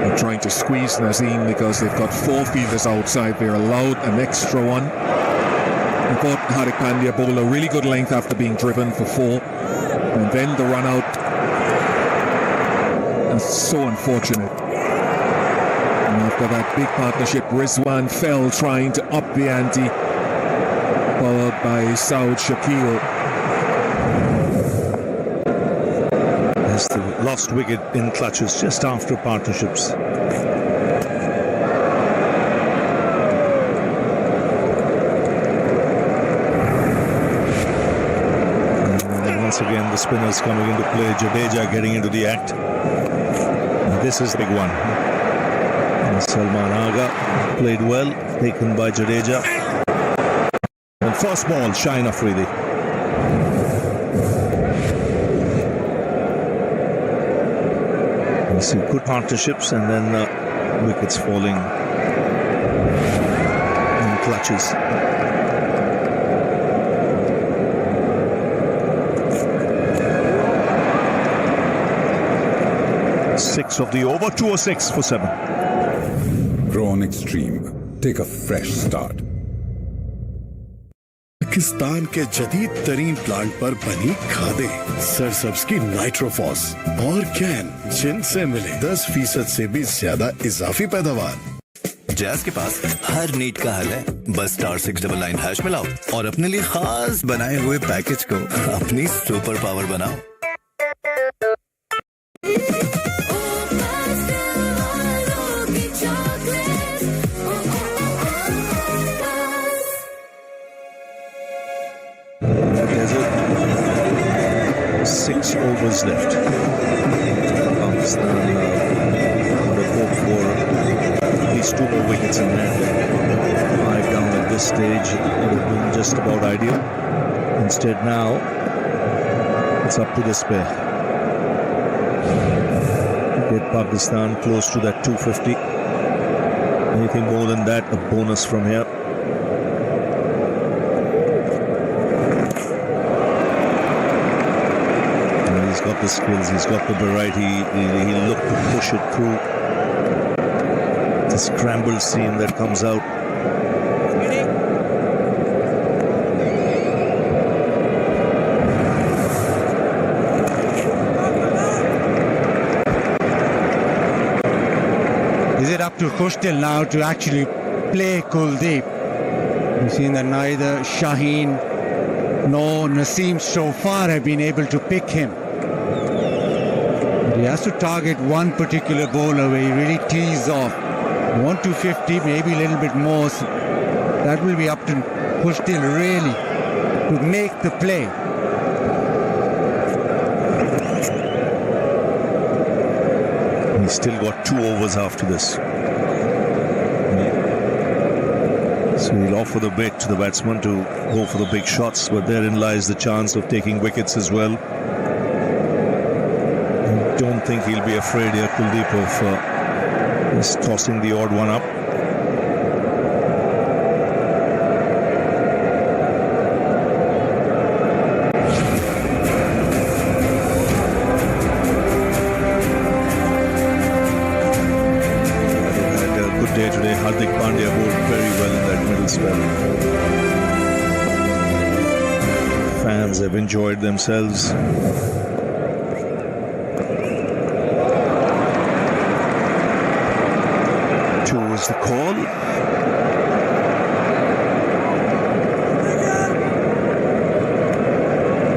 They're trying to squeeze Naseem because they've got 4 fielders outside. They're allowed an extra one. I thought Hardik Pandya bowled a really good length after being driven for 4. And then the run out. And so unfortunate. And after that big partnership, Rizwan fell trying to up the ante. Followed by Saud Shakil. That's the lost wicket in clutches just after partnerships. And once again, again the spinners coming into play. Jadeja getting into the act. And this is the big one. And Salman Agha played well, taken by Jadeja. And first ball, Shaheen Afridi. You see good partnerships and then wickets falling in clutches. Six of the over, 206 for 7. Grown Extreme. Take a fresh start. Pakistan के जदीद तरीन plant पर बनी खादें, सरसब्ज की नाइट्रोफॉस और can, जिनसे मिले 10% से भी ज्यादा इजाफी पैदावार। जैज के पास हर नीड का हल है। बस *699# मिलाओ और अपने लिए खास बनाए हुए पैकेज को अपनी सुपर पावर बनाओ। There's 6 overs left. Pakistan would have hoped for at least 2 more wickets in hand. 5 down at this stage would have been just about ideal. Instead now, it's up to this pair. Get Pakistan close to that 250. Anything more than that, a bonus from here. He's got the skills, he's got the variety, he'll look to push it through. The scramble seam that comes out. Is it up to Khushtil now to actually play Kuldeep? We've seen that neither Shaheen nor Naseem so far have been able to pick him. He has to target one particular bowler where he really tees off. 1-250, maybe a little bit more. So that will be up to Khushtil really to make the play. He's still got 2 overs after this. So he'll offer the bait to the batsman to go for the big shots, but therein lies the chance of taking wickets as well. I don't think he'll be afraid here, Kuldeep, of just tossing the odd one up. Hardik Pandya bowled very well in that middle spell. Fans have enjoyed themselves. Two is the call.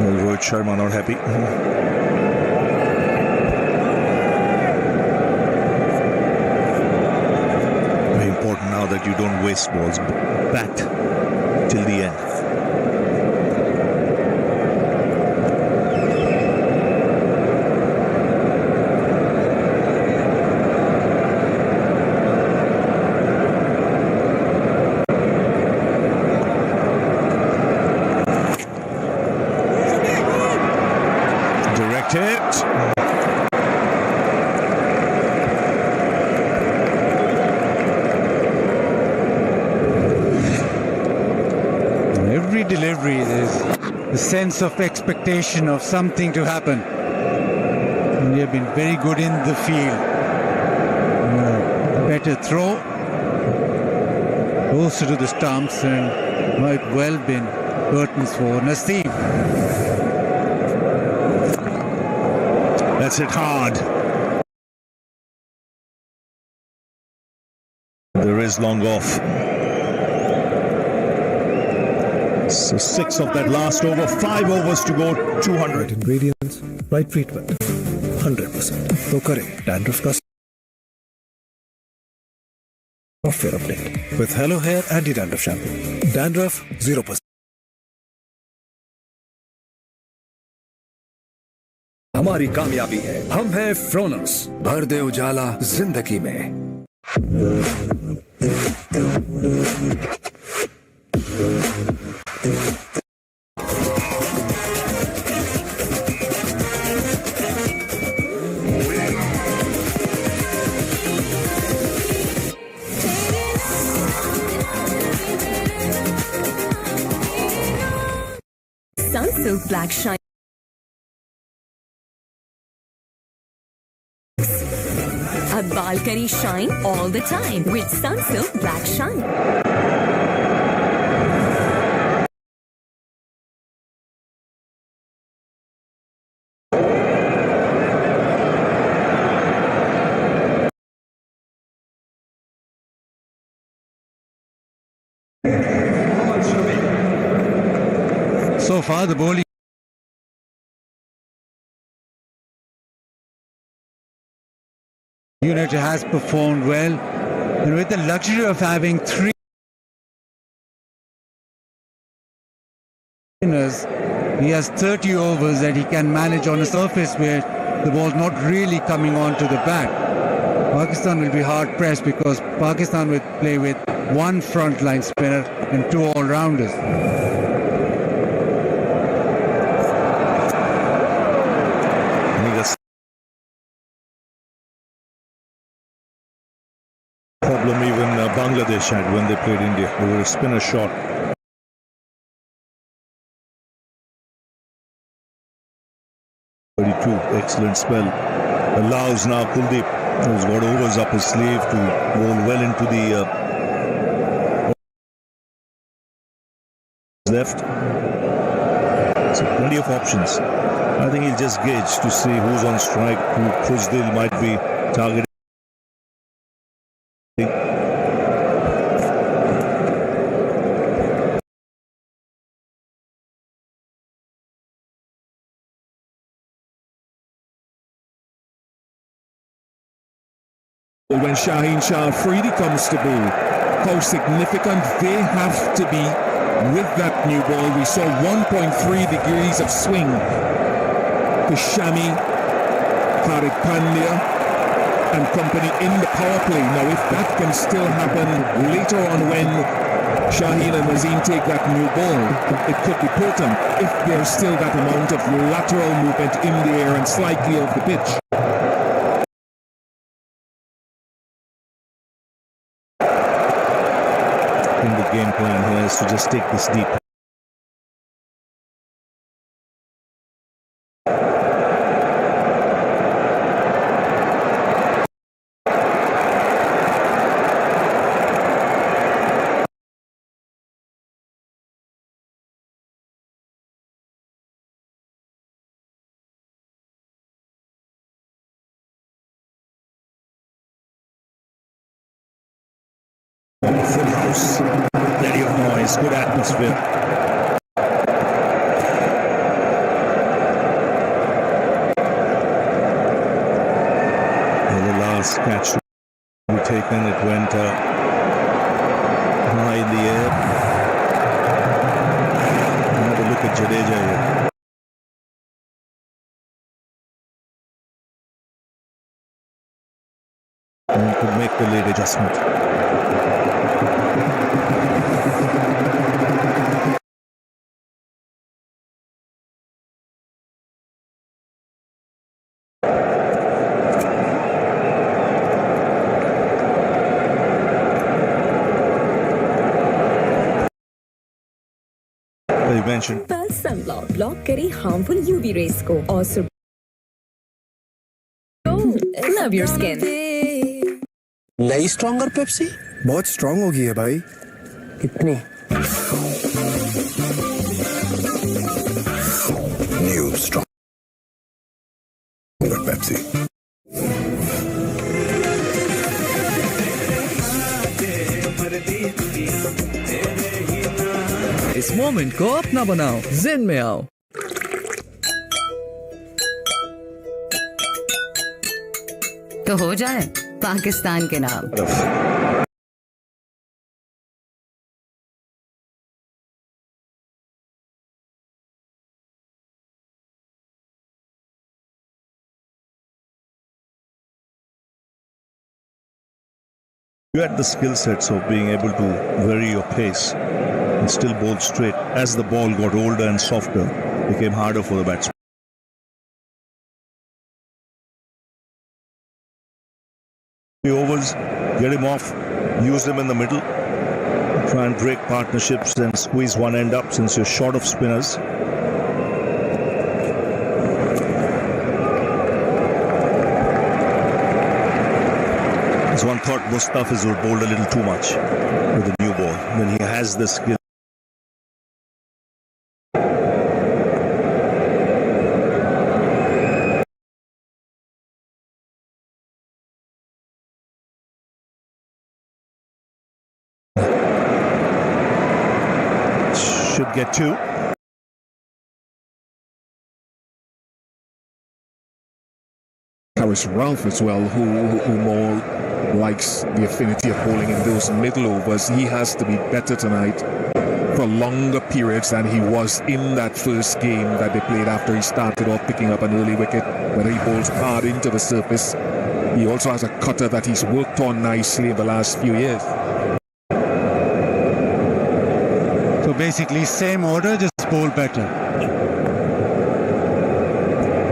Well, Rohit Sharma not happy. Now that you don't waste balls, bat till the end. Direct hit. Delivery, there's the sense of expectation of something to happen. And you've been very good in the field. Better throw, closer to the stumps, and might well been curtains for Naseem. That's it hard. There is long off. So 6 of that last over, 5 overs to go, 200. Right ingredients, right treatment, 100%. तो करें dandruff का software update with Hello Hair Anti-Dandruff Shampoo. Dandruff 0%. हमारी कामयाबी है। हम हैं फ्रोनस, भर दे उजाला जिंदगी में। Sunsilk Black Shine. A balcony shine all the time with Sunsilk Black Shine. So far, the bowling unit has performed well, and with the luxury of having three spinners, he has 30 overs that he can manage on a surface where the ball's not really coming onto the bat. Pakistan will be hard pressed because Pakistan will play with one frontline spinner and two all-rounders. Problem even Bangladesh had when they played India. They were a spinner shot. Excellent spell. Allows now Kuldeep, who's got overs up his sleeve, to roll well into the left. So plenty of options. I think he'll just gauge to see who's on strike, who Khuzdil might be targeting. When Shaheen Shah Afridi comes to bowl, how significant they have to be with that new ball. We saw 1.3 degrees of swing to Shami, Harik Pandya and company in the power play. Now if that can still happen later on when Shaheen and Nazim take that new ball, it could be potent if there's still that amount of lateral movement in the air and slightly off the pitch. The game plan here is to just take this deep. Full house, plenty of noise, good atmosphere. The last catch to be taken, it went high in the air. Have a look at Jadeja here. And could make the late adjustment. Mentioned. Well, sunblock block करे harmful UV rays को और love your skin. नई stronger Pepsi बहुत strong हो गई है भाई। कितनी? New stronger Pepsi. इस मोमेंट को अपना बनाओ, ज़ेन में आओ। तो हो जाए पाकिस्तान के नाम। You had the skill sets of being able to vary your pace and still bowl straight. As the ball got older and softer, it became harder for the batsman. The overs, get him off, use him in the middle, try and break partnerships and squeeze one end up since you're short of spinners. As one thought Mustafiz would bowl a little too much with the new ball when he has the skill. Should get two. Harris Ralph as well, who more likes the affinity of bowling in those middle overs. He has to be better tonight for longer periods than he was in that first game that they played after he started off picking up an early wicket, where he bowls hard into the surface. He also has a cutter that he's worked on nicely in the last few years. So basically same order, just bowl better.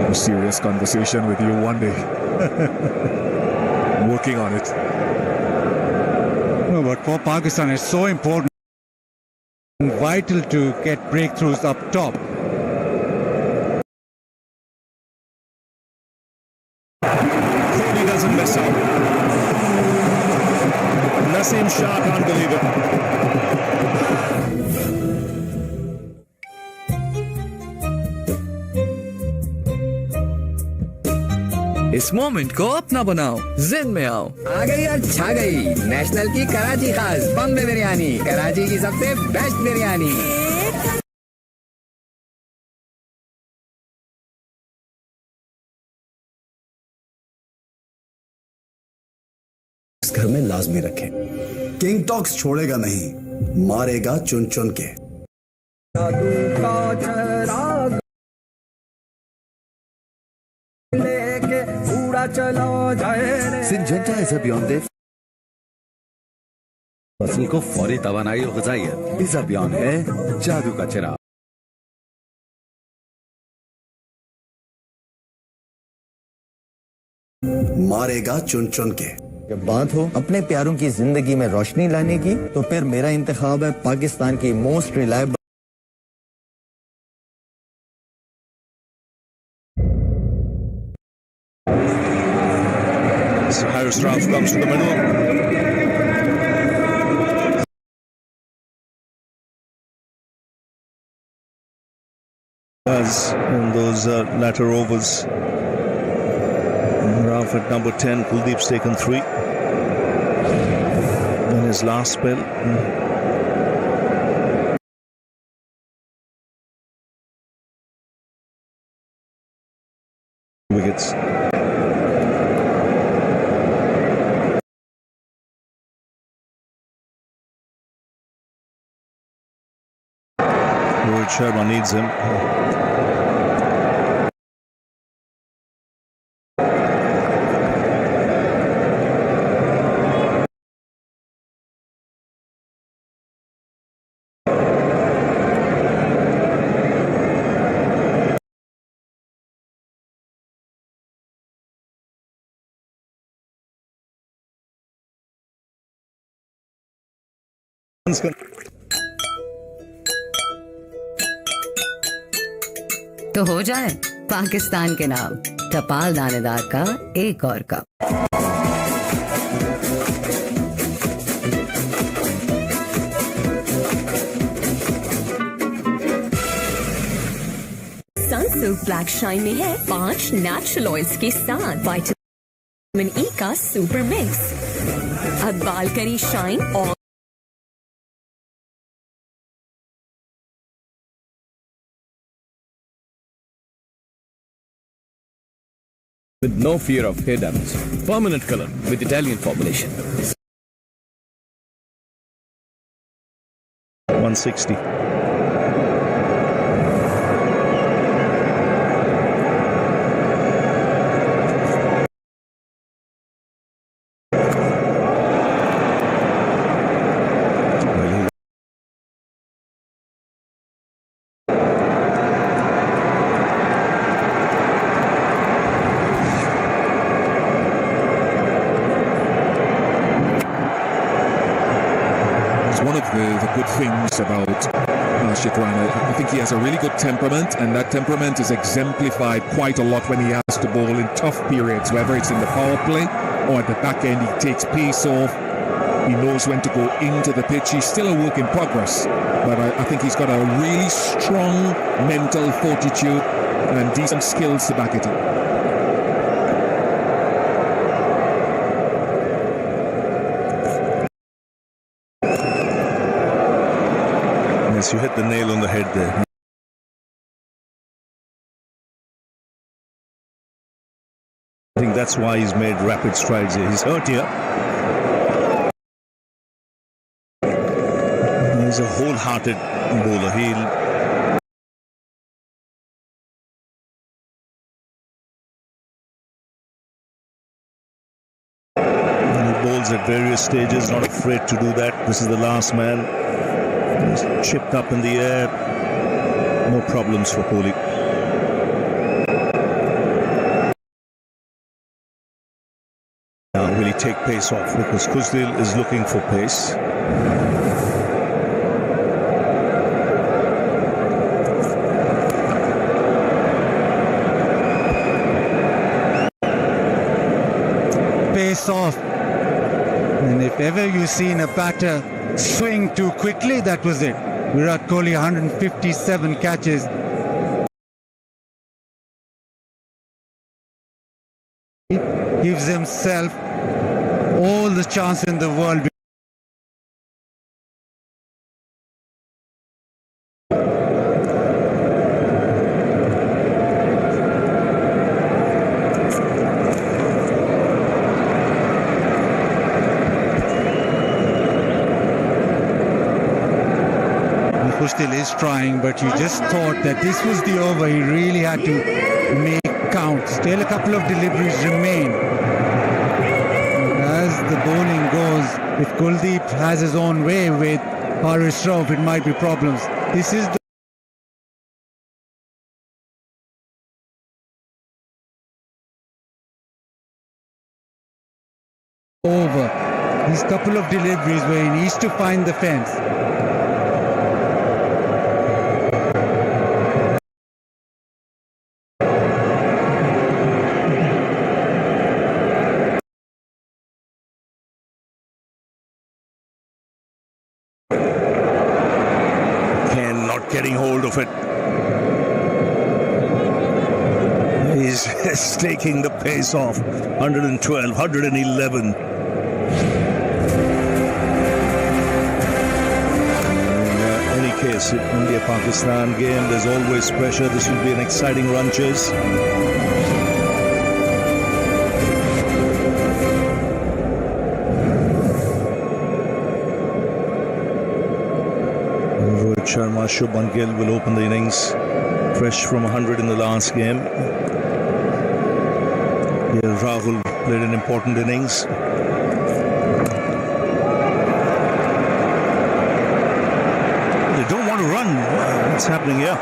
A serious conversation with you one day. Working on it. No, but for Pakistan it's so important and vital to get breakthroughs up top. Kohli doesn't mess up. Naseem Shah can't believe it. इस moment को अपना बनाओ, जिन में आओ। आ गई और छा गई नेशनल की कराची खास बॉम्बे बिरयानी, कराची की सबसे बेस्ट बिरयानी। इस घर में लाजमी रखें। किंग टॉक्स छोड़ेगा नहीं, मारेगा चुन चुन के। Syngenta is a beyond their फसल को फौरी तवानाई और ग़िज़ाइयत। इस अभियान है जादू का चिराग। मारेगा चुन चुन के। जब बात हो अपने प्यारों की जिंदगी में रोशनी लाने की, तो फिर मेरा इंतखाब है पाकिस्तान की most reliable Harris Ralph comes to the middle. As in those latter overs, Ralph at number 10, Kuldeep's taken 3. In his last spell. Wickets. Sharma needs him. तो हो जाए पाकिस्तान के नाम टपाल दानेदार का एक और कप। सनसिल्क ब्लैक शाइन में है 5 नेचुरल ऑयल्स के साथ विटामिन ई का सुपर मिक्स। अब बाल करी शाइन और with no fear of hair damage. Permanent color with Italian formulation. 160. good things about Rashid Rana. I think he has a really good temperament, and that temperament is exemplified quite a lot when he has to bowl in tough periods, whether it's in the power play or at the back end. He takes pace off. He knows when to go into the pitch. He's still a work in progress, but I think he's got a really strong mental fortitude and decent skills to back it up. Yes, you hit the nail on the head there. I think that's why he's made rapid strides here. He's hurt here. He's a wholehearted bowler. He bowls at various stages, not afraid to do that. This is the last man. He's chipped up in the air. No problems for Kohli. Now will he take pace off? Because Kuzdil is looking for pace. Pace off. And if ever you've seen a batter swing too quickly, that was it. Virat Kohli 157 catches. He gives himself all the chance in the world. Still is trying, but you just thought that this was the over. He really had to make count. Still a couple of deliveries remain. As the bowling goes, if Kuldeep has his own way with Haris Rauf, it might be problems. This is the over. These couple of deliveries where he needs to find the fence. Getting hold of it. He's taking the pace off. 112, 111. In any case, India-Pakistan game, there's always pressure. This will be an exciting run chase. Sharma, Shubman Gill will open the innings, fresh from 100 in the last game. Here Rahul played an important innings. They don't want to run. What's happening here?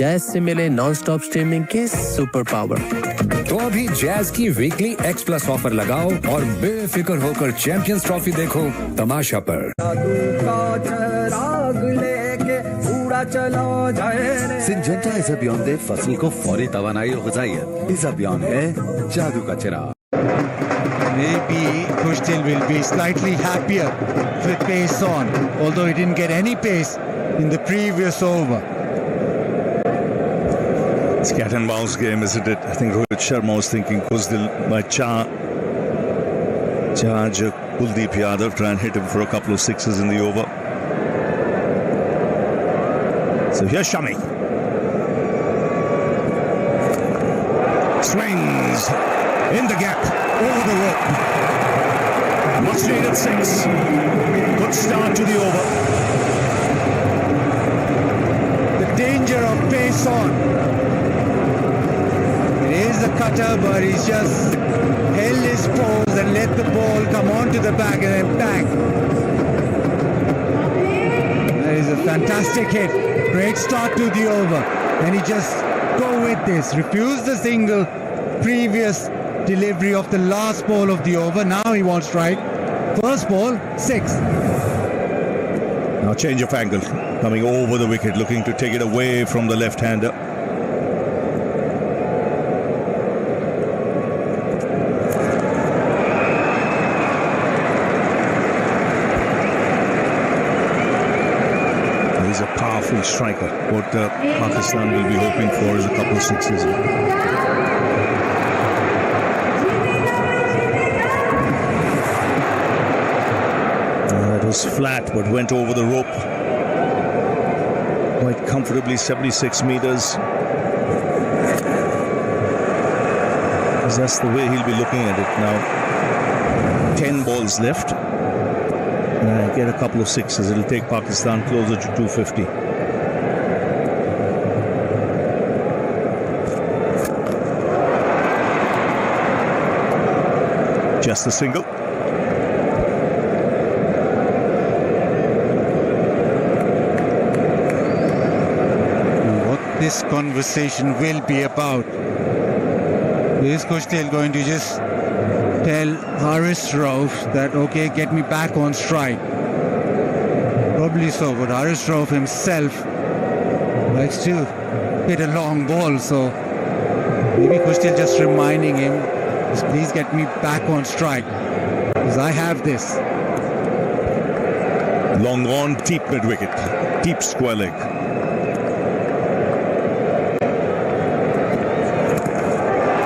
Jazz से मिले non stop streaming के super power. तो अभी jazz की weekly x plus offer लगाओ और बेफिक्र होकर चैंपियंस ट्रॉफी देखो तमाशा पर। सिंजेंटा इस अभियान दे फसल को फौरी तवानाई और ग़िज़ाइयत। इस अभियान है जादू का चिराग। Maybe Kushtil will be slightly happier with pace on, although he didn't get any pace in the previous over. It's cat and mouse game, isn't it? I think Rohit Sharma was thinking Kuzdil might charge Kuldeep Yadav, try and hit him for a couple of sixes in the over. So here's Shami. Swings in the gap, over the rope. Much needed six. Good start to the over. of pace on. It is a cutter, but he's just held his pose and let the ball come onto the back and then bang. That is a fantastic hit. Great start to the over. And he just go with this. Refused the single previous delivery of the last ball of the over. Now he wants strike. First ball, 6. Now change of angle. Coming over the wicket, looking to take it away from the left-hander. He's a powerful striker. What Pakistan will be hoping for is a couple of sixes. It was flat, but went over the rope quite comfortably, 76 meters. That's the way he'll be looking at it now. 10 balls left. Get a couple of sixes. It'll take Pakistan closer to 250. Just a single. What this conversation will be about. Is Kushtil going to just tell Haris Rauf that, okay, get me back on strike? Probably so, but Haris Rauf himself likes to hit a long ball, so maybe Kushtil just reminding him, please get me back on strike, because I have this. Long on, deep mid-wicket, deep square leg.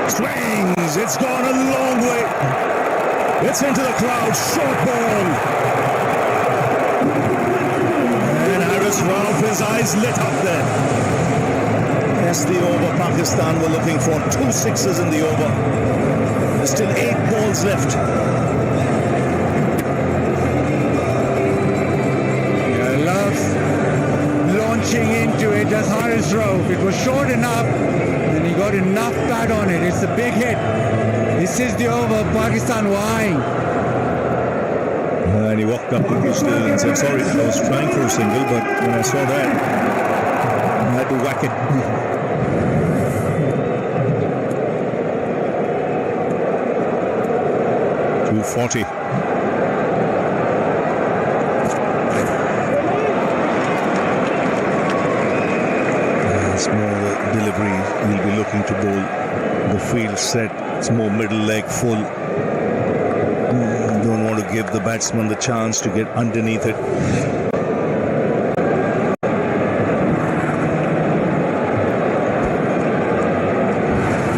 Swings, it's gone a long way. It's into the crowd, short ball. And Haris Rauf, his eyes lit up there. That's the over Pakistan were looking for. 2 sixes in the over. There's still 8 balls left. Yeah, loves launching into it, does Haris Rauf. It was short enough, and he got enough bat on it. It's a big hit. This is the over, Pakistan were eyeing. And he walked up to Kushtil and said, sorry, I was trying for a single, but when I saw that, I had to whack it. 240. It's more the delivery he'll be looking to bowl. The field set, it's more middle leg full. Don't want to give the batsman the chance to get underneath it.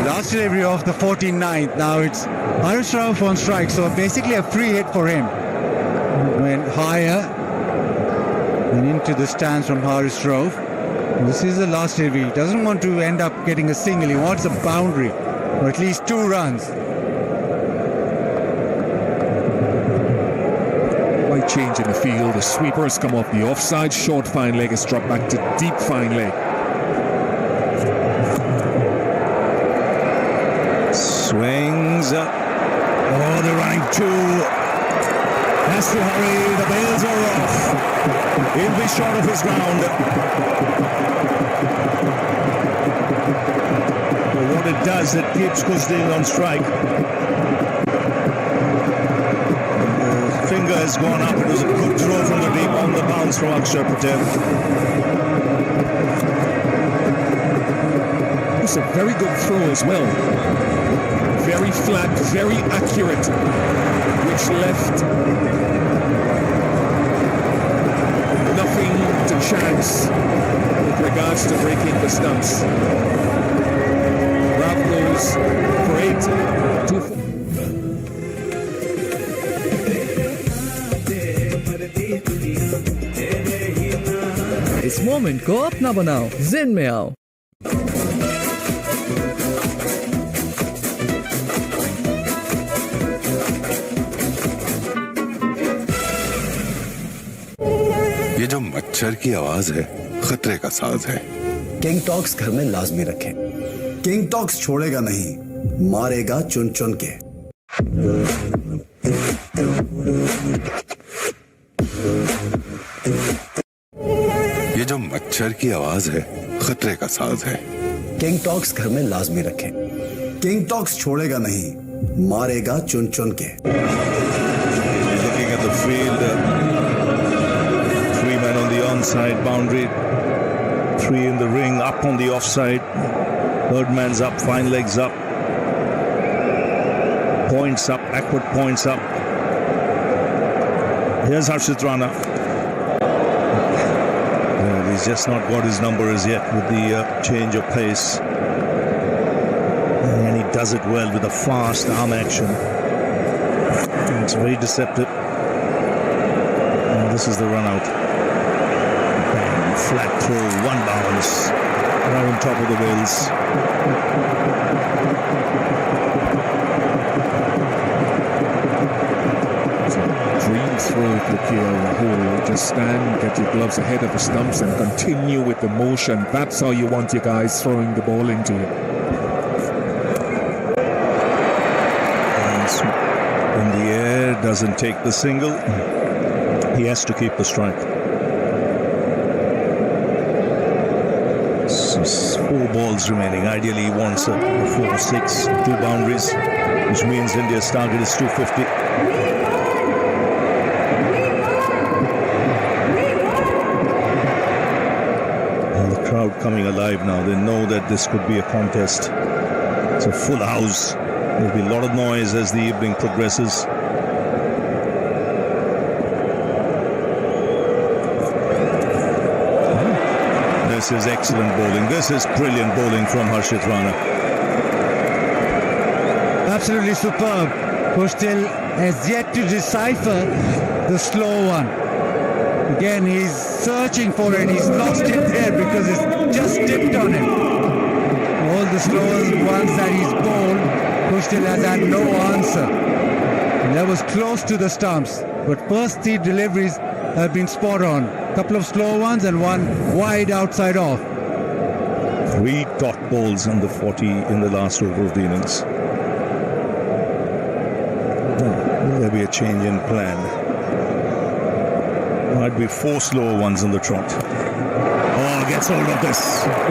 Last delivery of the 49th. Now it's Haris Rauf on strike, so basically a free hit for him. Went higher and into the stands from Haris Rauf. This is the last delivery. He doesn't want to end up getting a single. He wants a boundary, or at least 2 runs. Change in the field. The sweeper has come off the offside. Short fine leg has dropped back to deep fine leg. Swings. Oh, the running 2. Has to hurry. The bails are off. He'll be short of his ground. But what it does, it keeps Kushtil on strike. Finger has gone up. It was a good throw from the deep on the bounce from Akshar Patel. It's a very good throw as well. Very flat, very accurate, which left nothing to chance with regards to breaking the stumps. Rauf goes for 8. इस moment को अपना बनाओ, जिन में आओ। ये जो मच्छर की आवाज है, खतरे का साज है। किंग टॉक्स घर में लाजमी रखें। किंग टॉक्स छोड़ेगा नहीं, मारेगा चुन चुन के। ये जो मच्छर की आवाज है खतरे का साज है। किंग टॉक्स घर में लाजमी रखें। किंग टॉक्स छोड़ेगा नहीं, मारेगा चुन चुन के। Looking at the field, 3 men on the onside boundary, 3 in the ring, up on the offside. Third man's up, fine legs up. Points up, backward points up. Here's Harshit Rana. He's just not got his number as yet with the change of pace. And he does it well with a fast arm action. And it's very deceptive. And this is the run out. And flat throw, one bounce, right on top of the wheels. Dream throw to Kiel Hall. Just stand, get your gloves ahead of the stumps and continue with the motion. That's how you want your guys throwing the ball into it. In the air, doesn't take the single. He has to keep the strike. So 4 balls remaining. Ideally, he wants a 4-6, 2 boundaries, which means India's target is 250. Crowd coming alive now. They know that this could be a contest. It's a full house. There'll be a lot of noise as the evening progresses. This is excellent bowling. This is brilliant bowling from Harshit Rana. Absolutely superb. Kushtil has yet to decipher the slow one. Again, he's searching for it. He's lost it there because it's just tipped on him. All the slow ones that he's bowled, Kushtil has had no answer. And that was close to the stumps. But first 3 deliveries have been spot on. A couple of slow ones and one wide outside off. 3 dot balls on the 40 in the last over of the innings. Will there be a change in plan? Might be 4 slower ones in the trot. Oh, gets hold of this.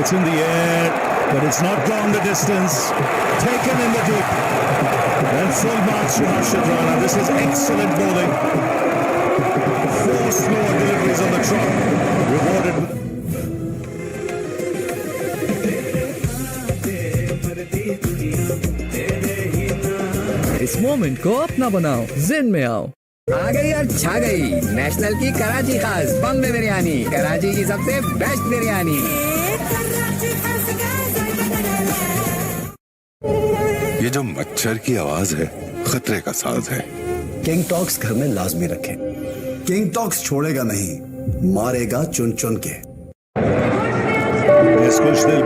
It's in the air, but it's not gone the distance. Taken in the deep. And full marks to Harshit Rana. This is excellent bowling. 4 slower deliveries on the trot. Rewarded with... इस moment को अपना बनाओ, जिन में आओ। आ गई और छा गई नेशनल की कराची खास बॉम्बे बिरयानी, कराची की सबसे बेस्ट बिरयानी। ये जो मच्छर की आवाज है खतरे का साज है। किंग टॉक्स घर में लाजमी रखें। किंग टॉक्स छोड़ेगा नहीं, मारेगा चुन चुन के। Yes, Kushtil